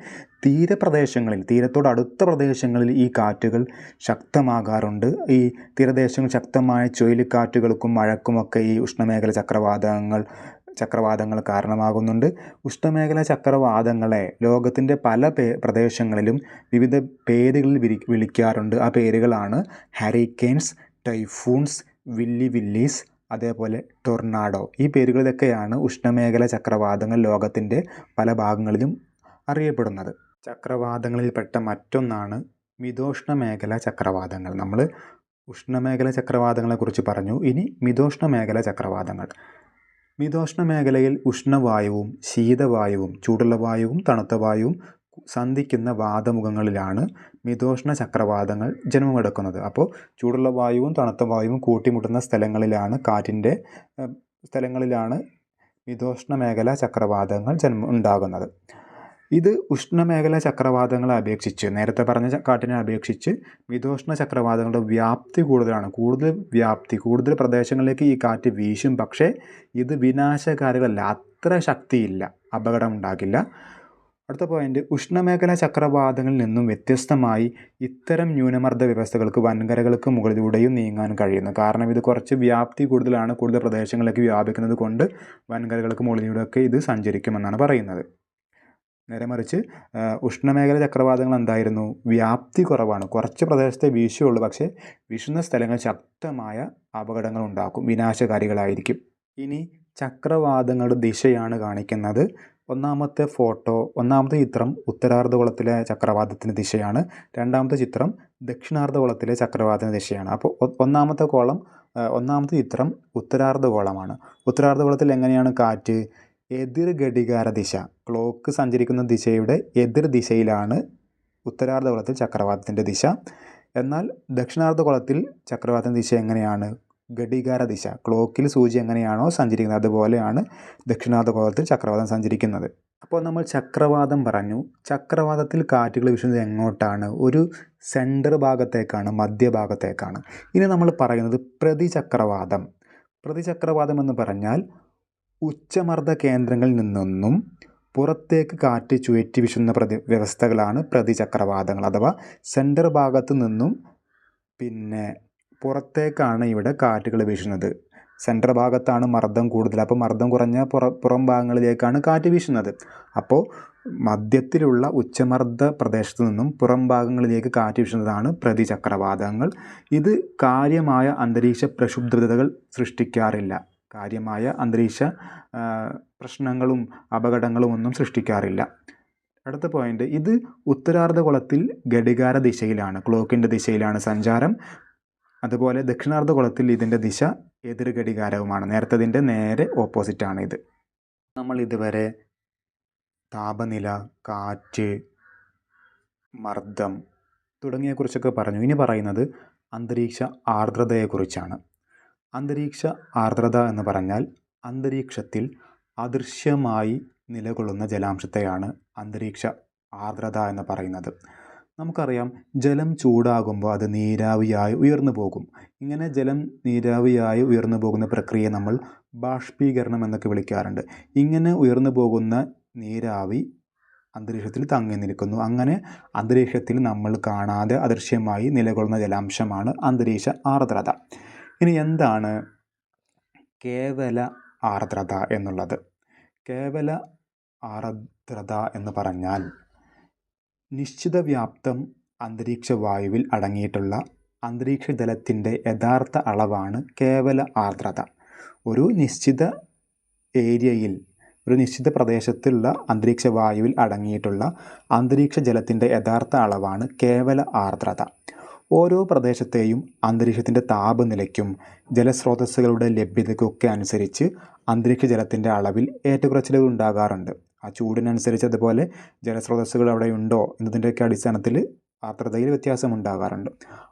തീരപ്രദേശങ്ങളിൽ, തീരത്തോടടുത്ത പ്രദേശങ്ങളിൽ ഈ കാറ്റുകൾ ശക്തമാകാറുണ്ട്. ഈ തീരദേശങ്ങൾ ശക്തമായ ചുഴലിക്കാറ്റുകൾക്കും മഴക്കുമൊക്കെ ഈ ഉഷ്ണമേഖല ചക്രവാതങ്ങൾ കാരണമാകുന്നുണ്ട്. ഉഷ്ണമേഖല ചക്രവാതങ്ങളെ ലോകത്തിൻ്റെ പല പ്രദേശങ്ങളിലും വിവിധ പേരുകളിൽ വിളിക്കാറുണ്ട്. ആ പേരുകളാണ് ഹരിക്കെയിൻസ്, ടൈഫൂൺസ്, വില്ലീസ്, അതേപോലെ ടൊർണാഡോ. ഈ പേരുകളിലൊക്കെയാണ് ഉഷ്ണമേഖല ചക്രവാതങ്ങൾ ലോകത്തിൻ്റെ പല ഭാഗങ്ങളിലും അറിയപ്പെടുന്നത്. ചക്രവാതങ്ങളിൽപ്പെട്ട മറ്റൊന്നാണ് മിതോഷ്ണ മേഖല ചക്രവാതങ്ങൾ. നമ്മൾ ഉഷ്ണമേഖല ചക്രവാതങ്ങളെക്കുറിച്ച് പറഞ്ഞു. ഇനി മിതോഷ്ണ മേഖല ചക്രവാതങ്ങൾ. മിതോഷ്ണ മേഖലയിൽ ഉഷ്ണവായുവും ശീതവായുവും ചൂടുള്ള വായുവും തണുത്ത വായുവും സന്ധിക്കുന്ന വാതമുഖങ്ങളിലാണ് മിതോഷ്ണ ചക്രവാതങ്ങൾ ജന്മമെടുക്കുന്നത്. അപ്പോൾ ചൂടുള്ള വായുവും തണുത്ത വായുവും കൂട്ടിമുട്ടുന്ന സ്ഥലങ്ങളിലാണ് മിതോഷ്ണ മേഖല ചക്രവാതങ്ങൾ ഉണ്ടാകുന്നത്. ഇത് ഉഷ്ണമേഖല ചക്രവാതങ്ങളെ അപേക്ഷിച്ച്, നേരത്തെ പറഞ്ഞ കാറ്റിനെ അപേക്ഷിച്ച് മിതോഷ്ണ ചക്രവാതങ്ങളുടെ വ്യാപ്തി കൂടുതലാണ്. കൂടുതൽ പ്രദേശങ്ങളിലേക്ക് ഈ കാറ്റ് വീശും, പക്ഷേ ഇത് വിനാശകാരികളല്ല, അത്ര ശക്തിയില്ല, അപകടം ഉണ്ടാകില്ല. അടുത്ത പോയിന്റ്, ഉഷ്ണമേഖല ചക്രവാതങ്ങളിൽ നിന്നും വ്യത്യസ്തമായി ഇത്തരം ന്യൂനമർദ്ദ വ്യവസ്ഥകൾക്ക് വൻകരകൾക്ക് മുകളിലൂടെയും നീങ്ങാൻ കഴിയുന്നു. കാരണം ഇത് കുറച്ച് വ്യാപ്തി കൂടുതലാണ്, കൂടുതൽ പ്രദേശങ്ങളിലേക്ക് വ്യാപിക്കുന്നത് കൊണ്ട് വൻകരകൾക്ക് മുകളിലൂടെയൊക്കെ ഇത് സഞ്ചരിക്കുമെന്നാണ് പറയുന്നത്. നേരെ മറിച്ച് ഉഷ്ണമേഖല ചക്രവാതങ്ങൾ എന്തായിരുന്നു? വ്യാപ്തി കുറവാണ്, കുറച്ച് പ്രദേശത്തെ വീശുള്ളൂ, പക്ഷേ വീശുന്ന സ്ഥലങ്ങൾ ശക്തമായ അപകടങ്ങൾ ഉണ്ടാക്കും, വിനാശകാരികളായിരിക്കും. ഇനി ചക്രവാതങ്ങളുടെ ദിശയാണ് കാണിക്കുന്നത്. ഒന്നാമത്തെ ചിത്രം ഉത്തരാർദ്ധഗോളത്തിലെ ചക്രവാതത്തിൻ്റെ ദിശയാണ്. രണ്ടാമത്തെ ചിത്രം ദക്ഷിണാർദ്ധഗോളത്തിലെ ചക്രവാതത്തിൻ്റെ ദിശയാണ്. അപ്പോൾ ഒന്നാമത്തെ ചിത്രം ഉത്തരാർദ്ധഗോളമാണ്. ഉത്തരാർദ്ധഗോളത്തിൽ എങ്ങനെയാണ് കാറ്റ്? എതിർ ഘടികാര ദിശ, ക്ലോക്ക് സഞ്ചരിക്കുന്ന ദിശയുടെ എതിർ ദിശയിലാണ് ഉത്തരാർദ്ധഗോളത്തിൽ ചക്രവാതത്തിൻ്റെ ദിശ. എന്നാൽ ദക്ഷിണാർദ്ധഗോളത്തിൽ ചക്രവാതത്തിൻ്റെ ദിശ എങ്ങനെയാണ്? ഘടികാര ദിശ, ക്ലോക്കിൽ സൂചി എങ്ങനെയാണോ സഞ്ചരിക്കുന്നത് അതുപോലെയാണ് ദക്ഷിണാർദ്ധഗോളത്തിൽ ചക്രവാതം സഞ്ചരിക്കുന്നത്. അപ്പോൾ നമ്മൾ ചക്രവാതം പറഞ്ഞു. ചക്രവാതത്തിൽ കാറ്റുകൾ വീശുന്നത് എങ്ങോട്ടാണ്? ഒരു സെൻറ്റർ ഭാഗത്തേക്കാണ്, മധ്യഭാഗത്തേക്കാണ്. ഇനി നമ്മൾ പറയുന്നത് പ്രതിചക്രവാതം. പ്രതിചക്രവാതം എന്ന് പറഞ്ഞാൽ ഉച്ചമർദ്ദ കേന്ദ്രങ്ങളിൽ നിന്നും പുറത്തേക്ക് കാറ്റ് ചുഴറ്റി വീശുന്ന വ്യവസ്ഥകളാണ് പ്രതിചക്രവാതങ്ങൾ. അഥവാ സെൻറ്റർ ഭാഗത്ത് നിന്നും പുറത്തേക്കാണ് ഇവിടെ കാറ്റുകൾ വീശുന്നത്. സെൻറ്റർ ഭാഗത്താണ് മർദ്ദം കൂടുതൽ, അപ്പോൾ മർദ്ദം കുറഞ്ഞ പുറം ഭാഗങ്ങളിലേക്കാണ് കാറ്റ് വീശുന്നത്. അപ്പോൾ മധ്യത്തിലുള്ള ഉച്ചമർദ്ദ പ്രദേശത്തു നിന്നും പുറം ഭാഗങ്ങളിലേക്ക് കാറ്റ് വീശുന്നതാണ് പ്രതിചക്രവാതങ്ങൾ. ഇത് കാര്യമായ അന്തരീക്ഷ പ്രക്ഷുബ്ധതകൾ സൃഷ്ടിക്കാറില്ല, കാര്യമായ അന്തരീക്ഷ പ്രശ്നങ്ങളും അപകടങ്ങളും ഒന്നും സൃഷ്ടിക്കാറില്ല. അടുത്ത പോയിന്റ്, ഇത് ഉത്തരാർദ്ധഗോളത്തിൽ ഘടികാര ദിശയിലാണ്, ക്ലോക്കിൻ്റെ ദിശയിലാണ് സഞ്ചാരം. അതുപോലെ ദക്ഷിണാർദ്ധഗോളത്തിൽ ഇതിൻ്റെ ദിശ എതിർ ഘടികാരവുമാണ്. നേരത്തതിൻ്റെ നേരെ ഓപ്പോസിറ്റാണ് ഇത്. നമ്മൾ ഇതുവരെ താപനില, കാറ്റ്, മർദ്ദം തുടങ്ങിയവയെക്കുറിച്ചൊക്കെ പറഞ്ഞു. ഇനി പറയുന്നത് അന്തരീക്ഷ ആർദ്രതയെക്കുറിച്ചാണ്. അന്തരീക്ഷ ആർദ്രത എന്ന് പറഞ്ഞാൽ അന്തരീക്ഷത്തിൽ അദൃശ്യമായി നിലകൊള്ളുന്ന ജലാംശത്തെയാണ് അന്തരീക്ഷ ആർദ്രത എന്ന് പറയുന്നത്. നമുക്കറിയാം ജലം ചൂടാകുമ്പോൾ അത് നീരാവിയായി ഉയർന്നു പോകും. ഇങ്ങനെ ജലം നീരാവിയായി ഉയർന്നു പോകുന്ന പ്രക്രിയയെ നമ്മൾ ബാഷ്പീകരണം എന്നൊക്കെ വിളിക്കാറുണ്ട്. ഇങ്ങനെ ഉയർന്നു പോകുന്ന നീരാവി അന്തരീക്ഷത്തിൽ തങ്ങി നിൽക്കുന്നു. അങ്ങനെ അന്തരീക്ഷത്തിൽ നമ്മൾ കാണാതെ അദൃശ്യമായി നിലകൊള്ളുന്ന ജലാംശമാണ് അന്തരീക്ഷ ആർദ്രത. ഇനി എന്താണ് കേവല ആർദ്രത എന്നുള്ളത്? കേവല ആർദ്രത എന്ന് പറഞ്ഞാൽ നിശ്ചിത വ്യാപ്തം അന്തരീക്ഷ വായുവിൽ അടങ്ങിയിട്ടുള്ള അന്തരീക്ഷ ജലത്തിൻ്റെ യഥാർത്ഥ അളവാണ് കേവല ആർദ്രത. ഒരു നിശ്ചിത ഏരിയയിൽ, ഒരു നിശ്ചിത പ്രദേശത്തുള്ള അന്തരീക്ഷ വായുവിൽ അടങ്ങിയിട്ടുള്ള അന്തരീക്ഷ ജലത്തിൻ്റെ യഥാർത്ഥ അളവാണ് കേവല ആർദ്രത. ഓരോ പ്രദേശത്തെയും അന്തരീക്ഷത്തിൻ്റെ താപനിലയ്ക്കും ജലസ്രോതസ്സുകളുടെ ലഭ്യതയ്ക്കൊക്കെ അനുസരിച്ച് അന്തരീക്ഷ ജലത്തിൻ്റെ അളവിൽ ഏറ്റക്കുറച്ചിലുകൾ ഉണ്ടാകാറുണ്ട്. ആ ചൂടിനനുസരിച്ച് അതുപോലെ ജലസ്രോതസ്സുകൾ അവിടെ ഉണ്ടോ എന്നതിൻ്റെയൊക്കെ അടിസ്ഥാനത്തിൽ ആർദ്രതയിൽ വ്യത്യാസമുണ്ടാകാറുണ്ട്.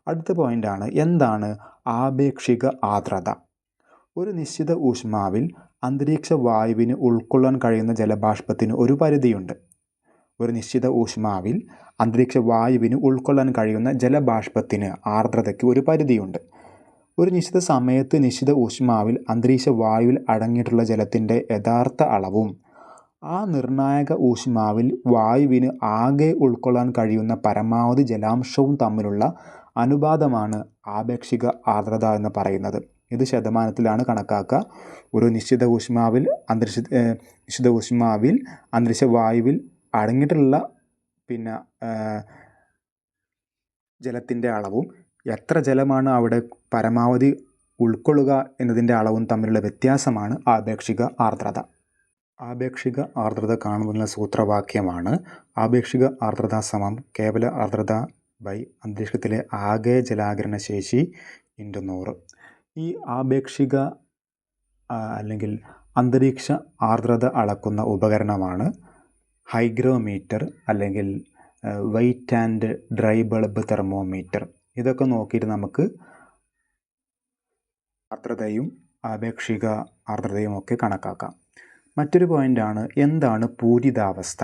അടുത്ത പോയിൻ്റാണ് എന്താണ് ആപേക്ഷിക ആർദ്രത. ഒരു നിശ്ചിത ഊഷ്മാവിൽ അന്തരീക്ഷ വായുവിന് ഉൾക്കൊള്ളാൻ കഴിയുന്ന ജലബാഷ്പത്തിന് ഒരു പരിധിയുണ്ട്. ഒരു നിശ്ചിത ഊഷ്മാവിൽ അന്തരീക്ഷ വായുവിന് ഉൾക്കൊള്ളാൻ കഴിയുന്ന ജലബാഷ്പത്തിന് ആർദ്രതയ്ക്ക് ഒരു പരിധിയുണ്ട്. ഒരു നിശ്ചിത സമയത്ത് നിശ്ചിത ഊഷ്മാവിൽ അന്തരീക്ഷ വായുവിൽ അടങ്ങിയിട്ടുള്ള ജലത്തിൻ്റെ യഥാർത്ഥ അളവും ആ നിർണായക ഊഷ്മാവിൽ വായുവിന് ആകെ ഉൾക്കൊള്ളാൻ കഴിയുന്ന പരമാവധി ജലാംശവും തമ്മിലുള്ള അനുപാതമാണ് ആപേക്ഷിക ആർദ്രത എന്ന് പറയുന്നത്. ഇത് ശതമാനത്തിലാണ് കണക്കാക്കുക. ഒരു നിശ്ചിത ഊഷ്മാവിൽ അന്തരീക്ഷ വായുവിൽ അടങ്ങിയിട്ടുള്ള ജലത്തിൻ്റെ അളവും എത്ര ജലമാണ് അവിടെ പരമാവധി ഉൾക്കൊള്ളുക എന്നതിൻ്റെ അളവും തമ്മിലുള്ള വ്യത്യാസമാണ് ആപേക്ഷിക ആർദ്രത. ആപേക്ഷിക ആർദ്രത കാണുന്നതിനുള്ള സൂത്രവാക്യമാണ് ആപേക്ഷിക ആർദ്രത സമം കേവല ആർദ്രത ബൈ അന്തരീക്ഷത്തിലെ ആകെ ജലാകിരണ ശേഷി ഇൻറ്റു 100. ഈ ആപേക്ഷിക അല്ലെങ്കിൽ അന്തരീക്ഷ ആർദ്രത അളക്കുന്ന ഉപകരണമാണ് ഹൈഗ്രോമീറ്റർ അല്ലെങ്കിൽ wet and dry bulb thermometer. ഇതൊക്കെ നോക്കിയിട്ട് നമുക്ക് ആർദ്രതയും ആപേക്ഷിക ആർദ്രതയും ഒക്കെ കണക്കാക്കാം. മറ്റൊരു പോയിൻ്റാണ് എന്താണ് പൂരിതാവസ്ഥ.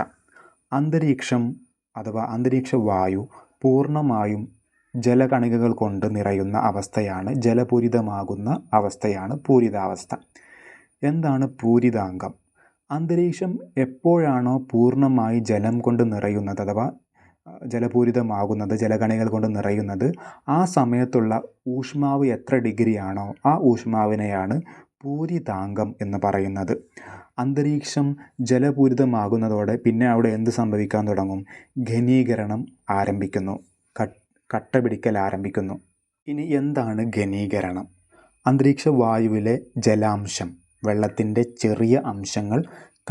അന്തരീക്ഷം അഥവാ അന്തരീക്ഷ വായു പൂർണ്ണമായും ജലകണികകൾ കൊണ്ട് നിറയുന്ന അവസ്ഥയാണ്, ജലപൂരിതമാകുന്ന അവസ്ഥയാണ് പൂരിതാവസ്ഥ. എന്താണ് പൂരിതാങ്കം? അന്തരീക്ഷം എപ്പോഴാണോ പൂർണ്ണമായി ജലം കൊണ്ട് നിറയുന്നത് അഥവാ ജലപൂരിതമാകുന്നത്, ജലകണികൾ കൊണ്ട് നിറയുന്നത്, ആ സമയത്തുള്ള ഊഷ്മാവ് എത്ര ഡിഗ്രിയാണോ ആ ഊഷ്മാവിനെയാണ് പൂരിതാങ്കം എന്ന് പറയുന്നത്. അന്തരീക്ഷം ജലപൂരിതമാകുന്നതോടെ പിന്നെ അവിടെ എന്ത് സംഭവിക്കാൻ തുടങ്ങും? ഘനീകരണം ആരംഭിക്കുന്നു, കട്ട പിടിക്കൽ ആരംഭിക്കുന്നു. ഇനി എന്താണ് ഘനീകരണം? അന്തരീക്ഷ വായുവിലെ ജലാംശം, വെള്ളത്തിൻ്റെ ചെറിയ അംശങ്ങൾ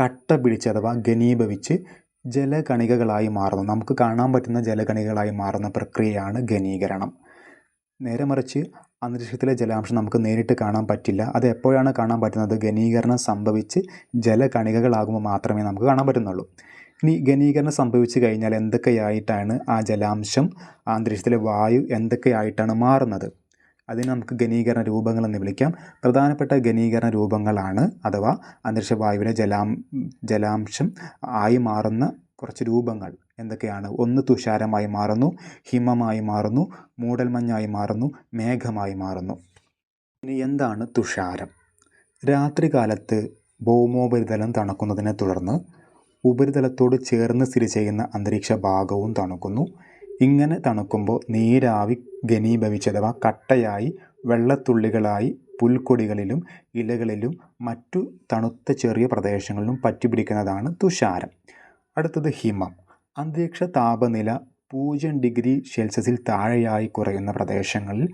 കട്ട പിടിച്ച് അഥവാ ഘനീഭവിച്ച് ജലകണികകളായി മാറുന്നു. നമുക്ക് കാണാൻ പറ്റുന്ന ജലകണികകളായി മാറുന്ന പ്രക്രിയയാണ് ഘനീകരണം. നേരെ മറിച്ച് അന്തരീക്ഷത്തിലെ ജലാംശം നമുക്ക് നേരിട്ട് കാണാൻ പറ്റില്ല. അത് എപ്പോഴാണ് കാണാൻ പറ്റുന്നത്? ഘനീകരണം സംഭവിച്ച് ജലകണികകളാകുമ്പോൾ മാത്രമേ നമുക്ക് കാണാൻ പറ്റുന്നുള്ളൂ. ഇനി ഘനീകരണം സംഭവിച്ചു കഴിഞ്ഞാൽ എന്തൊക്കെയായിട്ടാണ് ആ ജലാംശം, അന്തരീക്ഷത്തിലെ വായു എന്തൊക്കെയായിട്ടാണ് മാറുന്നത്? അതിന് നമുക്ക് ഘനീകരണ രൂപങ്ങൾ എന്ന് വിളിക്കാം. പ്രധാനപ്പെട്ട ഘനീകരണ രൂപങ്ങളാണ് അഥവാ അന്തരീക്ഷ വായുവിലെ ജലാംശം ആയി മാറുന്ന കുറച്ച് രൂപങ്ങൾ എന്തൊക്കെയാണ്? ഒന്ന് തുഷാരമായി മാറുന്നു, ഹിമമായി മാറുന്നു, മൂടൽമഞ്ഞായി മാറുന്നു, മേഘമായി മാറുന്നു. ഇനി എന്താണ് തുഷാരം? രാത്രികാലത്ത് ഭൗമോപരിതലം തണുക്കുന്നതിനെ തുടർന്ന് ഉപരിതലത്തോട് ചേർന്ന് സ്ഥിതി ചെയ്യുന്ന അന്തരീക്ഷ ഭാഗവും തണുക്കുന്നു. ഇങ്ങനെ തണുക്കുമ്പോൾ നീരാവി ഘനീഭവിച്ച് അഥവാ കട്ടയായി വെള്ളത്തുള്ളികളായി പുൽക്കൊടികളിലും ഇലകളിലും മറ്റു തണുത്ത ചെറിയ പ്രദേശങ്ങളിലും പറ്റിപ്പിടിക്കുന്നതാണ് തുഷാരം. അടുത്തത് ഹിമം. അന്തരീക്ഷ താപനില 0 ഡിഗ്രി സെൽഷ്യസിൽ താഴെയായി കുറയുന്ന പ്രദേശങ്ങളിൽ,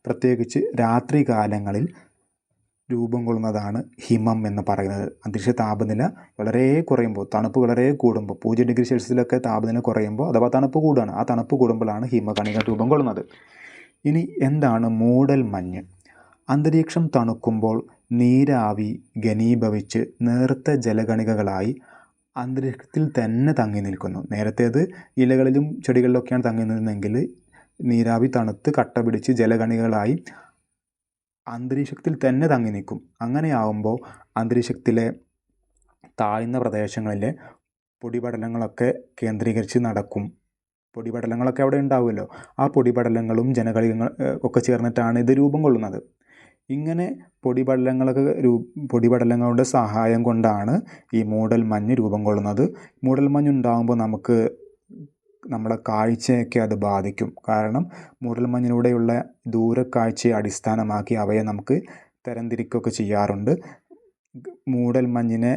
പ്രത്യേകിച്ച് രാത്രികാലങ്ങളിൽ രൂപം കൊള്ളുന്നതാണ് ഹിമം എന്ന് പറയുന്നത്. അന്തരീക്ഷ താപനില വളരെ കുറയുമ്പോൾ, തണുപ്പ് വളരെ കൂടുമ്പോൾ, 0 ഡിഗ്രി സെൽഷ്യസിലൊക്കെ താപനില കുറയുമ്പോൾ അഥവാ തണുപ്പ് കൂടുകയാണ്, ആ തണുപ്പ് കൂടുമ്പോഴാണ് ഹിമകണിക രൂപം കൊള്ളുന്നത്. ഇനി എന്താണ് മൂടൽമഞ്ഞ്? അന്തരീക്ഷം തണുക്കുമ്പോൾ നീരാവി ഘനീഭവിച്ച് നേർത്ത ജലകണികകളായി അന്തരീക്ഷത്തിൽ തന്നെ തങ്ങി നിൽക്കുന്നു. നേരത്തേത് ഇലകളിലും ചെടികളിലൊക്കെയാണ് തങ്ങി നിന്നതെങ്കിൽ നീരാവി തണുത്ത് കട്ട പിടിച്ച് ജലകണികകളായി അന്തരീക്ഷത്തിൽ തന്നെ തങ്ങി നിൽക്കും. അങ്ങനെയാവുമ്പോൾ അന്തരീക്ഷത്തിലെ താഴ്ന്ന പ്രദേശങ്ങളിലെ പൊടിപടലങ്ങളൊക്കെ കേന്ദ്രീകരിച്ച് നടക്കും. പൊടിപടലങ്ങളൊക്കെ അവിടെ ഉണ്ടാവുമല്ലോ. ആ പൊടിപടലങ്ങളും ജലകണികകൾ ഒക്കെ ചേർന്നിട്ടാണ് ഇത് രൂപം കൊള്ളുന്നത്. ഇങ്ങനെ പൊടിപടലങ്ങളുടെ സഹായം കൊണ്ടാണ് ഈ മൂടൽമഞ്ഞ് രൂപം കൊള്ളുന്നത്. മൂടൽമഞ്ഞുണ്ടാകുമ്പോൾ നമ്മുടെ കാഴ്ചയൊക്കെ അത് ബാധിക്കും. കാരണം മൂടൽമഞ്ഞിലൂടെയുള്ള ദൂരക്കാഴ്ചയെ അടിസ്ഥാനമാക്കി അവയെ നമുക്ക് തരംതിരിക്കുകയൊക്കെ ചെയ്യാറുണ്ട്. മൂടൽമഞ്ഞിനെ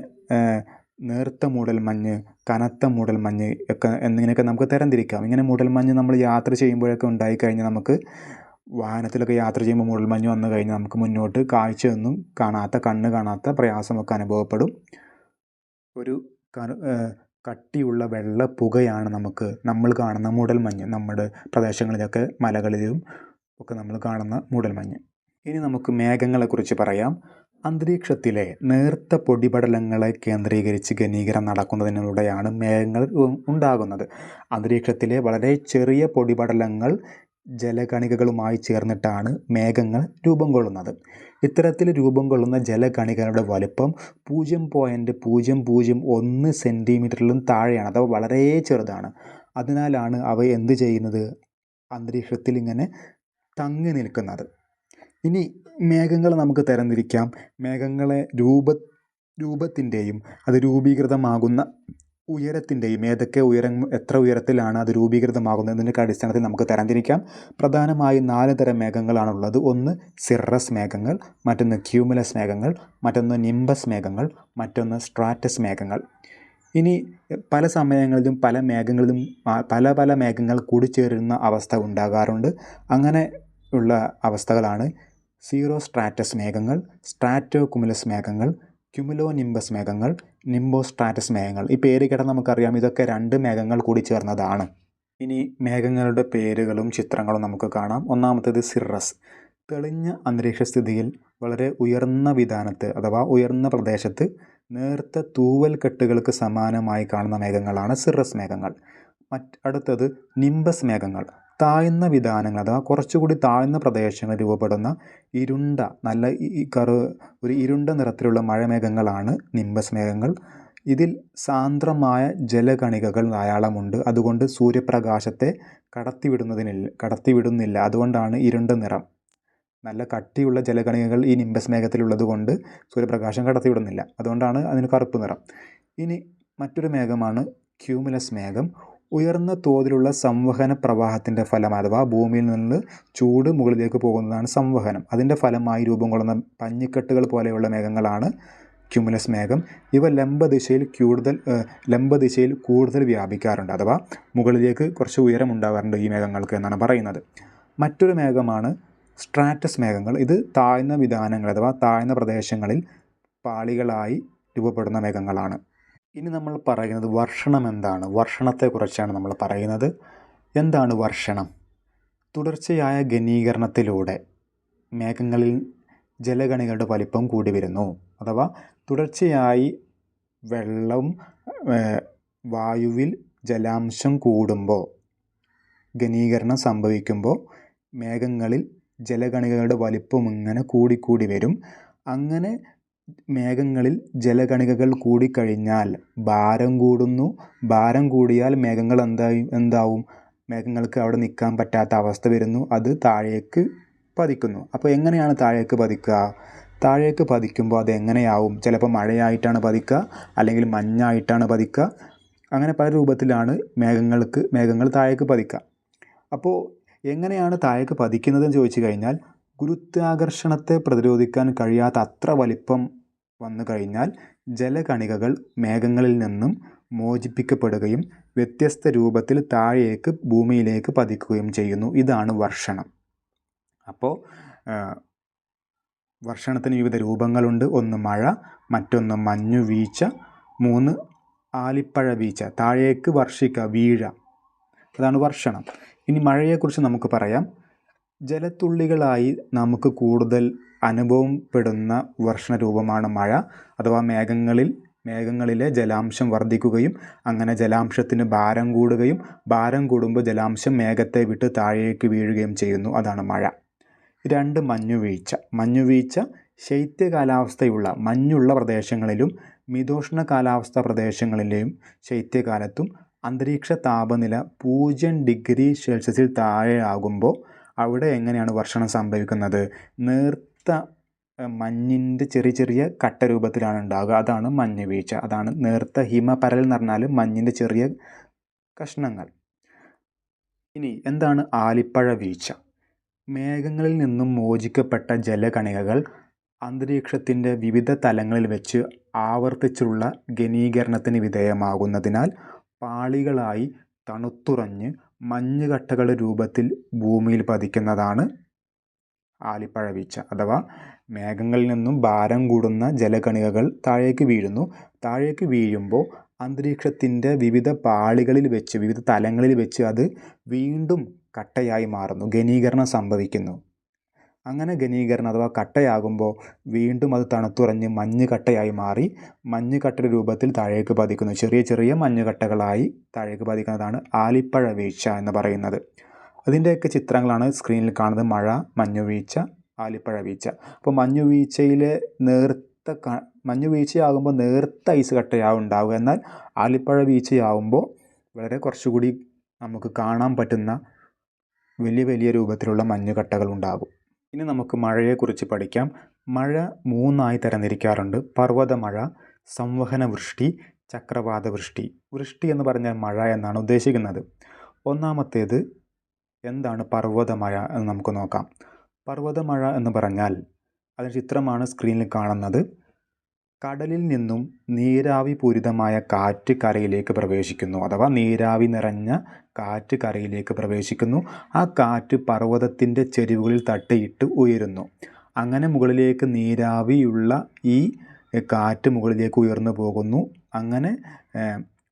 നേർത്ത മൂടൽമഞ്ഞ്, കനത്ത മൂടൽമഞ്ഞ് ഒക്കെ എന്നിങ്ങനെയൊക്കെ നമുക്ക് തരംതിരിക്കാം. ഇങ്ങനെ മൂടൽമഞ്ഞ് നമ്മൾ യാത്ര ചെയ്യുമ്പോഴൊക്കെ ഉണ്ടായിക്കഴിഞ്ഞാൽ നമുക്ക് വാഹനത്തിലൊക്കെ യാത്ര ചെയ്യുമ്പോൾ മൂടൽമഞ്ഞ് വന്നു കഴിഞ്ഞാൽ നമുക്ക് മുന്നോട്ട് കാഴ്ചയൊന്നും കണ്ണ് കാണാത്ത പ്രയാസമൊക്കെ അനുഭവപ്പെടും. ഒരു കട്ടിയുള്ള വെള്ള പുകയാണ് നമ്മൾ കാണുന്ന മൂടൽമഞ്ഞ്. നമ്മുടെ പ്രദേശങ്ങളിലൊക്കെ മലകളിലും ഒക്കെ നമ്മൾ കാണുന്ന മൂടൽമഞ്ഞ്. ഇനി നമുക്ക് മേഘങ്ങളെക്കുറിച്ച് പറയാം. അന്തരീക്ഷത്തിലെ നേർത്ത പൊടിപടലങ്ങളെ കേന്ദ്രീകരിച്ച് ഘനീകരണം നടക്കുന്നതിലൂടെയാണ് മേഘങ്ങൾ ഉണ്ടാകുന്നത്. അന്തരീക്ഷത്തിലെ വളരെ ചെറിയ പൊടിപടലങ്ങൾ ജലകണികകളുമായി ചേർന്നിട്ടാണ് മേഘങ്ങൾ രൂപം കൊള്ളുന്നത്. ഇത്തരത്തിൽ രൂപം കൊള്ളുന്ന ജലകണികകളുടെ വലുപ്പം 0.001 സെൻറ്റിമീറ്ററിലും താഴെയാണ്. അഥവാ വളരെ ചെറുതാണ്. അതിനാലാണ് അവ എന്ത് ചെയ്യുന്നത്, അന്തരീക്ഷത്തിൽ ഇങ്ങനെ തങ്ങി നിൽക്കുന്നത്. ഇനി മേഘങ്ങൾ നമുക്ക് തരംതിരിക്കാം. മേഘങ്ങളെ രൂപത്തിൻ്റെയും അത് രൂപീകൃതമാകുന്ന ഉയരത്തിൻ്റെയും എത്ര ഉയരത്തിലാണ് അത് രൂപീകൃതമാകുന്നതിൻ്റെ അടിസ്ഥാനത്തിൽ നമുക്ക് തരംതിരിക്കാം. പ്രധാനമായും 4 തരം മേഘങ്ങളാണുള്ളത്. ഒന്ന് സിറസ് മേഘങ്ങൾ, മറ്റൊന്ന് ക്യൂമുലസ് മേഘങ്ങൾ, മറ്റൊന്ന് നിംബസ് മേഘങ്ങൾ, മറ്റൊന്ന് സ്ട്രാറ്റസ് മേഘങ്ങൾ. ഇനി പല സമയങ്ങളിലും പല മേഘങ്ങൾ കൂടിച്ചേരുന്ന അവസ്ഥ ഉണ്ടാകാറുണ്ട്. അങ്ങനെ ഉള്ള അവസ്ഥകളാണ് സീറോ സ്ട്രാറ്റസ് മേഘങ്ങൾ, സ്ട്രാറ്റോ കുമുലസ് മേഘങ്ങൾ, ക്യുമുലോ നിംബസ് മേഘങ്ങൾ, നിംബോ സ്ട്രാറ്റസ് മേഘങ്ങൾ. ഈ പേര് കേട്ടാൽ നമുക്കറിയാം ഇതൊക്കെ 2 മേഘങ്ങൾ കൂടി ചേർന്നതാണ്. ഇനി മേഘങ്ങളുടെ പേരുകളും ചിത്രങ്ങളും നമുക്ക് കാണാം. ഒന്നാമത്തേത് സിറസ്. തെളിഞ്ഞ അന്തരീക്ഷസ്ഥിതിയിൽ വളരെ ഉയർന്ന വിതാനത്ത് അഥവാ ഉയർന്ന പ്രദേശത്ത് നേർത്ത തൂവൽ കെട്ടുകൾക്ക് സമാനമായി കാണുന്ന മേഘങ്ങളാണ് സിറസ് മേഘങ്ങൾ. അടുത്തത് നിംബസ് മേഘങ്ങൾ. താഴ്ന്ന വിതാനങ്ങൾ അഥവാ കുറച്ചുകൂടി താഴ്ന്ന പ്രദേശങ്ങളിൽ രൂപപ്പെടുന്ന ഒരു ഇരുണ്ട നിറത്തിലുള്ള മഴമേഘങ്ങളാണ് നിംബസ് മേഘങ്ങൾ. ഇതിൽ സാന്ദ്രമായ ജലകണികകൾ ധാരാളമുണ്ട്. അതുകൊണ്ട് സൂര്യപ്രകാശത്തെ കടത്തിവിടുന്നില്ല. അതുകൊണ്ടാണ് ഇരുണ്ട നിറം. നല്ല കട്ടിയുള്ള ജലകണികകൾ ഈ നിംബസ് മേഘത്തിലുള്ളത് കൊണ്ട് സൂര്യപ്രകാശം കടത്തിവിടുന്നില്ല. അതുകൊണ്ടാണ് അതിന് കറുപ്പ് നിറം. ഇനി മറ്റൊരു മേഘമാണ് ക്യൂമുലസ് മേഘം. ഉയർന്ന തോതിലുള്ള സംവഹന പ്രവാഹത്തിൻ്റെ ഫലം അഥവാ ഭൂമിയിൽ നിന്ന് ചൂട് മുകളിലേക്ക് പോകുന്നതാണ് സംവഹനം. അതിൻ്റെ ഫലമായി രൂപം കൊള്ളുന്ന പഞ്ഞിക്കെട്ടുകൾ പോലെയുള്ള മേഘങ്ങളാണ് ക്യുമുലസ് മേഘം. ഇവ ലംബദിശയിൽ കൂടുതൽ വ്യാപിക്കാറുണ്ട്. അഥവാ മുകളിലേക്ക് കുറച്ച് ഉയരമുണ്ടാകാറുണ്ട് ഈ മേഘങ്ങൾക്ക് എന്നാണ് പറയുന്നത്. മറ്റൊരു മേഘമാണ് സ്ട്രാറ്റസ് മേഘങ്ങൾ. ഇത് താഴ്ന്ന വിതാനങ്ങൾ അഥവാ താഴ്ന്ന പ്രദേശങ്ങളിൽ പാളികളായി രൂപപ്പെടുന്ന മേഘങ്ങളാണ്. ഇനി നമ്മൾ പറയുന്നത് വർഷണം എന്താണ്? വർഷണത്തെക്കുറിച്ചാണ് നമ്മൾ പറയുന്നത്. എന്താണ് വർഷണം? തുടർച്ചയായ ഘനീകരണത്തിലൂടെ മേഘങ്ങളിൽ ജലകണികളുടെ വലിപ്പം കൂടി വരുന്നു. അഥവാ തുടർച്ചയായി വായുവിൽ ജലാംശം കൂടുമ്പോൾ, ഘനീകരണം സംഭവിക്കുമ്പോൾ മേഘങ്ങളിൽ ജലകണികകളുടെ വലിപ്പം ഇങ്ങനെ കൂടിക്കൂടി വരും. അങ്ങനെ മേഘങ്ങളിൽ ജലകണികകൾ കൂടിക്കഴിഞ്ഞാൽ ഭാരം കൂടുന്നു. ഭാരം കൂടിയാൽ മേഘങ്ങൾ എന്താവും? മേഘങ്ങൾക്ക് അവിടെ നിൽക്കാൻ പറ്റാത്ത അവസ്ഥ വരുന്നു. അത് താഴേക്ക് പതിക്കുന്നു. അപ്പോൾ എങ്ങനെയാണ് താഴേക്ക് പതിക്കുക? താഴേക്ക് പതിക്കുമ്പോൾ അത് എങ്ങനെയാവും? ചിലപ്പോൾ മഴയായിട്ടാണ് പതിക്കുക, അല്ലെങ്കിൽ മഞ്ഞായിട്ടാണ് പതിക്കുക. അങ്ങനെ പല രൂപത്തിലാണ് മേഘങ്ങൾ താഴേക്ക് പതിക്കുക. അപ്പോൾ എങ്ങനെയാണ് താഴേക്ക് പതിക്കുന്നതെന്ന് ചോദിച്ചു കഴിഞ്ഞാൽ, ഗുരുത്വാകർഷണത്തെ പ്രതിരോധിക്കാൻ കഴിയാത്ത അത്ര വലിപ്പം വന്നു കഴിഞ്ഞാൽ ജലകണികകൾ മേഘങ്ങളിൽ നിന്നും മോചിപ്പിക്കപ്പെടുകയും വ്യത്യസ്ത രൂപത്തിൽ താഴേക്ക് ഭൂമിയിലേക്ക് പതിക്കുകയും ചെയ്യുന്നു. ഇതാണ് വർഷണം. അപ്പോൾ വർഷണത്തിന് വിവിധ രൂപങ്ങളുണ്ട്. ഒന്ന് മഴ, മറ്റൊന്ന് മഞ്ഞുവീഴ്ച, 3 ആലിപ്പഴ വീഴ്ച, താഴേക്ക് വീഴ. അതാണ് വർഷണം. ഇനി മഴയെക്കുറിച്ച് നമുക്ക് പറയാം. ജലത്തുള്ളികളായി നമുക്ക് കൂടുതൽ അനുഭവപ്പെടുന്ന വർഷണരൂപമാണ് മഴ. അഥവാ മേഘങ്ങളിലെ ജലാംശം വർദ്ധിക്കുകയും അങ്ങനെ ജലാംശത്തിന് ഭാരം കൂടുകയും ഭാരം കൂടുമ്പോൾ ജലാംശം മേഘത്തെ വിട്ട് താഴേക്ക് വീഴുകയും ചെയ്യുന്നു. അതാണ് മഴ. 2 മഞ്ഞുവീഴ്ച. മഞ്ഞുവീഴ്ച ശൈത്യകാലാവസ്ഥയുള്ള മഞ്ഞുള്ള പ്രദേശങ്ങളിലും മിതോഷ്ണ കാലാവസ്ഥാ പ്രദേശങ്ങളിലെയും ശൈത്യകാലത്തും അന്തരീക്ഷ താപനില 0°C താഴെയാകുമ്പോൾ അവിടെ എങ്ങനെയാണ് വർഷണം സംഭവിക്കുന്നത്? നേർത്ത മഞ്ഞിൻ്റെ ചെറിയ ചെറിയ കട്ട രൂപത്തിലാണ് ഉണ്ടാകുക. അതാണ് മഞ്ഞ് വീഴ്ച. അതാണ് നേർത്ത ഹിമപരൽ എന്ന് പറഞ്ഞാൽ മഞ്ഞിൻ്റെ ചെറിയ കഷ്ണങ്ങൾ. ഇനി എന്താണ് ആലിപ്പഴ വീഴ്ച? മേഘങ്ങളിൽ നിന്നും മോചിക്കപ്പെട്ട ജലകണികകൾ അന്തരീക്ഷത്തിൻ്റെ വിവിധ തലങ്ങളിൽ വെച്ച് ആവർത്തിച്ചുള്ള ഘനീകരണത്തിന് വിധേയമാകുന്നതിനാൽ പാളികളായി തണുത്തുറഞ്ഞ് മഞ്ഞുകട്ടകളുടെ രൂപത്തിൽ ഭൂമിയിൽ പതിക്കുന്നതാണ് ആലിപ്പഴ വീഴ്ച. അഥവാ മേഘങ്ങളിൽ നിന്നും ഭാരം കൂടുന്ന ജലകണികകൾ താഴേക്ക് വീഴുന്നു. താഴേക്ക് വീഴുമ്പോൾ അന്തരീക്ഷത്തിൻ്റെ വിവിധ പാളികളിൽ വെച്ച്, വിവിധ തലങ്ങളിൽ വെച്ച് അത് വീണ്ടും കട്ടയായി മാറുന്നു, ഘനീകരണം സംഭവിക്കുന്നു. അങ്ങനെ ഘനീകരണം അഥവാ കട്ടയാകുമ്പോൾ വീണ്ടും അത് തണുത്തുറഞ്ഞ് മഞ്ഞുകട്ടയായി മാറി മഞ്ഞുകട്ടയുടെ രൂപത്തിൽ താഴേക്ക് പതിക്കുന്നു. ചെറിയ ചെറിയ മഞ്ഞുകട്ടകളായി താഴേക്ക് പതിക്കുന്നതാണ് ആലിപ്പഴ വീഴ്ച എന്ന് പറയുന്നത്. അതിൻ്റെയൊക്കെ ചിത്രങ്ങളാണ് സ്ക്രീനിൽ കാണുന്നത്. മഴ, മഞ്ഞുവീഴ്ച, ആലിപ്പഴ വീഴ്ച. അപ്പോൾ മഞ്ഞുവീഴ്ചയാകുമ്പോൾ നേർത്ത ഐസ് കട്ടയാവും ഉണ്ടാവുക. എന്നാൽ ആലിപ്പഴ വീഴ്ചയാവുമ്പോൾ വളരെ കുറച്ചുകൂടി നമുക്ക് കാണാൻ പറ്റുന്ന വലിയ വലിയ രൂപത്തിലുള്ള മഞ്ഞുകട്ടകൾ ഉണ്ടാകും. ഇനി നമുക്ക് മഴയെക്കുറിച്ച് പഠിക്കാം. മഴ 3ആയി തരംതിരിക്കാറുണ്ട്. പർവ്വതമഴ, സംവഹന വൃഷ്ടി, ചക്രവാത വൃഷ്ടി. വൃഷ്ടി എന്ന് പറഞ്ഞാൽ മഴ എന്നാണ് ഉദ്ദേശിക്കുന്നത്. ഒന്നാമത്തേത് എന്താണ് പർവ്വതമഴ എന്ന് നമുക്ക് നോക്കാം. പർവ്വതമഴ എന്ന് പറഞ്ഞാൽ അതിന് ചിത്രമാണ് സ്ക്രീനിൽ കാണുന്നത്. കടലിൽ നിന്നും നീരാവി പൂരിതമായ കാറ്റ് കരയിലേക്ക് പ്രവേശിക്കുന്നു. അഥവാ നീരാവി നിറഞ്ഞ കാറ്റ് കരയിലേക്ക് പ്രവേശിക്കുന്നു. ആ കാറ്റ് പർവ്വതത്തിൻ്റെ ചെരിവുകളിൽ തട്ടിയിട്ട് ഉയരുന്നു. അങ്ങനെ മുകളിലേക്ക് നീരാവിയുള്ള ഈ കാറ്റ് മുകളിലേക്ക് ഉയർന്നു പോകുന്നു. അങ്ങനെ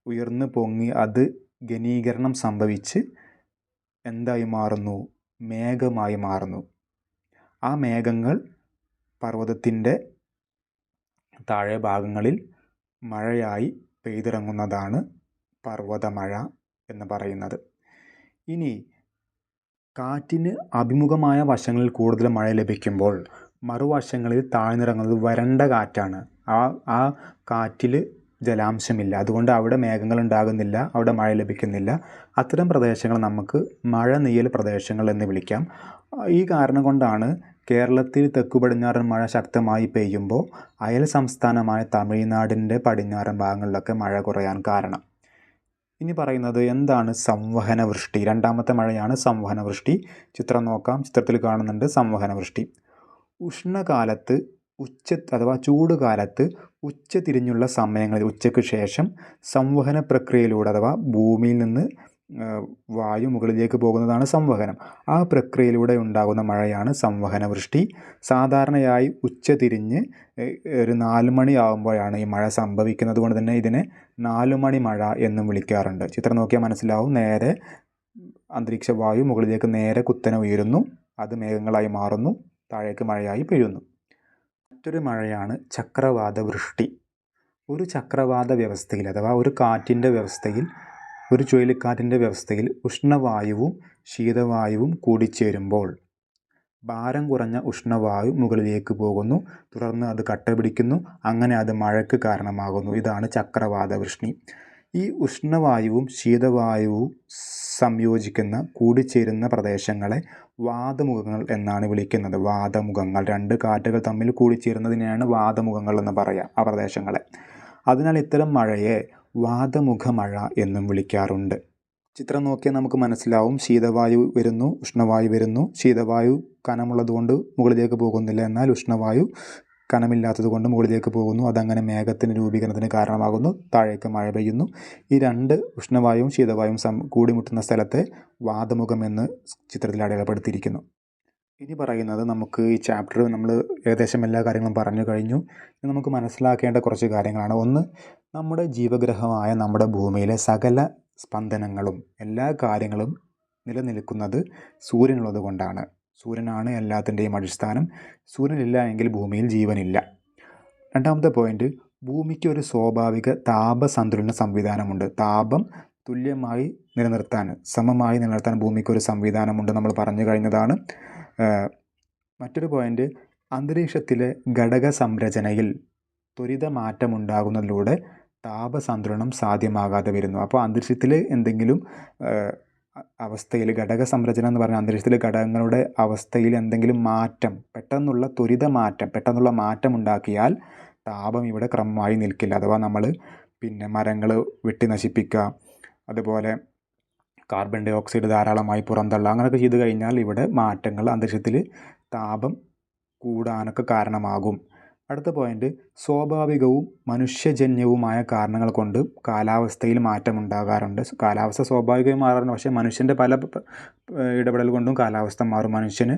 ഉയർന്നു പൊങ്ങി അത് ഘനീകരണം സംഭവിച്ച് എന്തായി മാറുന്നു? മേഘമായി മാറുന്നു. ആ മേഘങ്ങൾ പർവ്വതത്തിൻ്റെ താഴെ ഭാഗങ്ങളിൽ മഴയായി പെയ്തിറങ്ങുന്നതാണ് പർവ്വതമഴ എന്ന് പറയുന്നത്. ഇനി കാറ്റിന് അഭിമുഖമായ വശങ്ങളിൽ കൂടുതൽ മഴ ലഭിക്കുമ്പോൾ മറുവശങ്ങളിൽ താഴ്ന്നിറങ്ങുന്നത് വരണ്ട കാറ്റാണ്. ആ കാറ്റിൽ ജലാംശമില്ല. അതുകൊണ്ട് അവിടെ മേഘങ്ങൾ ഉണ്ടാകുന്നില്ല, അവിടെ മഴ ലഭിക്കുന്നില്ല. അത്തരം പ്രദേശങ്ങൾ നമുക്ക് മഴ നീയൽ പ്രദേശങ്ങൾ എന്ന് വിളിക്കാം. ഈ കാരണം കൊണ്ടാണ് കേരളത്തിൽ തെക്കു പടിഞ്ഞാറൻ മഴ ശക്തമായി പെയ്യുമ്പോൾ അയൽ സംസ്ഥാനമായ തമിഴ്നാടിൻ്റെ പടിഞ്ഞാറൻ ഭാഗങ്ങളിലൊക്കെ മഴ കുറയാൻ കാരണം. ഇനി പറയുന്നത് എന്താണ് സംവഹന വൃഷ്ടി? രണ്ടാമത്തെ മഴയാണ് സംവഹന വൃഷ്ടി. ചിത്രം നോക്കാം. ചിത്രത്തിൽ കാണുന്നുണ്ട് സംവഹന വൃഷ്ടി. ഉഷ്ണകാലത്ത് അഥവാ ചൂടുകാലത്ത് ഉച്ചതിരിഞ്ഞുള്ള സമയങ്ങളിൽ ഉച്ചയ്ക്ക് ശേഷം സംവഹന പ്രക്രിയയിലൂടെ അഥവാ ഭൂമിയിൽ നിന്ന് വായു മുകളിലേക്ക് പോകുന്നതാണ് സംവഹനം. ആ പ്രക്രിയയിലൂടെ ഉണ്ടാകുന്ന മഴയാണ് സംവഹന വൃഷ്ടി. സാധാരണയായി ഉച്ചതിരിഞ്ഞ് ഒരു 4 മണിയാകുമ്പോഴാണ് ഈ മഴ സംഭവിക്കുന്നത്. കൊണ്ട് തന്നെ ഇതിനെ 4 മണി മഴ എന്നും വിളിക്കാറുണ്ട്. ചിത്രം നോക്കിയാൽ മനസ്സിലാവും. നേരെ അന്തരീക്ഷ വായു മുകളിലേക്ക് നേരെ കുത്തനെ ഉയരുന്നു. അത് മേഘങ്ങളായി മാറുന്നു. താഴേക്ക് മഴയായി പെയ്യുന്നു. മറ്റൊരു മഴയാണ് ചക്രവാത വൃഷ്ടി. ഒരു ചക്രവാത വ്യവസ്ഥയിൽ അഥവാ ഒരു കാറ്റിൻ്റെ വ്യവസ്ഥയിൽ, ഒരു ചുഴലിക്കാറ്റിൻ്റെ വ്യവസ്ഥയിൽ ഉഷ്ണവായുവും ശീതവായുവും കൂടിച്ചേരുമ്പോൾ ഭാരം കുറഞ്ഞ ഉഷ്ണവായു മുകളിലേക്ക് പോകുന്നു. തുടർന്ന് അത് കട്ട പിടിക്കുന്നു. അങ്ങനെ അത് മഴയ്ക്ക് കാരണമാകുന്നു. ഇതാണ് ചക്രവാത വൃഷ്ടി. ഈ ഉഷ്ണവായുവും ശീതവായുവും സംയോജിക്കുന്ന കൂടിച്ചേരുന്ന പ്രദേശങ്ങളെ വാതമുഖങ്ങൾ എന്നാണ് വിളിക്കുന്നത്. വാതമുഖങ്ങൾ, 2 കാറ്റുകൾ തമ്മിൽ കൂടിച്ചേരുന്നതിനെയാണ് വാതമുഖങ്ങൾ എന്ന് പറയാം, ആ പ്രദേശങ്ങളെ. അതിനാൽ ഇത്തരം മഴയെ വാതമുഖ മഴ എന്നും വിളിക്കാറുണ്ട്. ചിത്രം നോക്കിയാൽ നമുക്ക് മനസ്സിലാവും. ശീതവായു വരുന്നു, ഉഷ്ണവായു വരുന്നു. ശീതവായു കനമുള്ളതുകൊണ്ട് മുകളിലേക്ക് പോകുന്നില്ല, എന്നാൽ ഉഷ്ണവായു കനമില്ലാത്തത് കൊണ്ട് മുകളിലേക്ക് പോകുന്നു. അതങ്ങനെ മേഘത്തിന് രൂപീകരണത്തിന് കാരണമാകുന്നു. താഴേക്ക് മഴ പെയ്യുന്നു. ഈ 2 ഉഷ്ണവായുവും ശീതവായുവും കൂടിമുട്ടുന്ന സ്ഥലത്തെ വാതമുഖം എന്ന് ചിത്രത്തിൽ അടയാളപ്പെടുത്തിയിരിക്കുന്നു. ഇനി പറയുന്നത്, നമുക്ക് ഈ ചാപ്റ്റർ നമ്മൾ ഏകദേശം എല്ലാ കാര്യങ്ങളും പറഞ്ഞു കഴിഞ്ഞു. ഇനി നമുക്ക് മനസ്സിലാക്കേണ്ട കുറച്ച് കാര്യങ്ങളാണ്. ഒന്ന്, നമ്മുടെ ജീവഗ്രഹമായ നമ്മുടെ ഭൂമിയിലെ സകല സ്പന്ദനങ്ങളും എല്ലാ കാര്യങ്ങളും നിലനിൽക്കുന്നത് സൂര്യനുള്ളത് കൊണ്ടാണ്. സൂര്യനാണ് എല്ലാത്തിൻ്റെയും അടിസ്ഥാനം. സൂര്യനില്ല എങ്കിൽ ഭൂമിയിൽ ജീവനില്ല. രണ്ടാമത്തെ പോയിന്റ്, ഭൂമിക്ക് ഒരു സ്വാഭാവിക താപസന്തുലന സംവിധാനമുണ്ട്. താപം തുല്യമായി നിലനിർത്താൻ, സമമായി നിലനിർത്താൻ ഭൂമിക്ക് ഒരു സംവിധാനമുണ്ട്, നമ്മൾ പറഞ്ഞു കഴിഞ്ഞതാണ്. മറ്റൊരു പോയിന്റ്, അന്തരീക്ഷത്തിലെ ഘടക സംരചനയിൽ ത്വരിത മാറ്റമുണ്ടാകുന്നതിലൂടെ താപസന്തുലനം സാധ്യമാകാതെ വരുന്നു. അപ്പോൾ അന്തരീക്ഷത്തിൽ എന്തെങ്കിലും അവസ്ഥയിൽ ഘടക സംരചന എന്ന് പറഞ്ഞാൽ അന്തരീക്ഷത്തിലെ ഘടകങ്ങളുടെ അവസ്ഥയിൽ എന്തെങ്കിലും മാറ്റം, പെട്ടെന്നുള്ള മാറ്റം ഉണ്ടാക്കിയാൽ താപം ഇവിടെ ക്രമമായി നിൽക്കില്ല. അഥവാ നമ്മൾ മരങ്ങൾ വെട്ടി നശിപ്പിക്കുക, അതുപോലെ കാർബൺ ഡൈ ഓക്സൈഡ് ധാരാളമായി പുറന്തള്ളുക, അങ്ങനെയൊക്കെ ചെയ്തു കഴിഞ്ഞാൽ ഇവിടെ മാറ്റങ്ങൾ അന്തരീക്ഷത്തിൽ താപം കൂടാനൊക്കെ കാരണമാകും. അടുത്ത പോയിന്റ്, സ്വാഭാവികവും മനുഷ്യജന്യവുമായ കാരണങ്ങൾ കൊണ്ട് കാലാവസ്ഥയിൽ മാറ്റമുണ്ടാകാറുണ്ട്. കാലാവസ്ഥ സ്വാഭാവികമായി മാറാറുണ്ട്, പക്ഷേ മനുഷ്യൻ്റെ പല ഇടപെടൽ കൊണ്ടും കാലാവസ്ഥ മാറും. മനുഷ്യന്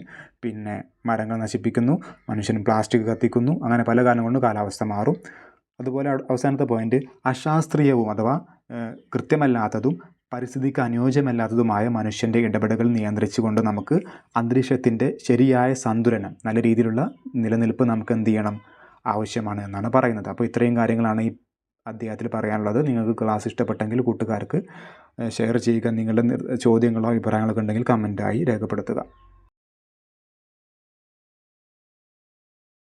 മരങ്ങൾ നശിപ്പിക്കുന്നു, മനുഷ്യൻ പ്ലാസ്റ്റിക് കത്തിക്കുന്നു, അങ്ങനെ പല കാരണം കൊണ്ടും കാലാവസ്ഥ മാറും. അതുപോലെ അവസാനത്തെ പോയിന്റ്, അശാസ്ത്രീയവും അഥവാ കൃത്യമല്ലാത്തതും പരിസ്ഥിതിക്ക് അനുയോജ്യമല്ലാത്തതുമായ മനുഷ്യൻ്റെ ഇടപെടലുകൾ നിയന്ത്രിച്ചുകൊണ്ട് നമുക്ക് അന്തരീക്ഷത്തിൻ്റെ ശരിയായ സന്തുലനം, നല്ല രീതിയിലുള്ള നിലനിൽപ്പ് നമുക്ക് എന്ത് ചെയ്യണം, ആവശ്യമാണ് എന്നാണ് പറയുന്നത്. അപ്പോൾ ഇത്രയും കാര്യങ്ങളാണ് ഈ അധ്യായത്തിൽ പറയാനുള്ളത്. നിങ്ങൾക്ക് ക്ലാസ് ഇഷ്ടപ്പെട്ടെങ്കിൽ കൂട്ടുകാർക്ക് ഷെയർ ചെയ്യുക. നിങ്ങളുടെ ചോദ്യങ്ങളോ അഭിപ്രായങ്ങളൊക്കെ ഉണ്ടെങ്കിൽ കമൻറ്റായി രേഖപ്പെടുത്തുക.